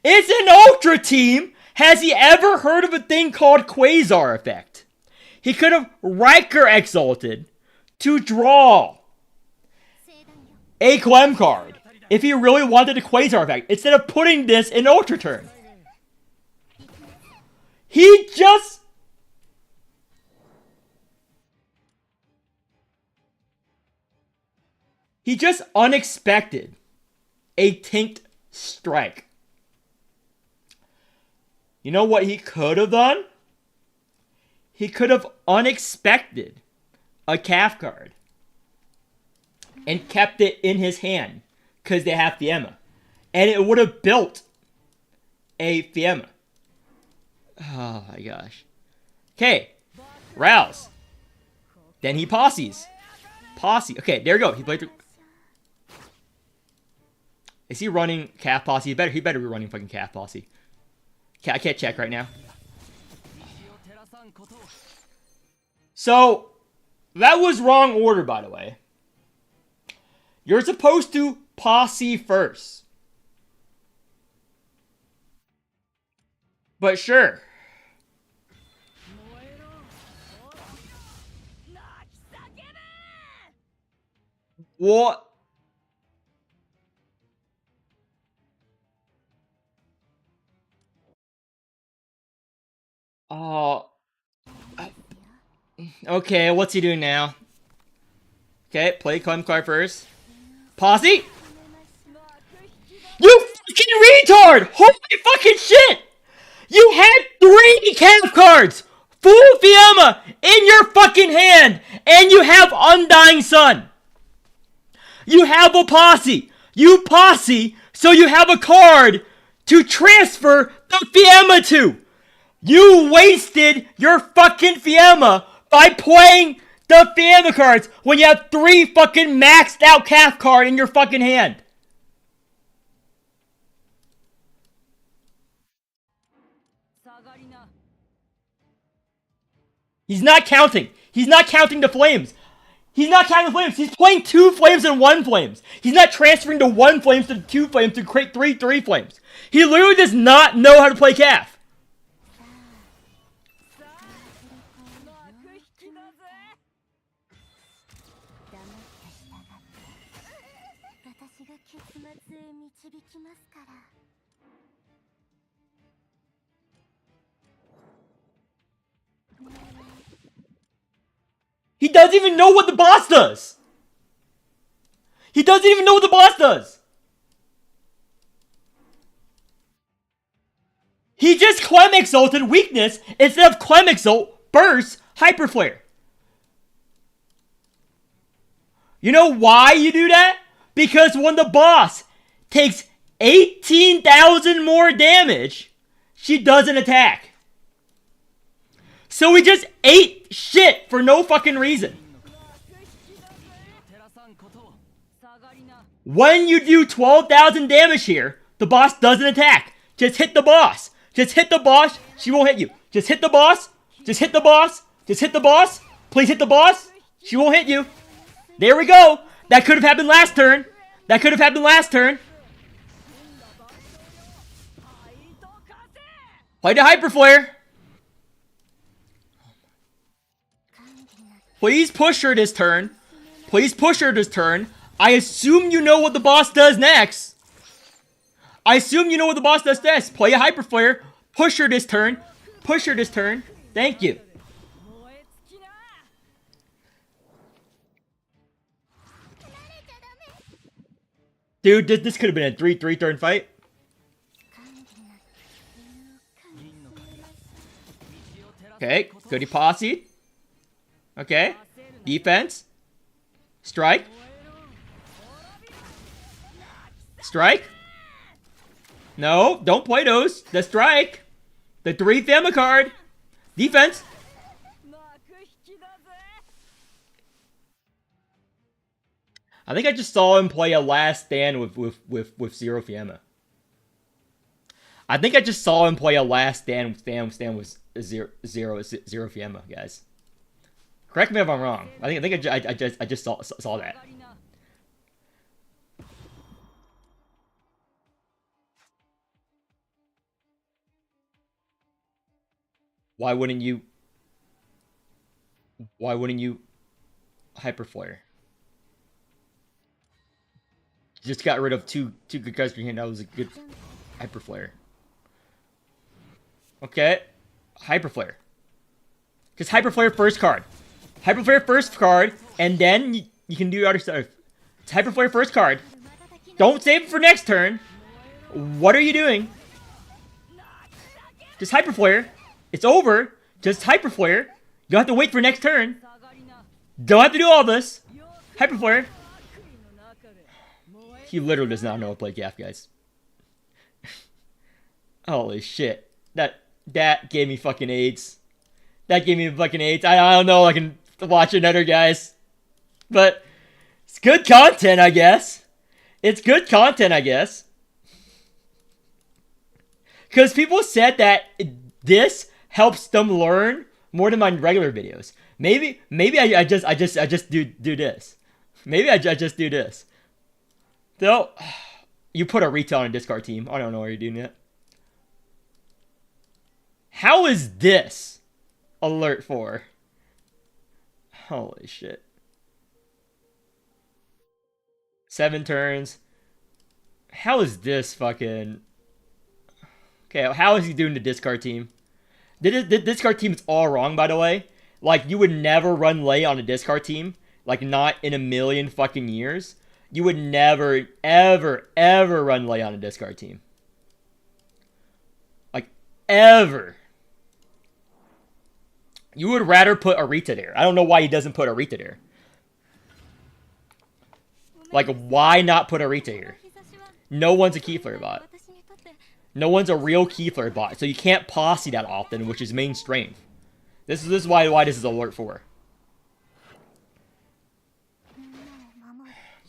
It's an Ultra team. Has he ever heard of a thing called Quasar Effect? He could have Riker exalted to draw a Clem card if he really wanted a Quasar Effect instead of putting this in Ultra turn. He just unexpected a Tinked Strike. You know what he could have done? He could have unexpected a Calf card and kept it in his hand because they have Fiamma. And it would have built a Fiamma. Oh my gosh. Okay. Rouse. Then he posses. Posse. Okay, there we go. He played through. Is he running Calf Posse? He better be running fucking Calf Posse. Okay, I can't check right now. So, that was wrong order, by the way. You're supposed to posse first. But sure. What? Oh. Okay, what's he doing now? Okay, play Clem card first. Posse? You fucking retard! Holy fucking shit! You had 3 Calf cards! Full Fiamma in your fucking hand! And you have Undying Sun! You have a posse! You posse, so you have a card to transfer the Fiamma to! You wasted your fucking Fiamma by playing the Fiamma cards when you have 3 fucking maxed out Calf card in your fucking hand. He's not counting. He's not counting the flames. He's not counting the flames. He's playing 2 flames and 1 flames. He's not transferring the 1 flames to the 2 flames to create 3 flames. He literally does not know how to play Calf. He doesn't even know what the boss does. He doesn't even know what the boss does. He just Clem Exalted Weakness instead of Clem Exalt Burst Hyper Flare. You know why you do that? Because when the boss takes 18,000 more damage, she doesn't attack. So we just ate shit for no fucking reason. When you do 12,000 damage here, the boss doesn't attack. Just hit the boss. Just hit the boss. She won't hit you. Just hit the boss. Just hit the boss. Just hit the boss. Please hit the boss. She won't hit you. There we go. That could have happened last turn. That could have happened last turn. Play the Hyper Flare. Please push her this turn. Please push her this turn. I assume you know what the boss does next. I assume you know what the boss does next. Play a Hyper Flare. Push her this turn. Push her this turn. Thank you. Dude, this could have been a 3-3 turn fight. Okay, goody posse. Okay, defense. Strike. Strike. No, don't play those. The strike. The 3 family card. Defense. I think I just saw him play a last stand with Zero Fiamma. I think I just saw him play a last stand with zero Fiamma, guys. Correct me if I'm wrong. I think I just saw that. Why wouldn't you Hyperflare? Just got rid of two good cards from your hand. That was a good Hyperflare. Okay, Hyperflare. Just Hyperflare first card. Hyperflare first card, and then you can do other stuff. It's Hyperflare first card. Don't save it for next turn. What are you doing? Just Hyperflare. It's over. Just Hyperflare. You don't have to wait for next turn. Don't have to do all this. Hyperflare. He literally does not know how to play Gaff, guys. Holy shit. That gave me fucking AIDS. That gave me fucking AIDS. I don't know I can watch another, guys. But it's good content, I guess. It's good content, I guess. Because people said that this helps them learn more than my regular videos. Maybe I just do this. Maybe I just do this. So, you put a retail on a discard team. I don't know what you're doing yet. How is this alert 4? Holy shit. 7 turns. How is this fucking... Okay, how is he doing the discard team? The discard team is all wrong, by the way. Like, you would never run lay on a discard team. Like, not in a million fucking years. You would never, ever, ever run lay on a discard team. Like, ever. You would rather put Arita there. I don't know why he doesn't put Arita there. Like, why not put Arita here? No one's a Keyflare bot. No one's a real Keyflare bot, so you can't posse that often, which is main strength. This is why this is alert 4.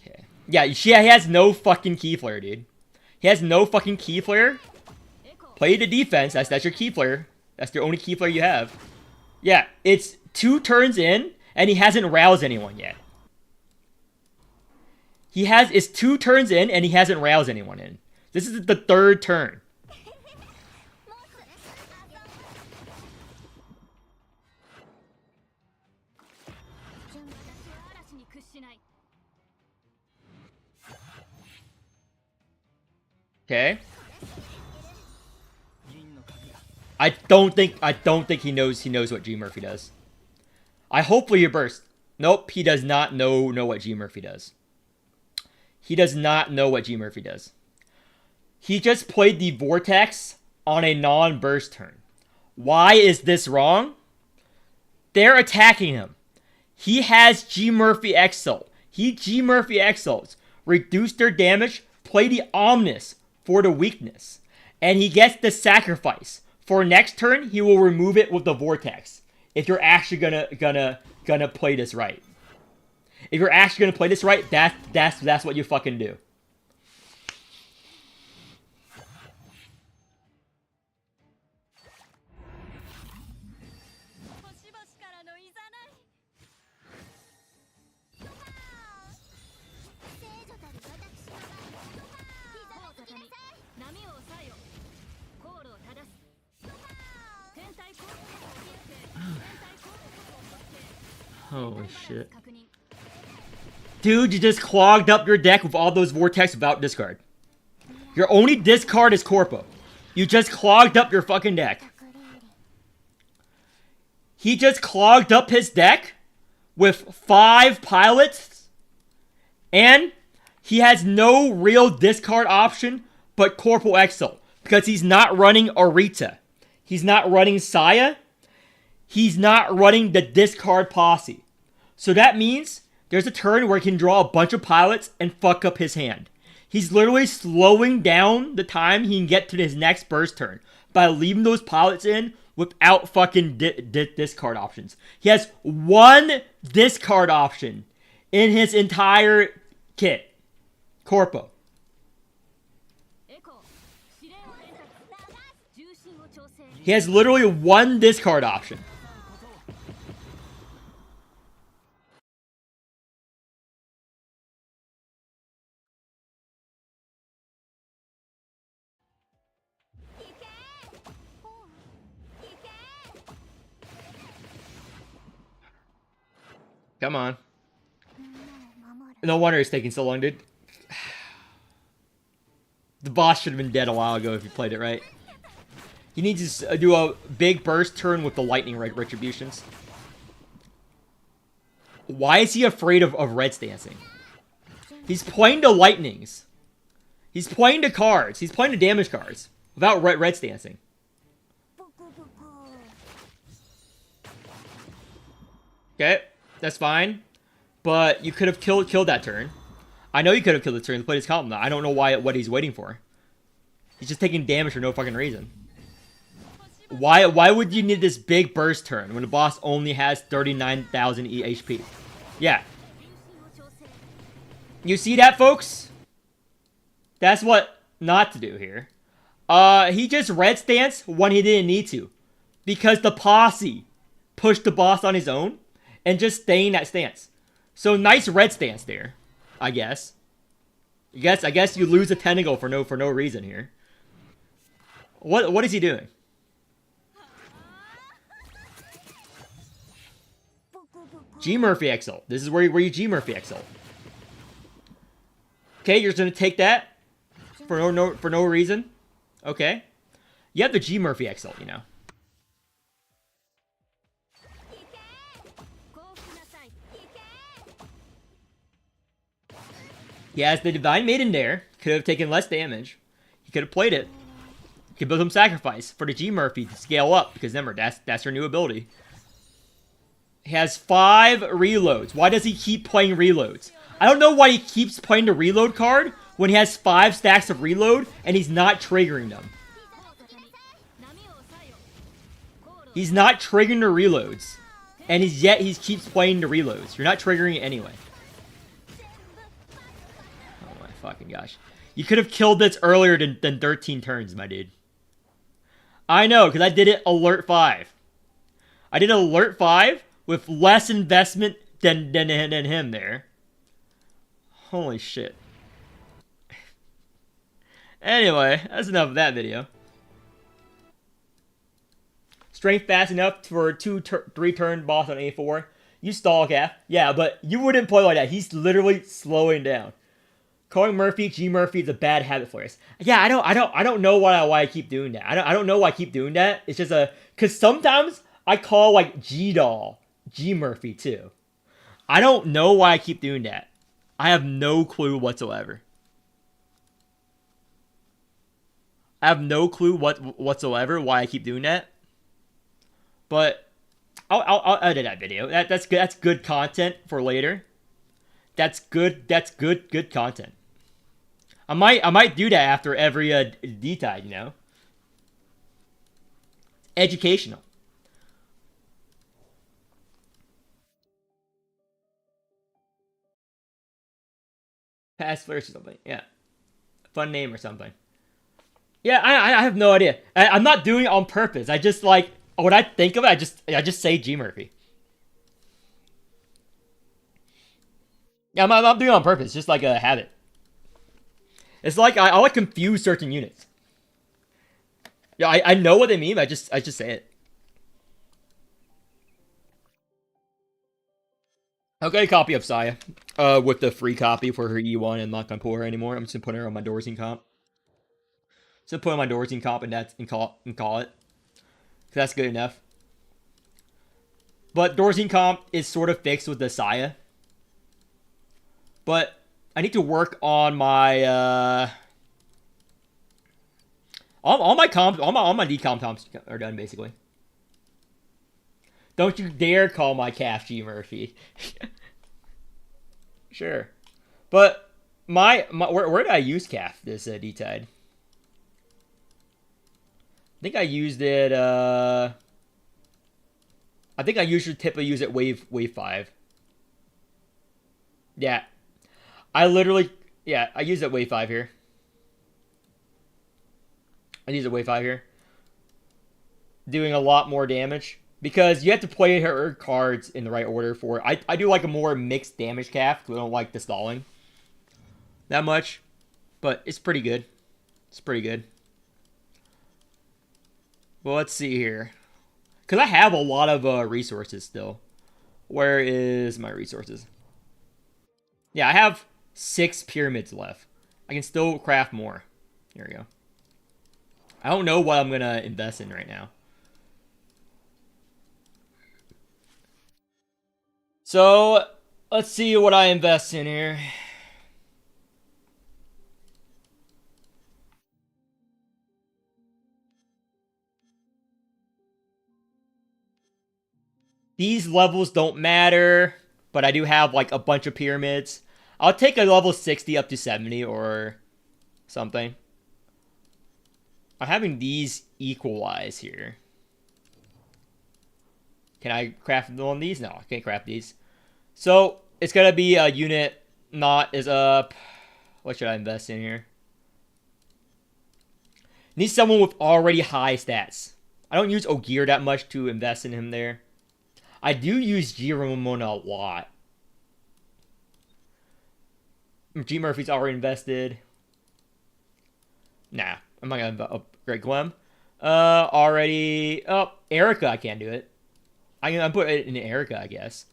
Okay. Yeah, he has no fucking Keyflare, dude. He has no fucking Keyflare. Play the defense. That's your Keyflare. That's the only Keyflare you have. Yeah, it's 2 turns in, and he hasn't roused anyone yet. It's 2 turns in, and he hasn't roused anyone in. This is the 3rd turn. Okay. I don't think he knows what G Murphy does. I hopefully you burst. Nope, he does not know what G Murphy does. He does not know what G Murphy does. He just played the Vortex on a non-burst turn. Why is this wrong? They're attacking him. He has G Murphy Exalt. He G Murphy Exalts. Reduce their damage. Play the Omnis for the weakness. And he gets the sacrifice. For next turn, he will remove it with the Vortex. If you're actually gonna play this right. If you're actually gonna play this right, that's what you fucking do. Holy shit. Dude, you just clogged up your deck with all those Vortex without discard. Your only discard is Corpo. You just clogged up your fucking deck. He just clogged up his deck with 5 pilots, and he has no real discard option but Corporal Exo because he's not running Arita. He's not running Saya. He's not running the discard posse. So that means there's a turn where he can draw a bunch of pilots and fuck up his hand. He's literally slowing down the time he can get to his next burst turn by leaving those pilots in without fucking discard options. He has 1 discard option in his entire kit. Corpo. He has literally 1 discard option. Come on. No wonder it's taking so long, dude. The boss should have been dead a while ago if you played it right. He needs to do a big burst turn with the lightning retributions. Why is he afraid of red stancing? He's playing the lightnings. He's playing the cards. He's playing the damage cards without red stancing. Okay, that's fine. But you could have killed that turn. I know you could have killed the turn and played his column. I don't know what he's waiting for. He's just taking damage for no fucking reason. Why would you need this big burst turn when the boss only has 39,000 HP? Yeah. You see that, folks? That's what not to do here. He just red stance when he didn't need to. Because the posse pushed the boss on his own and just staying that stance. So nice red stance there, I guess. I guess you lose a tentacle for no reason here. What is he doing? G Murphy Exalt. This is where you G Murphy Exalt. Okay, you're just gonna take that for no reason. Okay, you have the G Murphy Exalt, you know. He has the Divine Maiden there. Could have taken less damage. He could have played it. He could build some sacrifice for the G Murphy to scale up because remember that's her new ability. He has 5 reloads. Why does he keep playing reloads? I don't know why he keeps playing the reload card when he has 5 stacks of reload and he's not triggering them. He's not triggering the reloads. And yet he keeps playing the reloads. You're not triggering it anyway. Oh my fucking gosh. You could have killed this earlier than 13 turns, my dude. I know, because I did it alert 5. I did alert 5 with less investment than him there. Holy shit. Anyway, that's enough of that video. Strength fast enough for a 2-3 turn boss on A4. You stall cap. Yeah, but you wouldn't play like that. He's literally slowing down. Calling Murphy G Murphy is a bad habit for us. Yeah, I don't know why I keep doing that. I don't know why I keep doing that. It's just cause sometimes I call like G Doll G Murphy too. I don't know why I keep doing that. I have no clue whatsoever. I have no clue whatsoever why I keep doing that. But I'll edit that video. That's good. That's good content for later. That's good content. I might do that after every D-Tide, you know. Educational. Past Flares or something. Yeah. Fun name or something. Yeah, I have no idea. I'm not doing it on purpose. I just like when I think of it, I just say G Murphy. Yeah, I'm not doing it on purpose. It's just like a habit. It's like I like confuse certain units. Yeah, I know what they mean. But I just say it. Okay, copy of Saya. With the free copy for her E1 and not gonna pull her anymore. I'm just gonna put her on my Dorsine comp. So put on my Dorsine comp and call it. Cause that's good enough. But Dorsine comp is sort of fixed with the Saya. But I need to work on my all my comps, all my decomp comps are done basically. Don't you dare call my calf G Murphy. Sure, but where did I use calf this D-Tide? I think I used it. I think I usually typically use it wave 5. Yeah, I use it wave 5 here. I use it wave 5 here, doing a lot more damage because you have to play her cards in the right order for it. I do like a more mixed damage calf because I don't like the stalling that much, but it's pretty good. It's pretty good. Well, let's see here. Because I have a lot of resources still. Where is my resources? Yeah, I have 6 pyramids left. I can still craft more. Here we go. I don't know what I'm going to invest in right now. So, let's see what I invest in here. These levels don't matter, but I do have like a bunch of pyramids. I'll take a level 60 up to 70 or something. I'm having these equalize here. Can I craft one of these? No, I can't craft these. So it's gonna be a unit not is up. What should I invest in here? Need someone with already high stats. I don't use Ogier that much to invest in him there. I do use G Ramona a lot. G Murphy's already invested. Nah, I'm not gonna upgrade Glem. Already. Oh, Erica, I can't do it. I'm put it in Erica, I guess.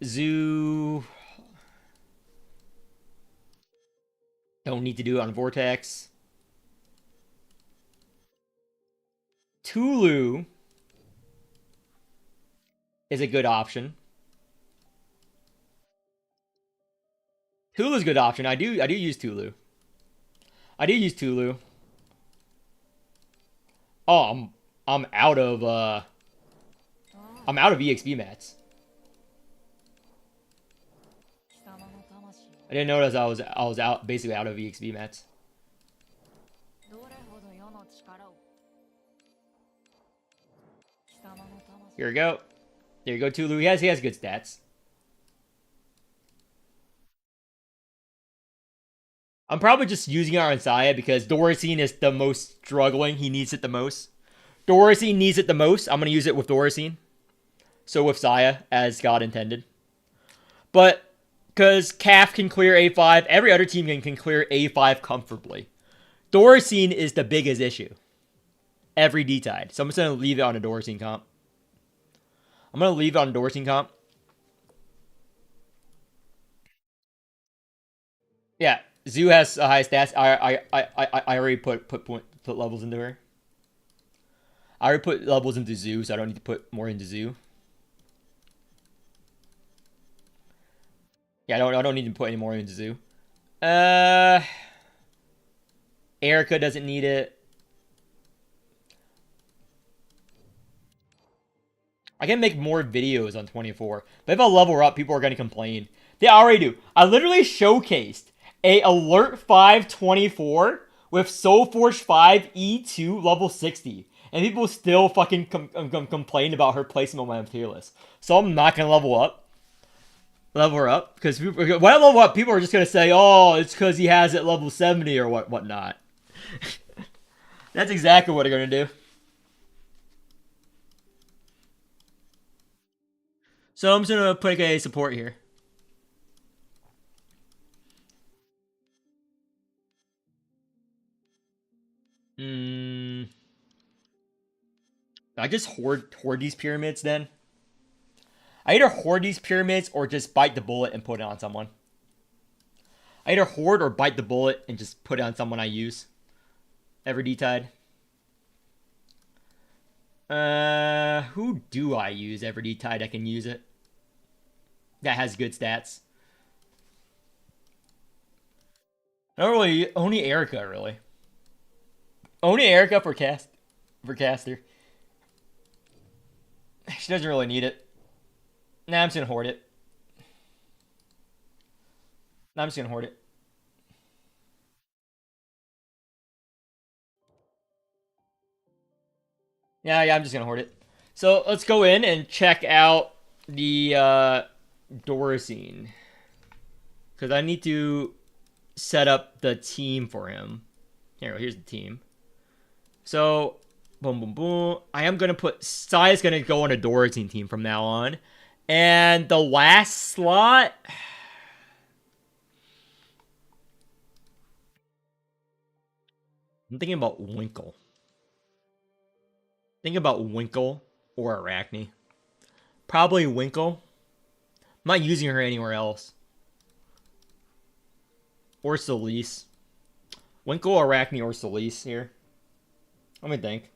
Zoo. Don't need to do it on Vortex. Tulu is a good option. Tulu's a good option. I do use Tulu. I do use Tulu. Oh, I'm out of EXP mats. I didn't notice I was out basically out of EXP mats. Here we go. There you go, Tulu. He has good stats. I'm probably just using it on Saya because Doricine is the most struggling. He needs it the most. Doricine needs it the most. I'm going to use it with Doricine. So with Saya, as God intended. But, because Calf can clear A5, every other team can clear A5 comfortably. Doricine is the biggest issue. Every D-Tide. So I'm just going to leave it on a Doricine comp. I'm going to leave it on a Doricine comp. Yeah, Zoo has high stats. I already put levels into her. I already put levels into Zoo, so I don't need to put more into Zoo. Yeah, I don't need to put any more into Zoo. Erica doesn't need it. I can make more videos on 24. But if I level her up, people are going to complain. They already do. I literally showcased a Alert 5 24 with Soulforge 5 E2 level 60. And people still fucking complain about her placement on my tier list. So I'm not going to level her up. Because when I level up, people are just going to say, oh, it's because he has it level 70 or whatnot. That's exactly what they're going to do. So I'm just going to put a support here. I just hoard these pyramids then? I either hoard these pyramids or just bite the bullet and put it on someone. I either hoard or bite the bullet and just put it on someone I use. Every D-Tide. Who do I use every D-Tide that can use it? That has good stats. Not really. Only Erica, really. Only Erica for caster. She doesn't really need it. Nah, I'm just gonna hoard it. Nah, I'm just gonna hoard it. Yeah, I'm just gonna hoard it. So let's go in and check out the door scene. Because I need to set up the team for him. Here's the team. So, boom, boom, boom. I am going to put... Sai's going to go on a Dorothy team from now on. And the last slot... I'm thinking about Winkle. Think about Winkle or Arachne. Probably Winkle. I'm not using her anywhere else. Or Celise. Winkle, Arachne, or Celise here. Let me think.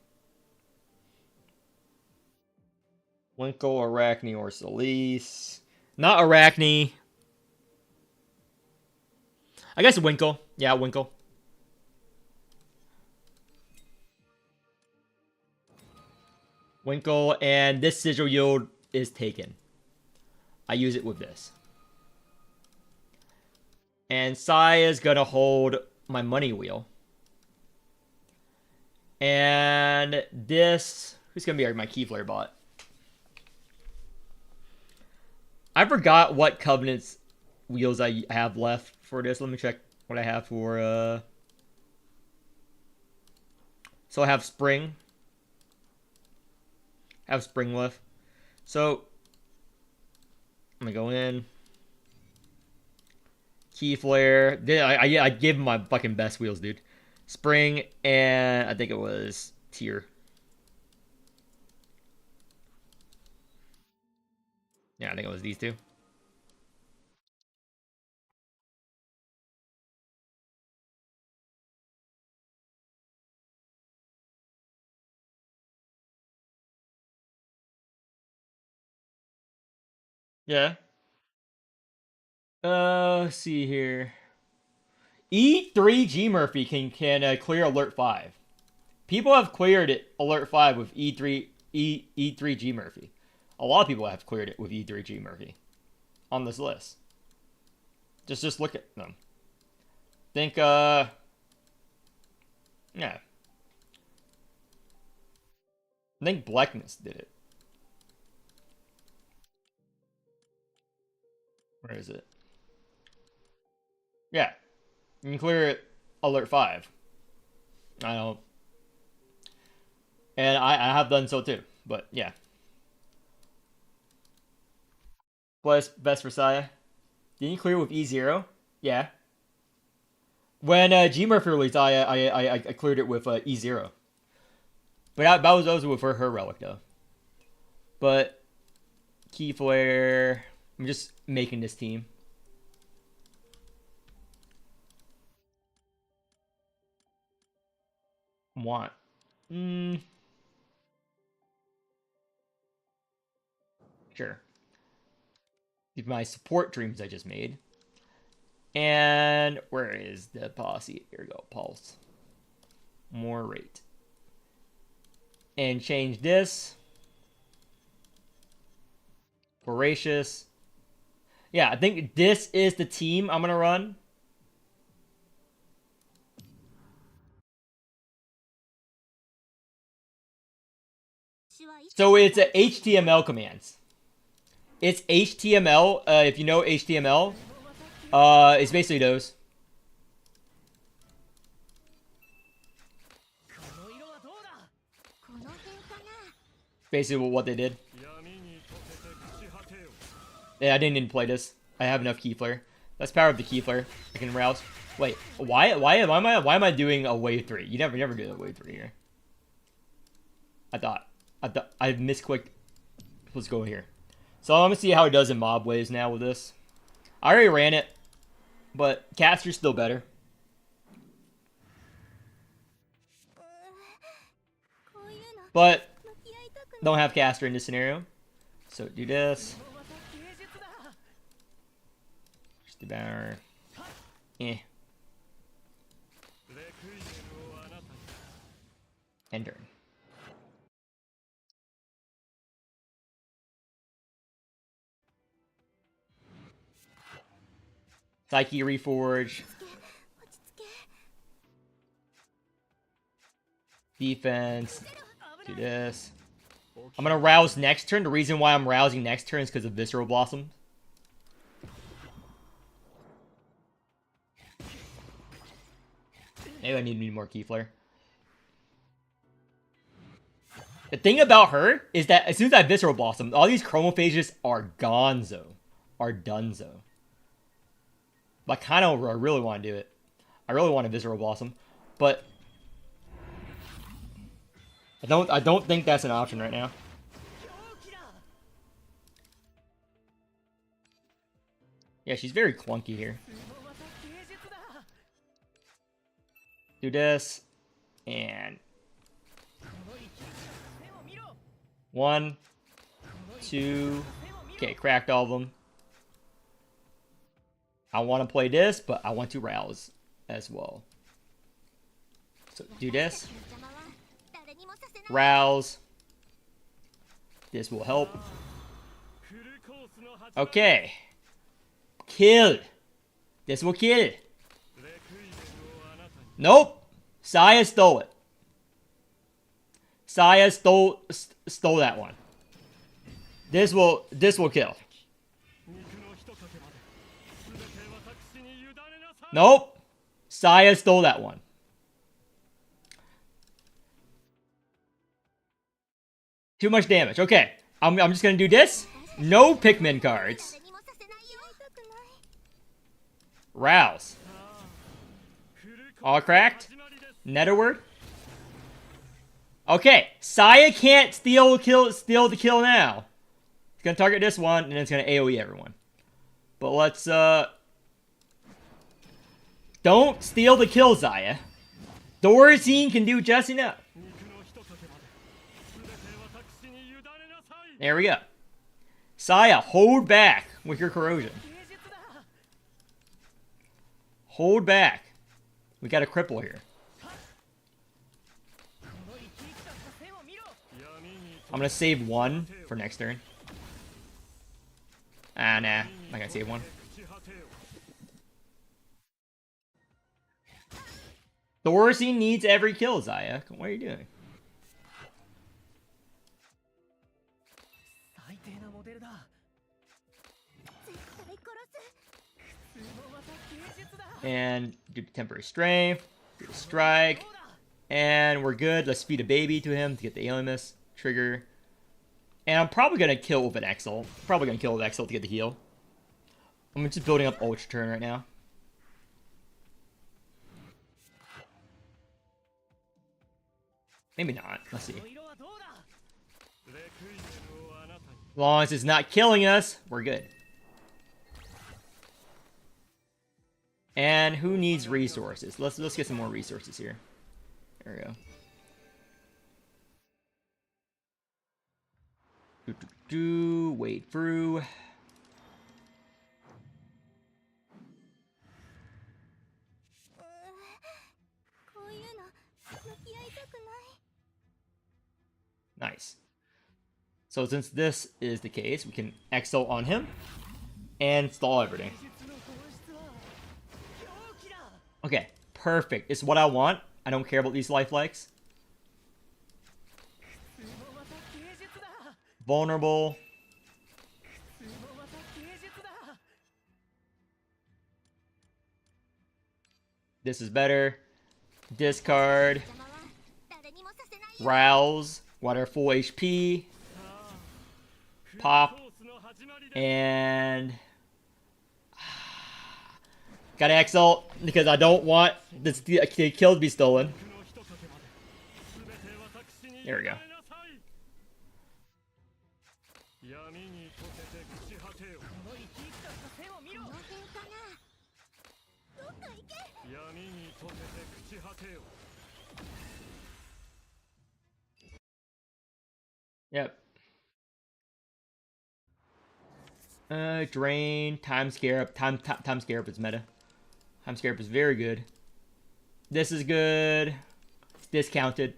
Winkle, Arachne, or Celise. Not Arachne. I guess Winkle. Yeah, Winkle. Winkle, and this sigil yield is taken. I use it with this. And Sai is gonna hold my money wheel. And this... Who's gonna be my Keyflare bot? I forgot what Covenant's wheels I have left for this. Let me check what I have for... So I have Spring. I have Spring left. So... I'm gonna go in. Keyflare. I gave him my fucking best wheels, dude. Spring, and I think it was Tier. Yeah, I think it was these two. Yeah. Let's see here. E3 G Murphy can clear Alert 5. People have cleared it Alert 5 with E3 G Murphy. A lot of people have cleared it with E3 G Murphy on this list. Just look at them. Think yeah. I think Blackness did it. Where is it? Yeah. You can clear it Alert 5. I know. And I have done so too. But yeah. Best for Saya. Didn't you clear with E0? Yeah. When G Murphy released, I cleared it with E0. But that was with her relic though. But Keyflare. I'm just making this team. Want. Sure. My support dreams I just made. And where is the posse? Here we go. Pulse. More rate. And change this. Voracious. Yeah, I think this is the team I'm going to run. So it's a HTML commands. It's HTML. If you know HTML, it's basically those. Basically what they did. Yeah, I didn't even play this. I have enough Keyflare. Let's power up the Keyflare. I can rouse. Wait, why am I doing a wave 3? You never do a wave 3 here. I misclicked. Let's go here. So I'm gonna see how it does in mob waves now with this. I already ran it, but caster's still better. But Don't have caster in this scenario. So do this. Just the banner. Eh. End turn. Psyche Reforge. Defense. Do this. I'm gonna rouse next turn. The reason why I'm rousing next turn is because of Visceral Blossom. Maybe I need more Keyflare. The thing about her is that as soon as I Visceral Blossom, all these Chromophages are gonzo. Are donezo. But I really want to do it. I really want to Visceral Blossom. But I don't think that's an option right now. Yeah, she's very clunky here. Do this. And 1, 2. Okay, cracked all of them. I want to play this, but I want to rouse as well. So do this. Rouse. This will help. Okay. Kill. This will kill. Nope. Saya stole it. Saya stole that one. This will kill. Nope. Saya stole that one. Too much damage. Okay. I'm just gonna do this. No Pikmin cards. Rouse. All cracked. Netherward. Okay. Saya can't steal the kill now. It's gonna target this one, and it's gonna AoE everyone. But let's don't steal the kill, Zaya. Thorazine can do just enough. There we go. Saya, hold back with your corrosion. Hold back. We got a cripple here. I'm gonna save 1 for next turn. Ah, nah. I'm not gonna save 1. Thorazine needs every kill, Zaya. What are you doing? And do temporary strength, do strike, and we're good. Let's feed a baby to him to get the Alimus trigger. And I'm probably gonna kill with an Exile. Probably gonna kill with Exile to get the heal. I'm just building up Ultra Turn right now. Maybe not. Let's see. As long as it's not killing us, we're good. And who needs resources? Let's get some more resources here. There we go. Wade through. Nice. So since this is the case, we can Exile on him and stall everything. Okay, perfect. It's what I want. I don't care about these lifelikes. Vulnerable. This is better. Discard. Rouse. Water full HP. Pop. And gotta Exalt because I don't want this kill to be stolen. There we go. Yep. Drain, time scarab. Time scarab is meta. Time scarab is very good. This is good. It's discounted.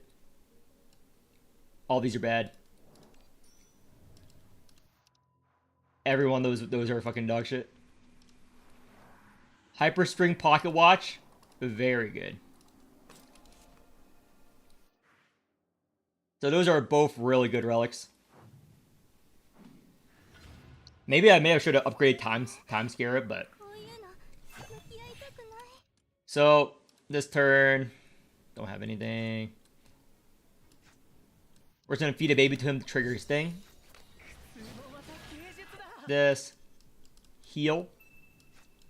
All these are bad. Every one of those are fucking dog shit. Hyperstring Pocket Watch, very good. So those are both really good relics. Maybe I may have should have upgraded time scarab, but so this turn don't have anything. We're just gonna feed a baby to him to trigger his thing. This heal,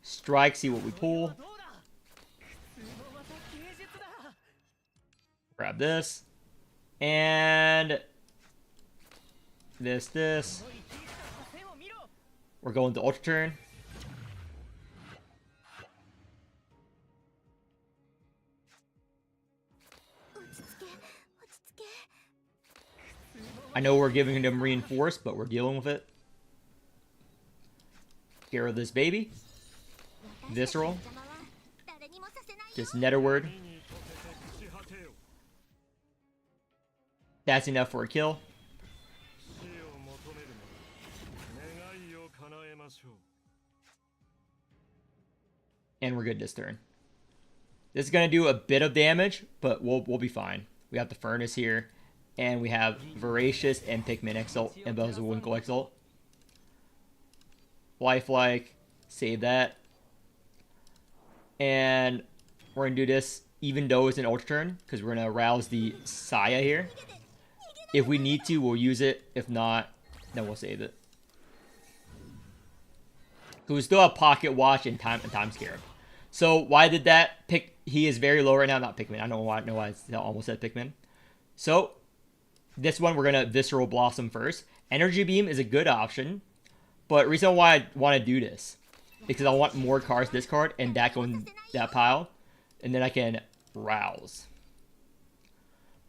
strike, see what we pull. Grab this and this. We're going to ultra turn. I know we're giving him reinforce, but we're dealing with it. Here are this baby. Visceral. Just Netherward. That's enough for a kill. And we're good this turn. This is going to do a bit of damage, but we'll be fine. We have the Furnace here, and we have Voracious and Pikmin Exalt and Buzzwinkle Exalt. Lifelike, save that. And we're going to do this even though it's an ultra turn, because we're going to arouse the Saya here. If we need to, we'll use it. If not, then we'll save it. So we still have Pocket Watch and Time Scarab. So why did that pick? He is very low right now. Not Pikmin. I don't know why I almost said Pikmin. So this one we're gonna Visceral Blossom first. Energy Beam is a good option, but the reason why I want to do this is because I want more cards this card and that go in that pile, and then I can Rouse.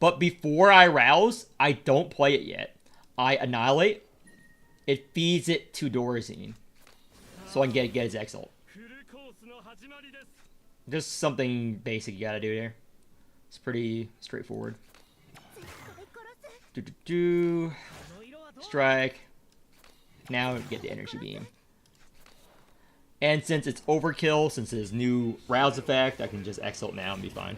But before I Rouse, I don't play it yet. I Annihilate. It feeds it to Dorazine, so I can get his Exalt. Just something basic you gotta do there. It's pretty straightforward. Strike. Now get the Energy Beam. And since it's overkill, since his new Rouse effect, I can just Exalt now and be fine.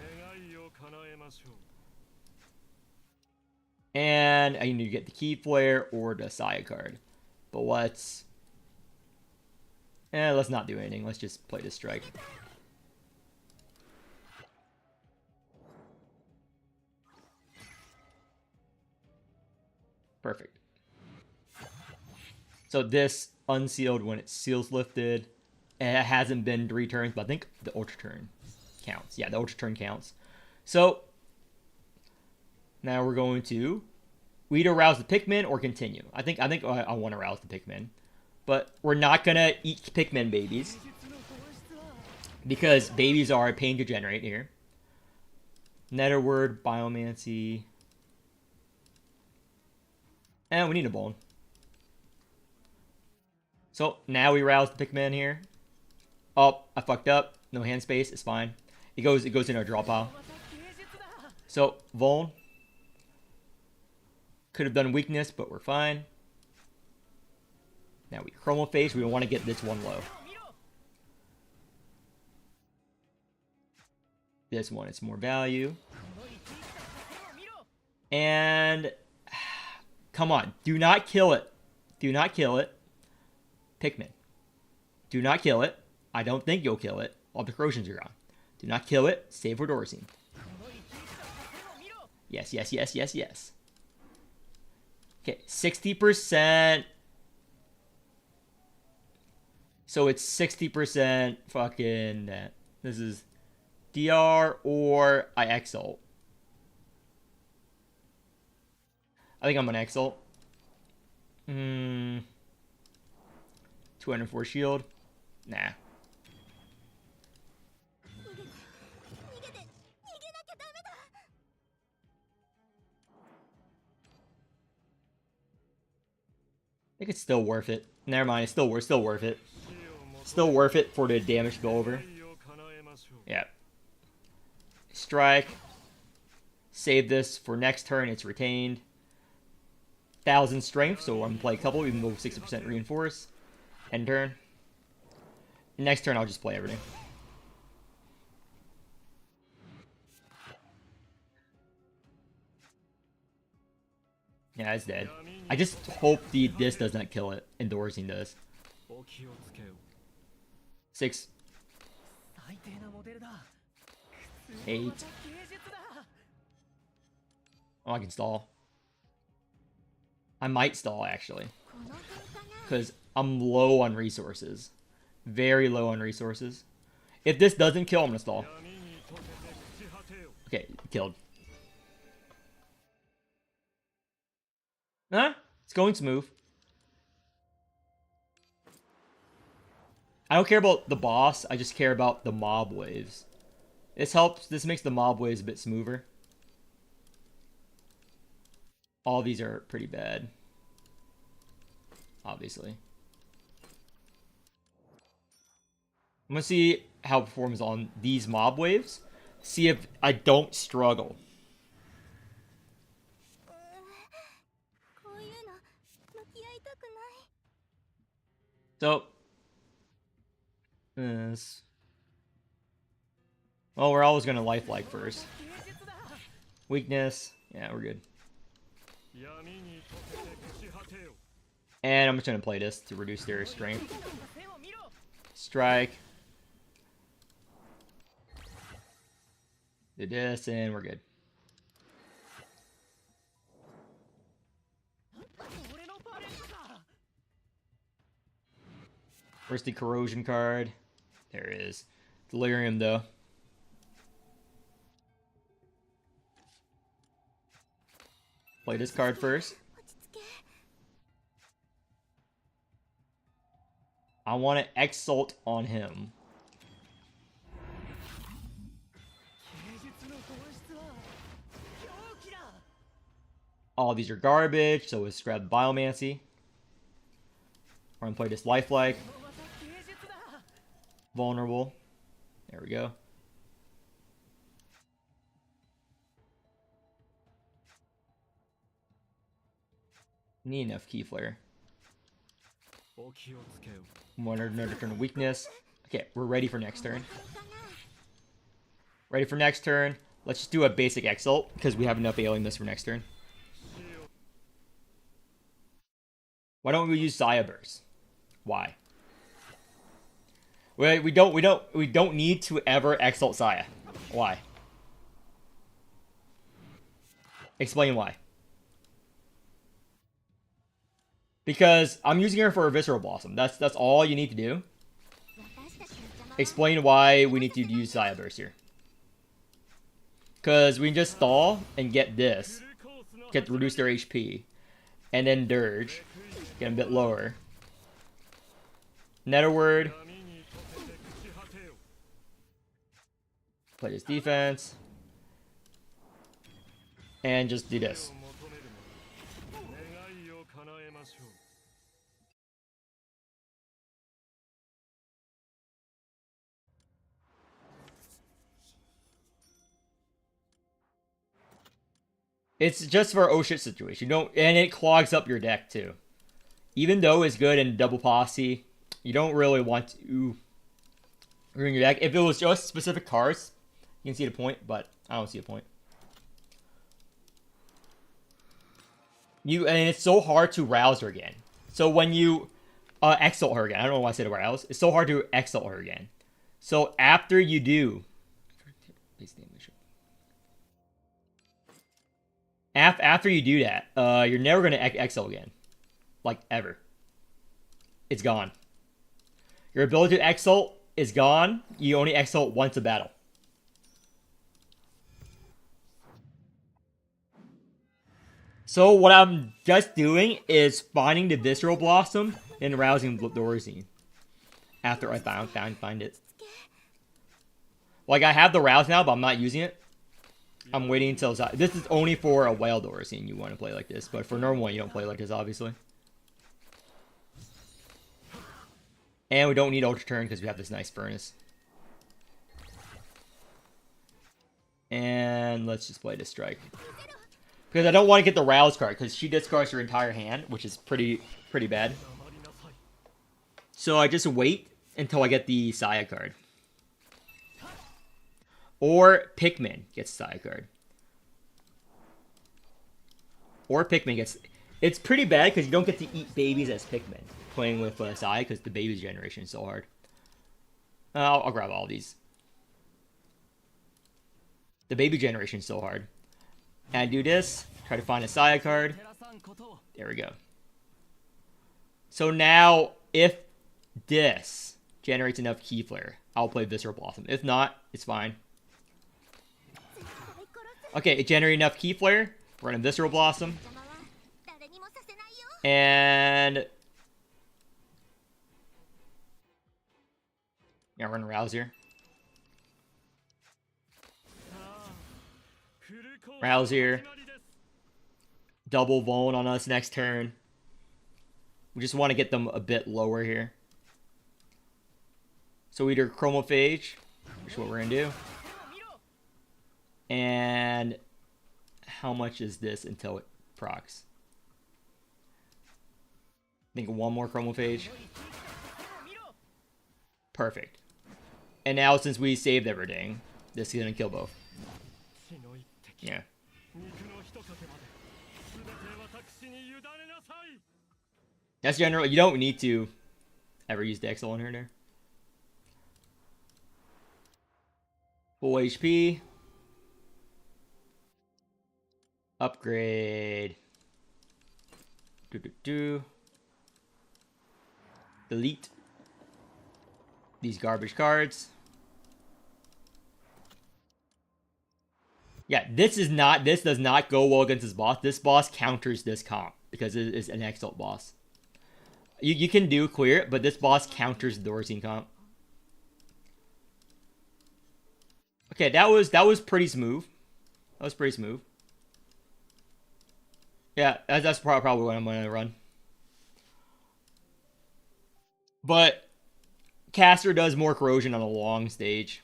And I need to get the Key Flare or the Saya card. But let's not do anything. Let's just play this strike. Perfect. So this unsealed when it's seals lifted. And it hasn't been 3 turns, but I think the ultra turn counts. Yeah, the ultra turn counts. So now we're going to either rouse the Pikmin or continue. I think I want to rouse the Pikmin. But we're not gonna eat Pikmin babies, because babies are a pain to generate here. Netherward, Biomancy. And we need a bone. So now we rouse the Pikmin here. Oh, I fucked up. No hand space. It's fine. It goes in our draw pile. So Vuln. Could have done weakness, but we're fine. Now we Chromo Face. We don't want to get this one low. This one, it's more value. And come on, do not kill it. Do not kill it. Pikmin. Do not kill it. I don't think you'll kill it. All the corrosions are gone. Do not kill it. Save for Dorazine. Yes, yes, yes, yes, yes. Okay, 60%. So it's 60% fucking that. This is DR or I Exalt. I think I'm gonna Exalt. 204 shield. Nah. think it's still worth it. Never mind, it's still worth it. Still worth it for the damage to go over. Yeah. Strike. Save this for next turn. It's retained. 1,000 strength, so I'm gonna play a couple, even though 60% reinforce. End turn. Next turn, I'll just play everything. Yeah, it's dead. I just hope this does not kill it. Endorsing does. 6. 8. Oh, I can stall. I might stall, actually. Because I'm low on resources. Very low on resources. If this doesn't kill, I'm going to stall. Okay, killed. Huh? It's going smooth. I don't care about the boss. I just care about the mob waves. This helps. This makes the mob waves a bit smoother. All these are pretty bad. Obviously. I'm gonna see how it performs on these mob waves. See if I don't struggle. So, this. Well, we're always gonna lifelike first. Weakness. Yeah, we're good. And I'm just gonna play this to reduce their strength. Strike. Do this, and we're good. Where's the corrosion card? There it is. Delirium, though. Play this card first. I want to exalt on him. All these are garbage, so let's grab Biomancy. We're gonna play this lifelike. Vulnerable. There we go. Need enough key flare. Another turn of weakness. Okay, we're ready for next turn. Ready for next turn. Let's just do a basic exalt because we have enough ailing this for next turn. Why don't we use Saya Burst? Why? We don't need to ever exalt Saya. Why? Explain why. Because I'm using her for a Visceral Blossom. That's all you need to do. Explain why we need to use Saya Burst here. Because we can just stall and get this. Get to reduce their HP. And then Dirge. Get them a bit lower. Netherward. Play this defense. And just do this. It's just for oh shit situation. You don't, and it clogs up your deck too. Even though it's good in double posse, you don't really want to ruin your deck. If it was just specific cards, you can see the point, but I don't see a point. And it's so hard to rouse her again. So when you exalt her again, I don't know why I said rouse. It's so hard to exalt her again. So after you do, after you do that, you're never gonna exalt again, like ever. It's gone. Your ability to exalt is gone. You only exalt once a battle. So what I'm just doing is finding the Visceral Blossom and rousing Dorazine. After I find it. Like, I have the rouse now, but I'm not using it. I'm waiting until... This is only for a Wild Dorazine you want to play like this. But for normal one, you don't play like this, obviously. And we don't need Ultra Turn because we have this nice Furnace. And let's just play this Strike. Because I don't want to get the Rouse card, because she discards her entire hand, which is pretty bad. So I just wait until I get the Saya card. Or Pikmin gets Saya card. Or Pikmin gets... It's pretty bad because you don't get to eat babies as Pikmin playing with Saya because the babies generation is so hard. I'll grab all these. The baby generation is so hard. And I do this. Try to find a Saya card. There we go. So now, if this generates enough Keyflare, I'll play Visceral Blossom. If not, it's fine. Okay, it generated enough Keyflare. We're running Visceral Blossom. And... yeah, we're running Rouse here. Rouse here. Double Vuln on us next turn. We just want to get them a bit lower here. So either Chromophage, which is what we're going to do. And how much is this until it procs? I think one more Chromophage. Perfect. And now since we saved everything, this is going to kill both. Yeah. That's general. You don't need to ever use Dexel on her there. Full HP. Upgrade. Delete these garbage cards. Yeah, this does not go well against this boss. This boss counters this comp because it is an excellent boss. You can do clear it, but this boss counters the Dorsine comp. Okay, that was pretty smooth. That was pretty smooth. Yeah, that's probably what I'm gonna run. But Caster does more corrosion on a long stage.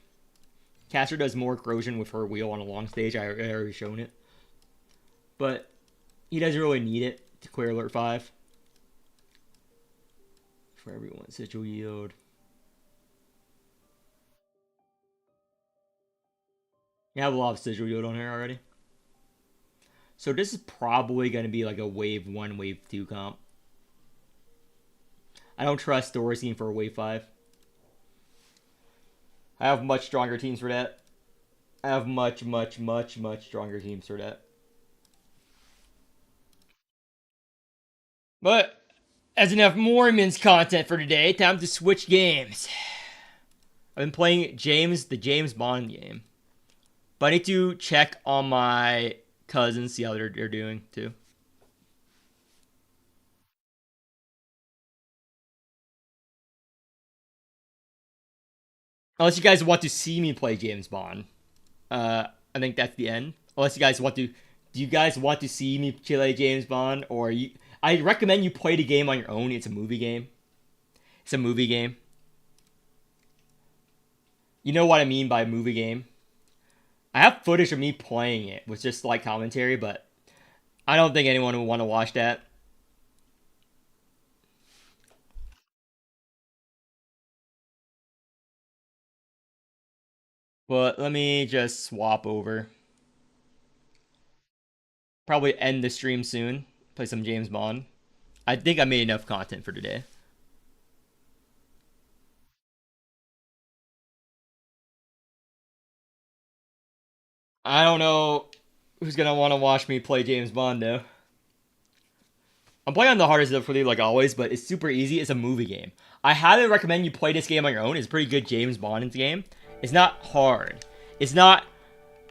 Caster does more corrosion with her wheel on a long stage. I already shown it. But he doesn't really need it to clear Alert 5. For everyone, Sigil Yield. You have a lot of Sigil Yield on here already. So this is probably going to be like a Wave 1, Wave 2 comp. I don't trust Dorsine for a Wave 5. I have much stronger teams for that. I have much stronger teams for that. But that's enough Morimens content for today. Time to switch games. I've been playing the James Bond game. But I need to check on my cousins, see how they're doing too. Unless you guys want to see me play James Bond. I think that's the end. Unless you guys want to... Do you guys want to see me play James Bond? Or you... I recommend you play the game on your own. It's a movie game. It's a movie game. You know what I mean by movie game? I have footage of me playing it with just like commentary, but I don't think anyone would want to watch that. But let me just swap over. Probably end the stream soon. Play some James Bond. I think I made enough content for today. I don't know who's gonna want to watch me play James Bond though. I'm playing on the hardest difficulty like always, but it's super easy. It's a movie game. I highly recommend you play this game on your own. It's a pretty good James Bond game. It's not hard. It's not...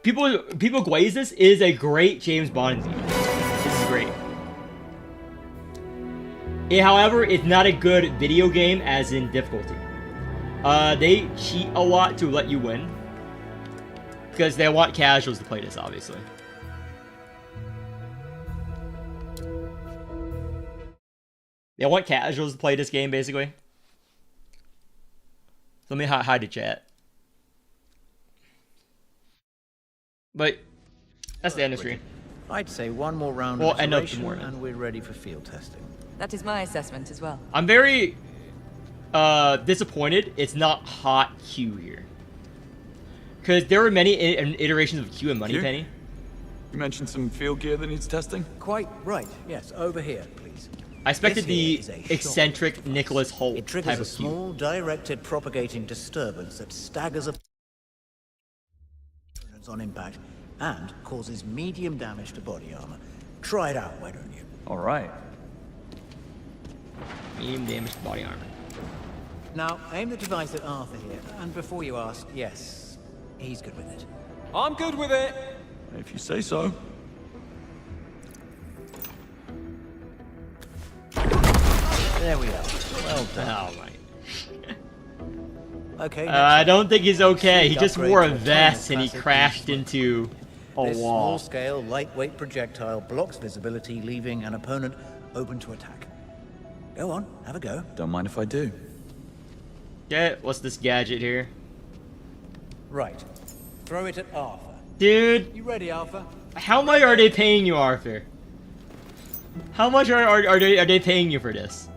People glaze this. It is a great James Bond game. This is great. However, it's not a good video game as in difficulty. They cheat a lot to let you win. Because they want casuals to play this, obviously. They want casuals to play this game, basically. Let me hide the chat. But that's the end of the stream. I'd say one more round We'll of end up iteration tomorrow. and we're ready for field testing. That is my assessment as well. I'm very disappointed it's not hot Q here. Because there were many iterations of Q and Moneypenny. You mentioned some field gear that needs testing? Quite right. Yes, over here, please. I expected This the here is a shock eccentric device. Nicholas Holt It type triggers a of Q. small, directed propagating disturbance that staggers opponents on impact and causes medium damage to body armor. Try it out, why don't you? All right. Medium damage to body armor. Now, aim the device at Arthur here, and before you ask, yes, he's good with it. I'm good with it. If you say so. There we are. Well done. Oh my. Okay. I don't think he's okay. He Speed just upgrade wore a to a vest and he classic crashed beast. into a This wall. small-scale, lightweight projectile blocks visibility, leaving an opponent open to attack. Go on, have a go. Don't mind if I do. Yeah, what's this gadget here? Right. Throw it at Arthur. Dude, You ready, Arthur? how much are they paying you, Arthur? How much are they paying you for this?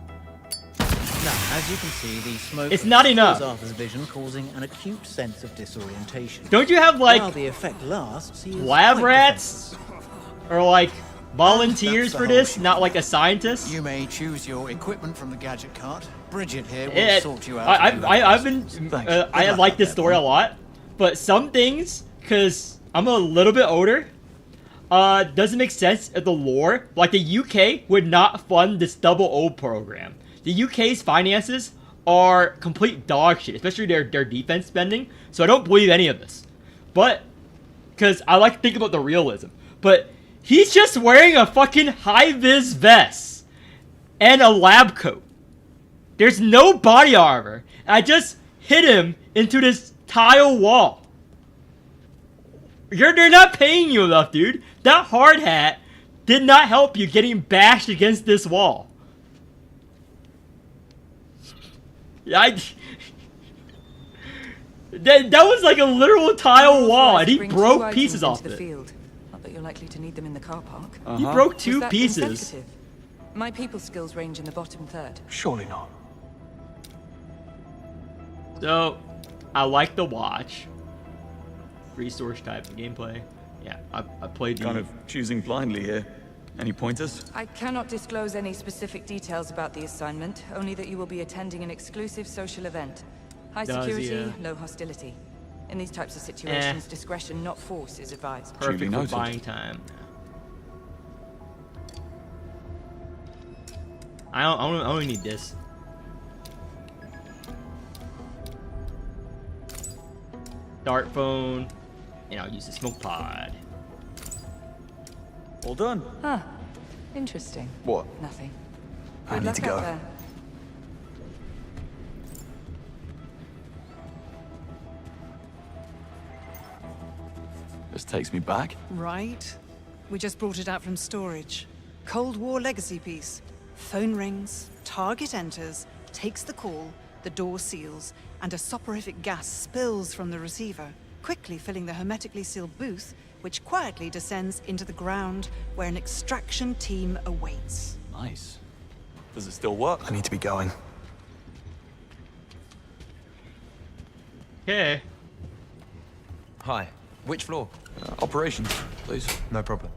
Now, as you can see, the smoke It's not enough. obscures Arthur's vision, causing an acute sense of disorientation. Don't you have While like the effect lasts, he is lab quite rats? defenseless. Or like volunteers That's the for whole this, thing. not like a scientist? You may choose your equipment from the gadget cart. Bridget here will It- sort you out. I've been Thanks. I luck like out this there, story a boy. lot, but some things, cause I'm a little bit older, doesn't make sense at the lore. Like the UK would not fund this double O program. The UK's finances are complete dog shit, especially their defense spending. So I don't believe any of this, but cause I like to think about the realism. But he's just wearing a fucking high vis vest and a lab coat. There's no body armor. I just hit him into this tile wall. They're not paying you enough, dude. That hard hat did not help you getting bashed against this wall. That was like a literal tile wall, and he Bring two broke items pieces into off the it. field. Not that you're likely to need them in the car park. He broke Was two that pieces. insensitive? My people skills range in the bottom third. Surely not. So, I like the watch. Resource type of gameplay. Yeah, I played the... Kind of choosing blindly here. Any pointers? I cannot disclose any specific details about the assignment, only that you will be attending an exclusive social event. High Does he, security, low hostility. In these types of situations, discretion, not force, is advised. Perfect Duly for noted. buying time. I only need this. Dart phone, and I'll use the smoke pod. All done. Huh. Interesting. What? Nothing. I Good need luck to go. out there. This takes me back. Right. We just brought it out from storage. Cold War legacy piece. Phone rings, target enters, takes the call, the door seals, and a soporific gas spills from the receiver, quickly filling the hermetically sealed booth, which quietly descends into the ground where an extraction team awaits. Nice. Does it still work? I need to be going. Okay. Hi. Which floor? Operations, please. No problem.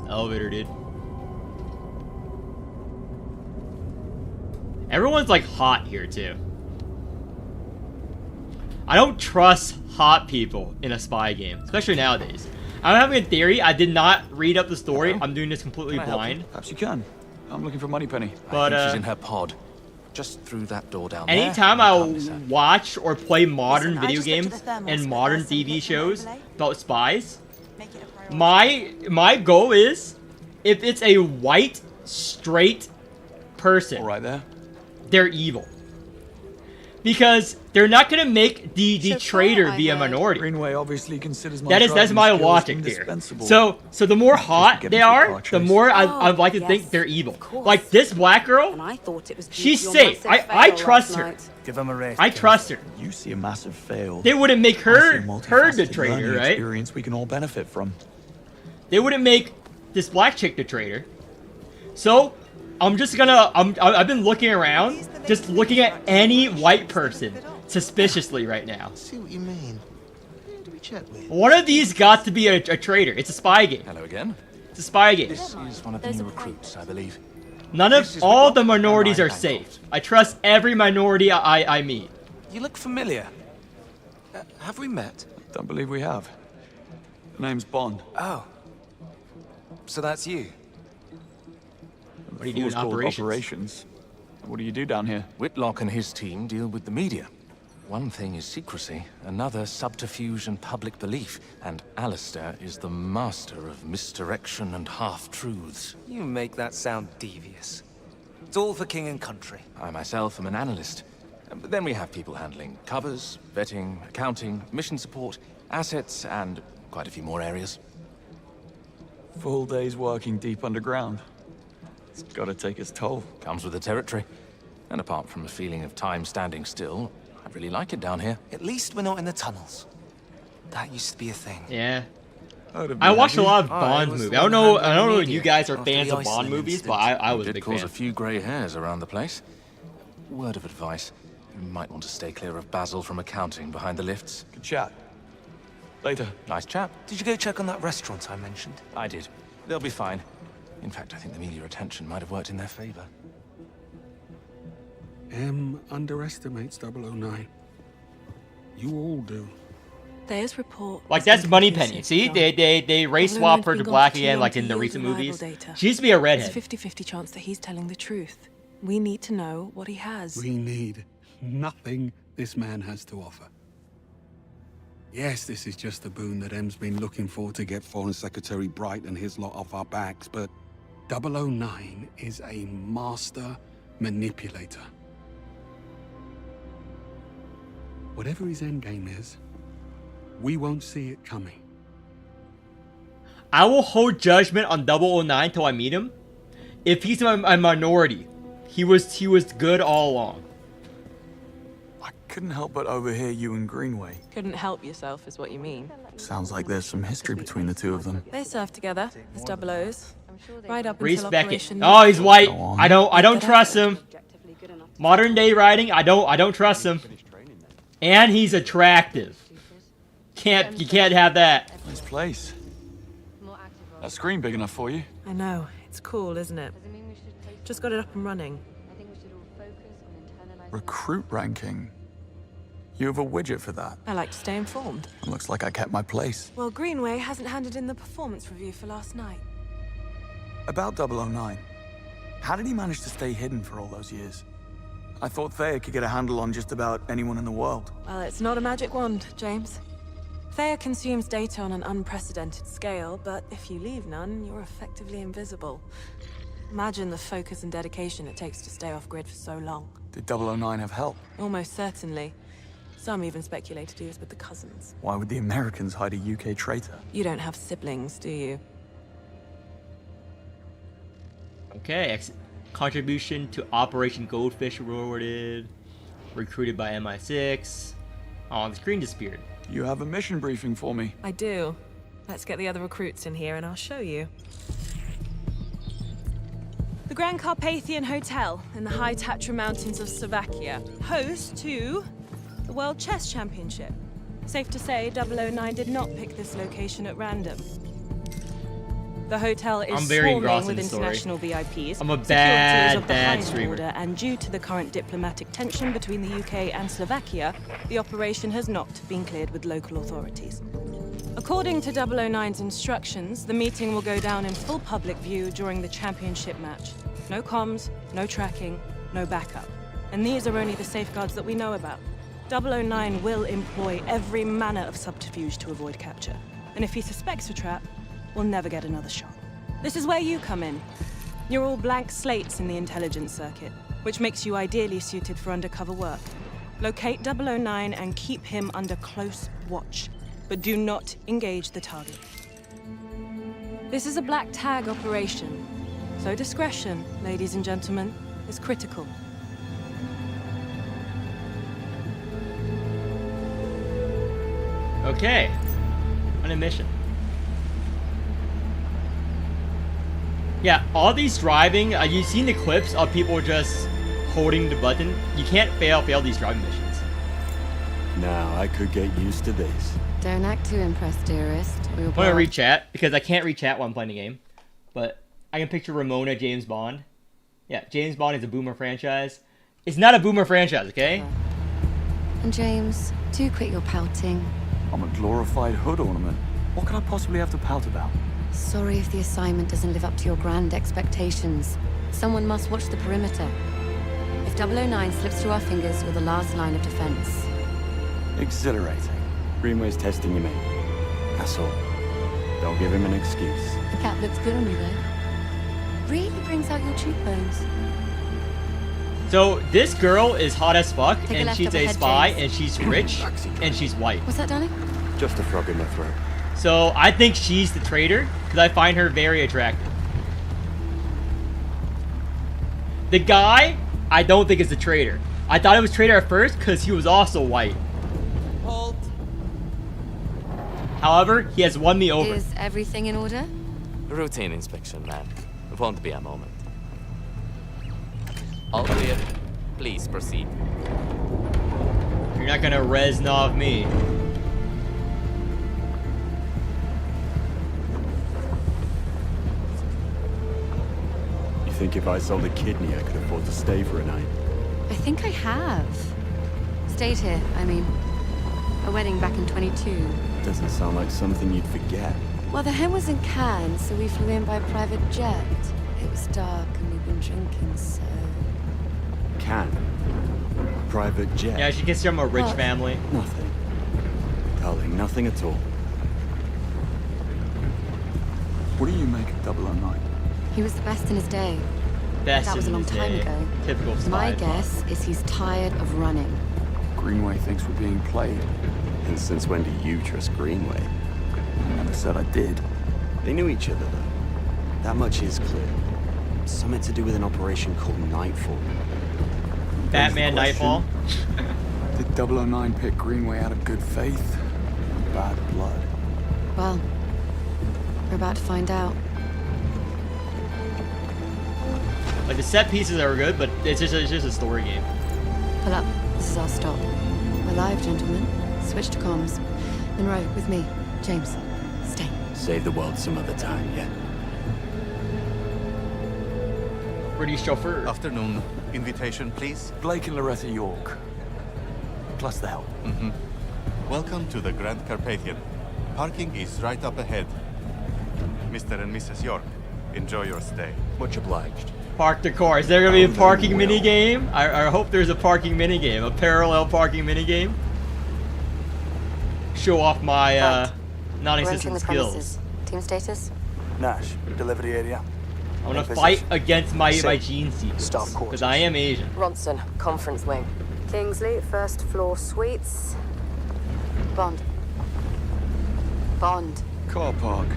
Elevator, dude. Everyone's like hot here too. I don't trust hot people in a spy game, especially nowadays. I'm having a theory. I did not read up the story. I'm doing this completely Can I help blind. you? Perhaps you can. I'm looking for Moneypenny. But I think she's in her pod. Just through that door down there. anytime You I can't miss her. watch or play modern Listen, I video just looked at games the thermal and splitter, modern some TV hit shows overlay. about spies, Make it a priority. my goal is if it's a white straight person, All right there. they're evil. because they're not gonna make the So traitor far, I be a heard minority. Greenway obviously considers my That's driving my skills logic here. indispensable. So the more hot get they a good are, car the trace. more I'd like to yes, think they're evil. of course. Like this black girl, And I thought it was due to she's your safe. massive I fail trust last her. night. Give them a rest. I trust her. You see a massive fail. They wouldn't make I see her a the multifaceted traitor, learning right? experience we can all benefit from. They wouldn't make this black chick the traitor. So I'm just gonna I've been looking around, just looking at any white person suspiciously right now. See what you mean. Who do we chat with? One of these got to be a traitor. It's a spy game. Hello again. It's a spy game. This is one of the new recruits, I believe. None This of is all Whitlock the minorities and are I'm safe. I trust every minority I meet. You look familiar. Have we met? Don't believe we have. The name's Bond. Oh. So that's you. What do you do in Force called operations? Operations. What do you do down here? Whitlock and his team deal with the media. One thing is secrecy, another subterfuge and public belief, and Alistair is the master of misdirection and half-truths. You make that sound devious. It's all for king and country. I myself am an analyst. But then we have people handling covers, vetting, accounting, mission support, assets, and quite a few more areas. Full days working deep underground. It's gotta take its toll. Comes with the territory. And apart from a feeling of time standing still, I really like it down here. At least we're not in the tunnels. That used to be a thing. Yeah. I'd have I been watched a happy. lot of I Bond was movies. the I don't one know. handling I don't know if media you guys are after fans the of Bond Iceland movies, but incident. I was a Did big cause fan. a few grey hairs around the place. Word of advice: you might want to stay clear of Basil from accounting behind the lifts. Good chat. Later. Nice chap. Did you go check on that restaurant I mentioned? I did. They'll be fine. In fact, I think the media attention might have worked in their favor. M underestimates 009. You all do. There's report. Like that's Moneypenny. See, they race swap her to black again, like in the recent movies. She used to be a There's a redhead. 50-50 chance that he's telling the truth. We need to know what he has. We need nothing this man has to offer. Yes, this is just the boon that M's been looking for to get Foreign Secretary Bright and his lot off our backs, but 009 is a master manipulator. Whatever his endgame is, we won't see it coming. I will hold judgment on 009 till I meet him. If he's a minority, he was good all along. I couldn't help but overhear you and Greenway. Couldn't help yourself, is what you mean. Sounds like there's some history between the two of them. They served together as double O's. Right up Reese until Beckett. Operation Oh, he's white. Go on. I don't trust him. Modern day writing, I don't trust him. And he's attractive. You can't have that. Nice place. That screen big enough for you? I know. It's cool, isn't it? Just got it up and running. Recruit ranking. You have a widget for that. I like to stay informed. Looks like I kept my place. Well, Greenway hasn't handed in the performance review for last night. About 009. How did he manage to stay hidden for all those years? I thought Thea could get a handle on just about anyone in the world. Well, it's not a magic wand, James. Thea consumes data on an unprecedented scale, but if you leave none, you're effectively invisible. Imagine the focus and dedication it takes to stay off-grid for so long. Did 009 have help? Almost certainly. Some even speculated he was with the cousins. Why would the Americans hide a UK traitor? You don't have siblings, do you? Okay, contribution to Operation Goldfish awarded. Recruited by MI6. Oh, the screen disappeared. You have a mission briefing for me. I do. Let's get the other recruits in here and I'll show you. The Grand Carpathian Hotel in the high Tatra Mountains of Slovakia, host to the World Chess Championship. Safe to say, 009 did not pick this location at random. The hotel is I'm very swarming engrossed with in the story. international VIPs. I'm a Security is of the bad highest streamer. order, and due to the current diplomatic tension between the UK and Slovakia, the operation has not been cleared with local authorities. According to 009's instructions, the meeting will go down in full public view during the championship match. No comms, no tracking, no backup. And these are only the safeguards that we know about. 009 will employ every manner of subterfuge to avoid capture. And if he suspects a trap, we'll never get another shot. This is where you come in. You're all blank slates in the intelligence circuit, which makes you ideally suited for undercover work. Locate 009 and keep him under close watch, but do not engage the target. This is a black tag operation, so discretion, ladies and gentlemen, is critical. Okay. On a mission. Yeah, all these driving, you've seen the clips of people just holding the button. You can't fail these driving missions. Now, I could get used to this. Don't act too impressed, dearest. I want to read chat, because I can't read chat while I'm playing the game. But I can picture Ramona James Bond. Yeah, James Bond is a boomer franchise. It's not a boomer franchise, okay? And James, do quit your pouting. I'm a glorified hood ornament. What could I possibly have to pout about? Sorry if the assignment doesn't live up to your grand expectations. Someone must watch the perimeter. If 009 slips through our fingers, you're the last line of defense. Exhilarating. Greenway's testing you, mate. That's all. Don't give him an excuse. The cap looks good on you, though. Really brings out your cheekbones. So, this girl is hot as fuck, Take a and left she's up a ahead, spy, James. and she's rich, and she's white. What's that, darling? Just a frog in my throat. So, I think she's the traitor, because I find her very attractive. The guy, I don't think is the traitor. I thought it was traitor at first, because he was also white. Halt. However, he has won me over. Is everything in order? Routine inspection, ma'am. Won't be a moment. All clear. Please proceed. You're not gonna Reznov me. You think if I sold a kidney, I could afford to stay for a night? I think I have. Stayed here, I mean. A wedding back in 22. Doesn't sound like something you'd forget. Well, the hen was in Cannes, so we flew in by private jet. It was dark and we'd been drinking, so... Can. Private jet. Yeah, she gets from a rich What? family. Nothing. Darling, nothing at all. What do you make of 009? He was the best in his day. Best That was a in long his time day. ago. Typical spy. My guess is he's tired of running. Greenway thinks we're being played. And since when do you trust Greenway? I never said I did. They knew each other, though. That much is clear. Something to do with an operation called Nightfall. Batman Nightfall. Did 009 pick Greenway out of good faith? Bad blood. Well, we're about to find out. Like, the set pieces are good, but it's just a story game. Pull up. This is our stop. We're live, gentlemen. Switch to comms. Monroe, with me. James, stay. Save the world some other time, yeah? British chauffeur. Afternoon. Invitation, please. Blake and Loretta York. Plus the help. Welcome to the Grand Carpathian. Parking is right up ahead. Mr. and Mrs. York, enjoy your stay. Much obliged. Park the car. Is there gonna be a parking mini game? I hope there's a parking mini game, a parallel parking mini game. Show off my non-existent skills. Team status? Nash, delivery area. I want to fight against my gene seekers because I am Asian. Ronson, conference wing. Kingsley, first floor suites. Bond. Bond. Car park.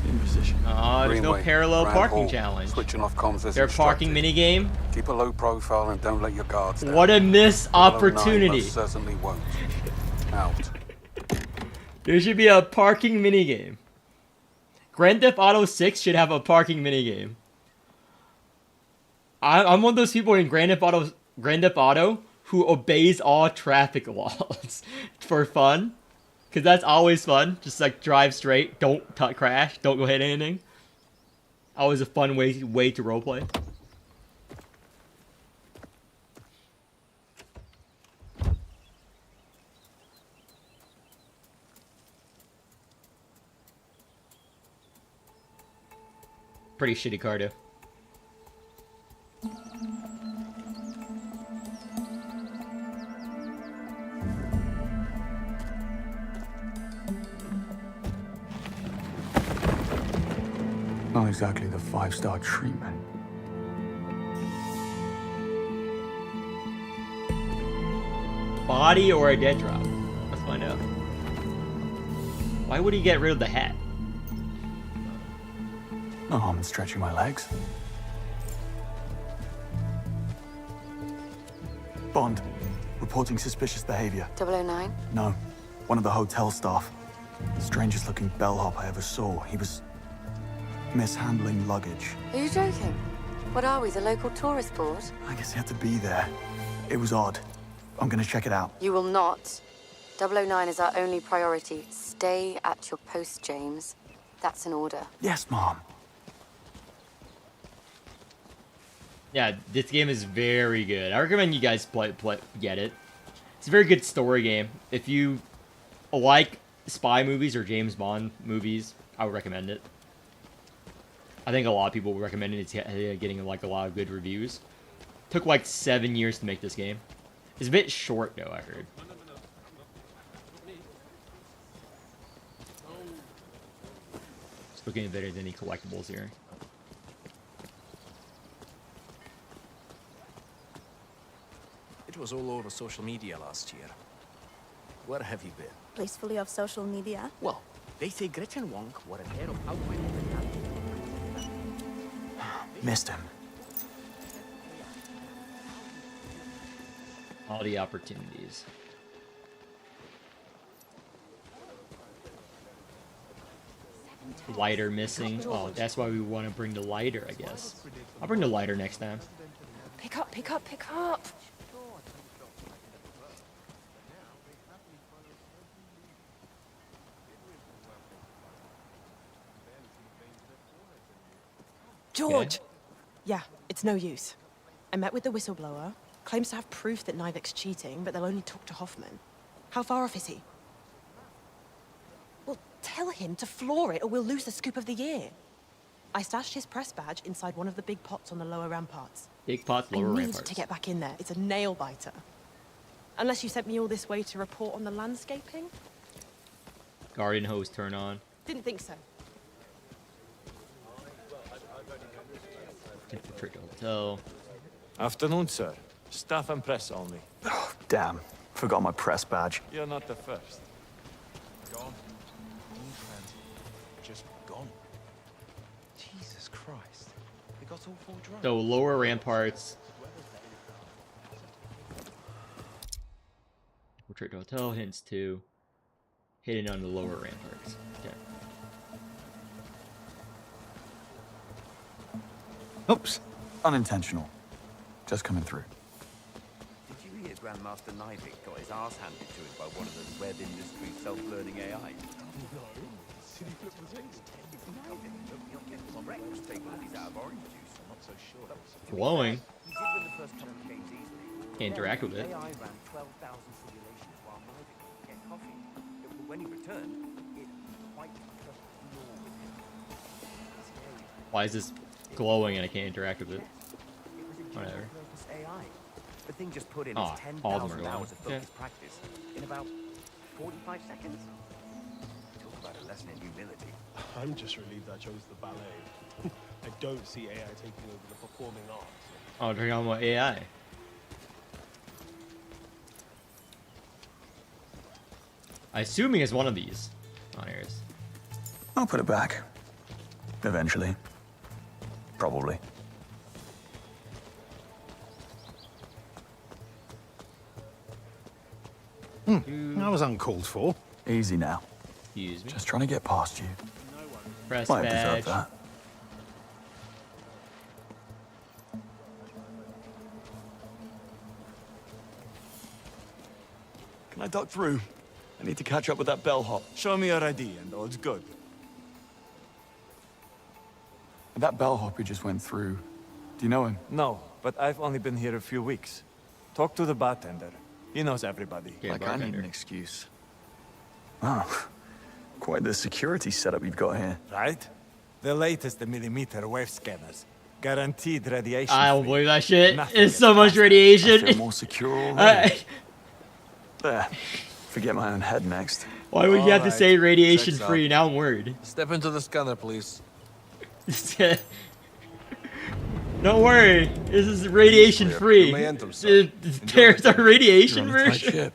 In position. There's no parallel Grand parking Hall. challenge. Switching off comms as Their parking instructed. minigame. Keep a low profile and don't let your guards down. What a missed 009 opportunity. most certainly won't. Out. There should be a parking minigame. Grand Theft Auto 6 should have a parking minigame. I'm one of those people in Grand Theft Auto who obeys all traffic laws for fun. Because that's always fun. Just like drive straight, don't crash, don't go hit anything. Always a fun way to roleplay. Pretty shitty car, too. Not exactly the 5-star treatment. Body or a dead drop? Let's find out. Why would he get rid of the hat? No harm in stretching my legs. Bond, reporting suspicious behavior. 009? No, one of the hotel staff. Strangest looking bellhop I ever saw. He was mishandling luggage. Are you joking? What are we, the local tourist board? I guess he had to be there. It was odd. I'm gonna check it out. You will not. 009 is our only priority. Stay at your post, James. That's an order. Yes, Mom. Yeah, this game is very good. I recommend you guys get it. It's a very good story game. If you like spy movies or James Bond movies, I would recommend it. I think a lot of people would recommend it. It's getting like a lot of good reviews. Took like 7 years to make this game. It's a bit short though, I heard. Just looking if there's any collectibles here. It was all over social media last year. Where have you been? Blissfully of social media. Well, they say Gretchen Wonk were a pair of outward. Missed him. All the opportunities. Lighter missing. Oh, that's why we want to bring the lighter, I guess. I'll bring the lighter next time. Pick up, pick up, pick up! George! Yeah, it's no use. I met with the whistleblower. Claims to have proof that Nivik's cheating, but they'll only talk to Hoffman. How far off is he? Well, tell him to floor it or we'll lose the scoop of the year. I stashed his press badge inside one of the big pots on the lower ramparts. Big pots, lower I need ramparts. to get back in there. It's a nail-biter. Unless you sent me all this way to report on the landscaping? Guardian hose turn on. Didn't think so. Infiltrate the hotel. Afternoon, sir. Staff and press only. Oh, damn. Forgot my press badge. You're not the first. Gone. Just gone. Jesus Christ. They got all 4 drunk. So lower ramparts. Infiltrate the hotel, hints 2. Hidden on the lower ramparts. Okay. Oops. Unintentional. Just coming through. Did you hear Grandmaster Nivik got his ass handed to him by one of the web industry self-learning AIs? Glowing. Can't interact with it. AI ran 12,000 simulations while Nivik would get coffee. When he returned, it quite just ignored him. Why is this glowing and I can't interact with it? Whatever. AI. The thing just put in Oh, its all of them are 10,000 glowing. hours of focused practice in about 45 seconds. Talk about a lesson in humility. I'm just relieved I chose the ballet. I don't see AI taking over the performing arts. Oh, they're talking about AI. I assuming it's one of these. Oh, here it is. I'll put it back. Eventually. Probably. That was uncalled for. Easy now. Excuse me. Just trying to get past you. Press Might badge. deserve that. Can I duck through? I need to catch up with that bellhop. Show me your ID and all's good. That bellhop who just went through. Do you know him? No, but I've only been here a few weeks. Talk to the bartender. He knows everybody. Like I need an excuse. Oh, quite the security setup you've got here. Right? The latest millimeter wave scanners. Guaranteed radiation. I don't free. believe that shit. Nothing It's so much radiation. I feel more secure already. There. Forget my own head next. Why would you have to Alright, say radiation checks free? out. Now I'm worried. Step into the scanner, please. Don't worry, this is radiation free. The stairs are radiation version.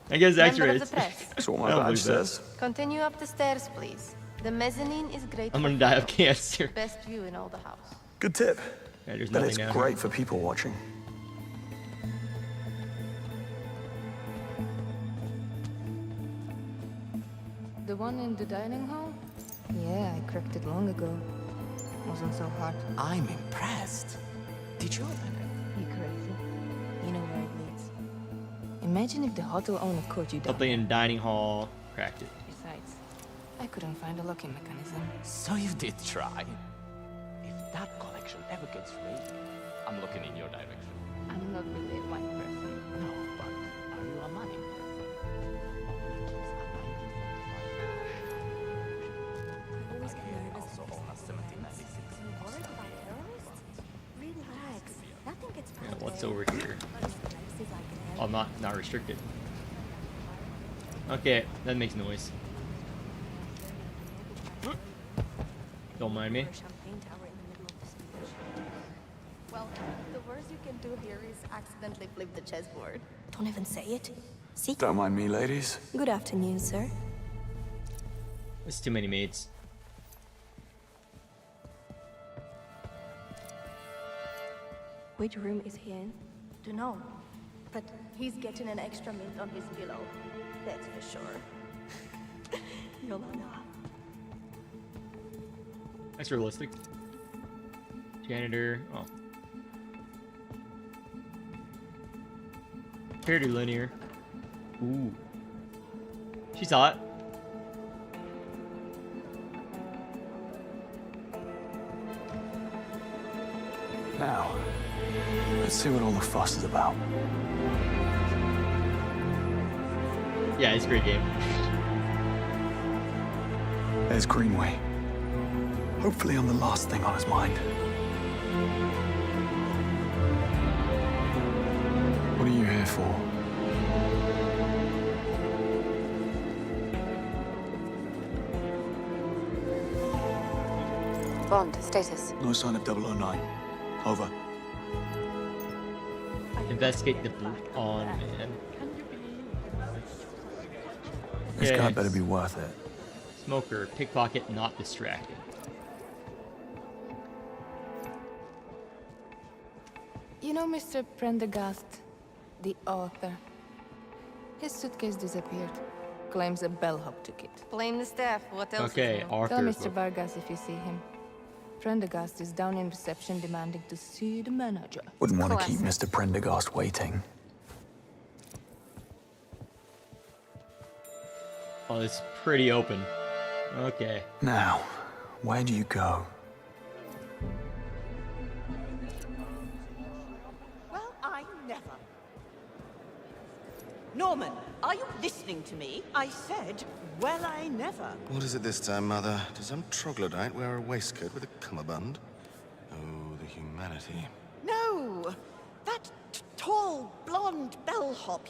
I guess Member of X-rays. the press. That's what I my don't badge believe that. says. Continue up the stairs, please. The mezzanine is great. I'm for gonna die of photos. cancer. Best view in all the house. Good tip. Yeah, there's But nothing it's down great for people watching. The one in the dining hall? Yeah, I cracked it long ago. Wasn't so hard. I'm impressed. Did you open it? You crazy? You know where it leads. Imagine if the hotel owner caught you down. Something in dining hall. Cracked it. Besides, I couldn't find a locking mechanism. So you did try. If that collection ever gets free, I'm looking in your direction. I'm not really a wine person. no, but are you a money person? Always get nervous. Also own a 1796. Worried about terrorists? Relax. Nothing gets past Yeah, what's there. over here? Places like an Oh, not restricted. Okay, that makes noise. Don't mind me. champagne tower in the middle of the speech. Well, the worst you can do here is accidentally flip the chessboard. Don't even say it. See? Don't mind me, ladies. Good afternoon, sir. There's too many mates. Which room is he in? Don't know. But he's getting an extra mint on his pillow. That's for sure. Yolanda. That's realistic. Janitor. Oh. Pretty linear. Ooh. She's hot. Now, let's see what all the fuss is about. Yeah, it's a great game. There's Greenway. Hopefully I'm the last thing on his mind. What are you here for? Bond, status. No sign of 009. Over. Investigate the boot on man. This Yeah, guy better be worth it. Smoker, pickpocket, not distracted. You know Mr. Prendergast, the author? His suitcase disappeared. Claims a bellhop took it. Blame the staff. What else? Okay, is new? Arthur. Tell Mr. Vargas if you see him. Prendergast is down in reception demanding to see the manager. Wouldn't want to keep Mr. Prendergast waiting. Oh, it's pretty open. Okay. Now, where do you go? Well, I never. Norman, are you listening to me? I said, well, I never. What is it this time, Mother? Does some troglodyte wear a waistcoat with a cummerbund? Oh, the humanity. No, that tall, blonde bellhop.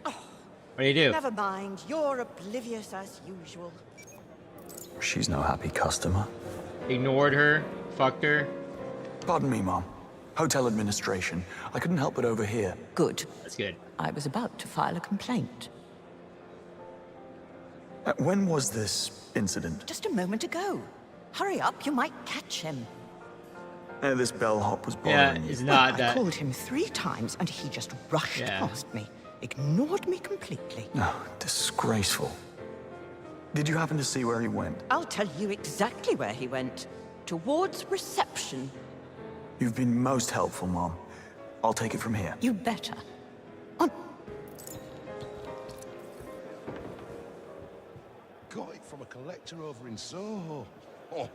What do you do? Never mind, you're oblivious as usual. She's no happy customer. Ignored her. Fucked her. Pardon me, Mom. Hotel administration. I couldn't help but overhear. Good. That's good. I was about to file a complaint. When was this incident? Just a moment ago. Hurry up, you might catch him. This bellhop was Yeah, bothering you. it's not I that. called him 3 times and he just rushed Yeah. past me. Ignored me completely. No, disgraceful. Did you happen to see where he went? I'll tell you exactly where he went. Towards reception. You've been most helpful, Mom. I'll take it from here. You better. Got it from a collector over in Soho.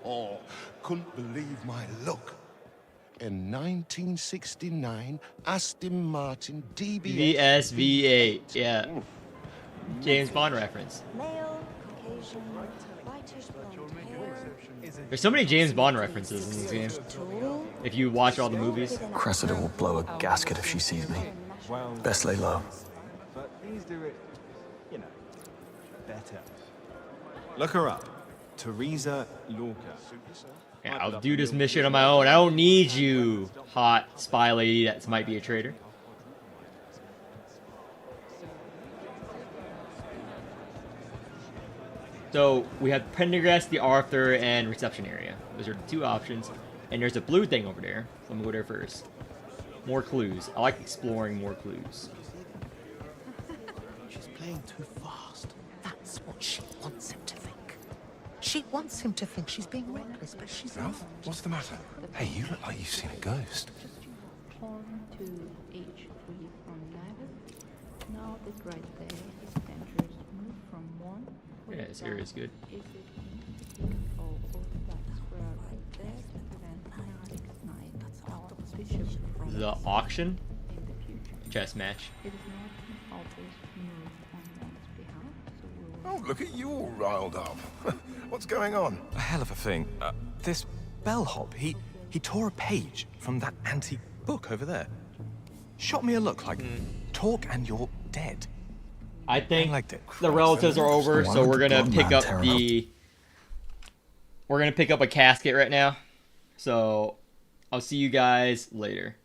Oh, couldn't believe my luck. In 1969, Aston Martin DBS VSV8. Yeah. James Bond reference. Male, Caucasian, whitish blonde hair. There's so many James Bond references in this game. If you watch all the movies. Cressida will blow a gasket if she sees me. Best lay low. But these do it, you know, better. Look her up. Teresa Lorca. Yeah, I'll do this mission on my own. I don't need you, hot spy lady that might be a traitor. So we have Pendergast, the Arthur, and reception area. Those are the two options. And there's a blue thing over there. So I'm gonna go there first. More clues. I like exploring more clues. She's playing too fast. That's what she wants him to think. She wants him to think she's being reckless, but she's not. Ralph, what's the matter? Hey, you look like you've seen a ghost. Turn to H3 from left. Now that right there is dangerous. Move from 1. Yeah, this area is good. Is it in or that's where right there to prevent ignite our bishop from The auction? in the future. Chess match. It is not always move on one's behalf, so we will Oh, look at you all riled up. What's going on? A hell of a thing. This bellhop, he tore a page from that antique book over there. Shot me a look like, talk and you're dead. I think the relatives are over, so we're gonna pick up the. We're gonna pick up a casket right now. So I'll see you guys later.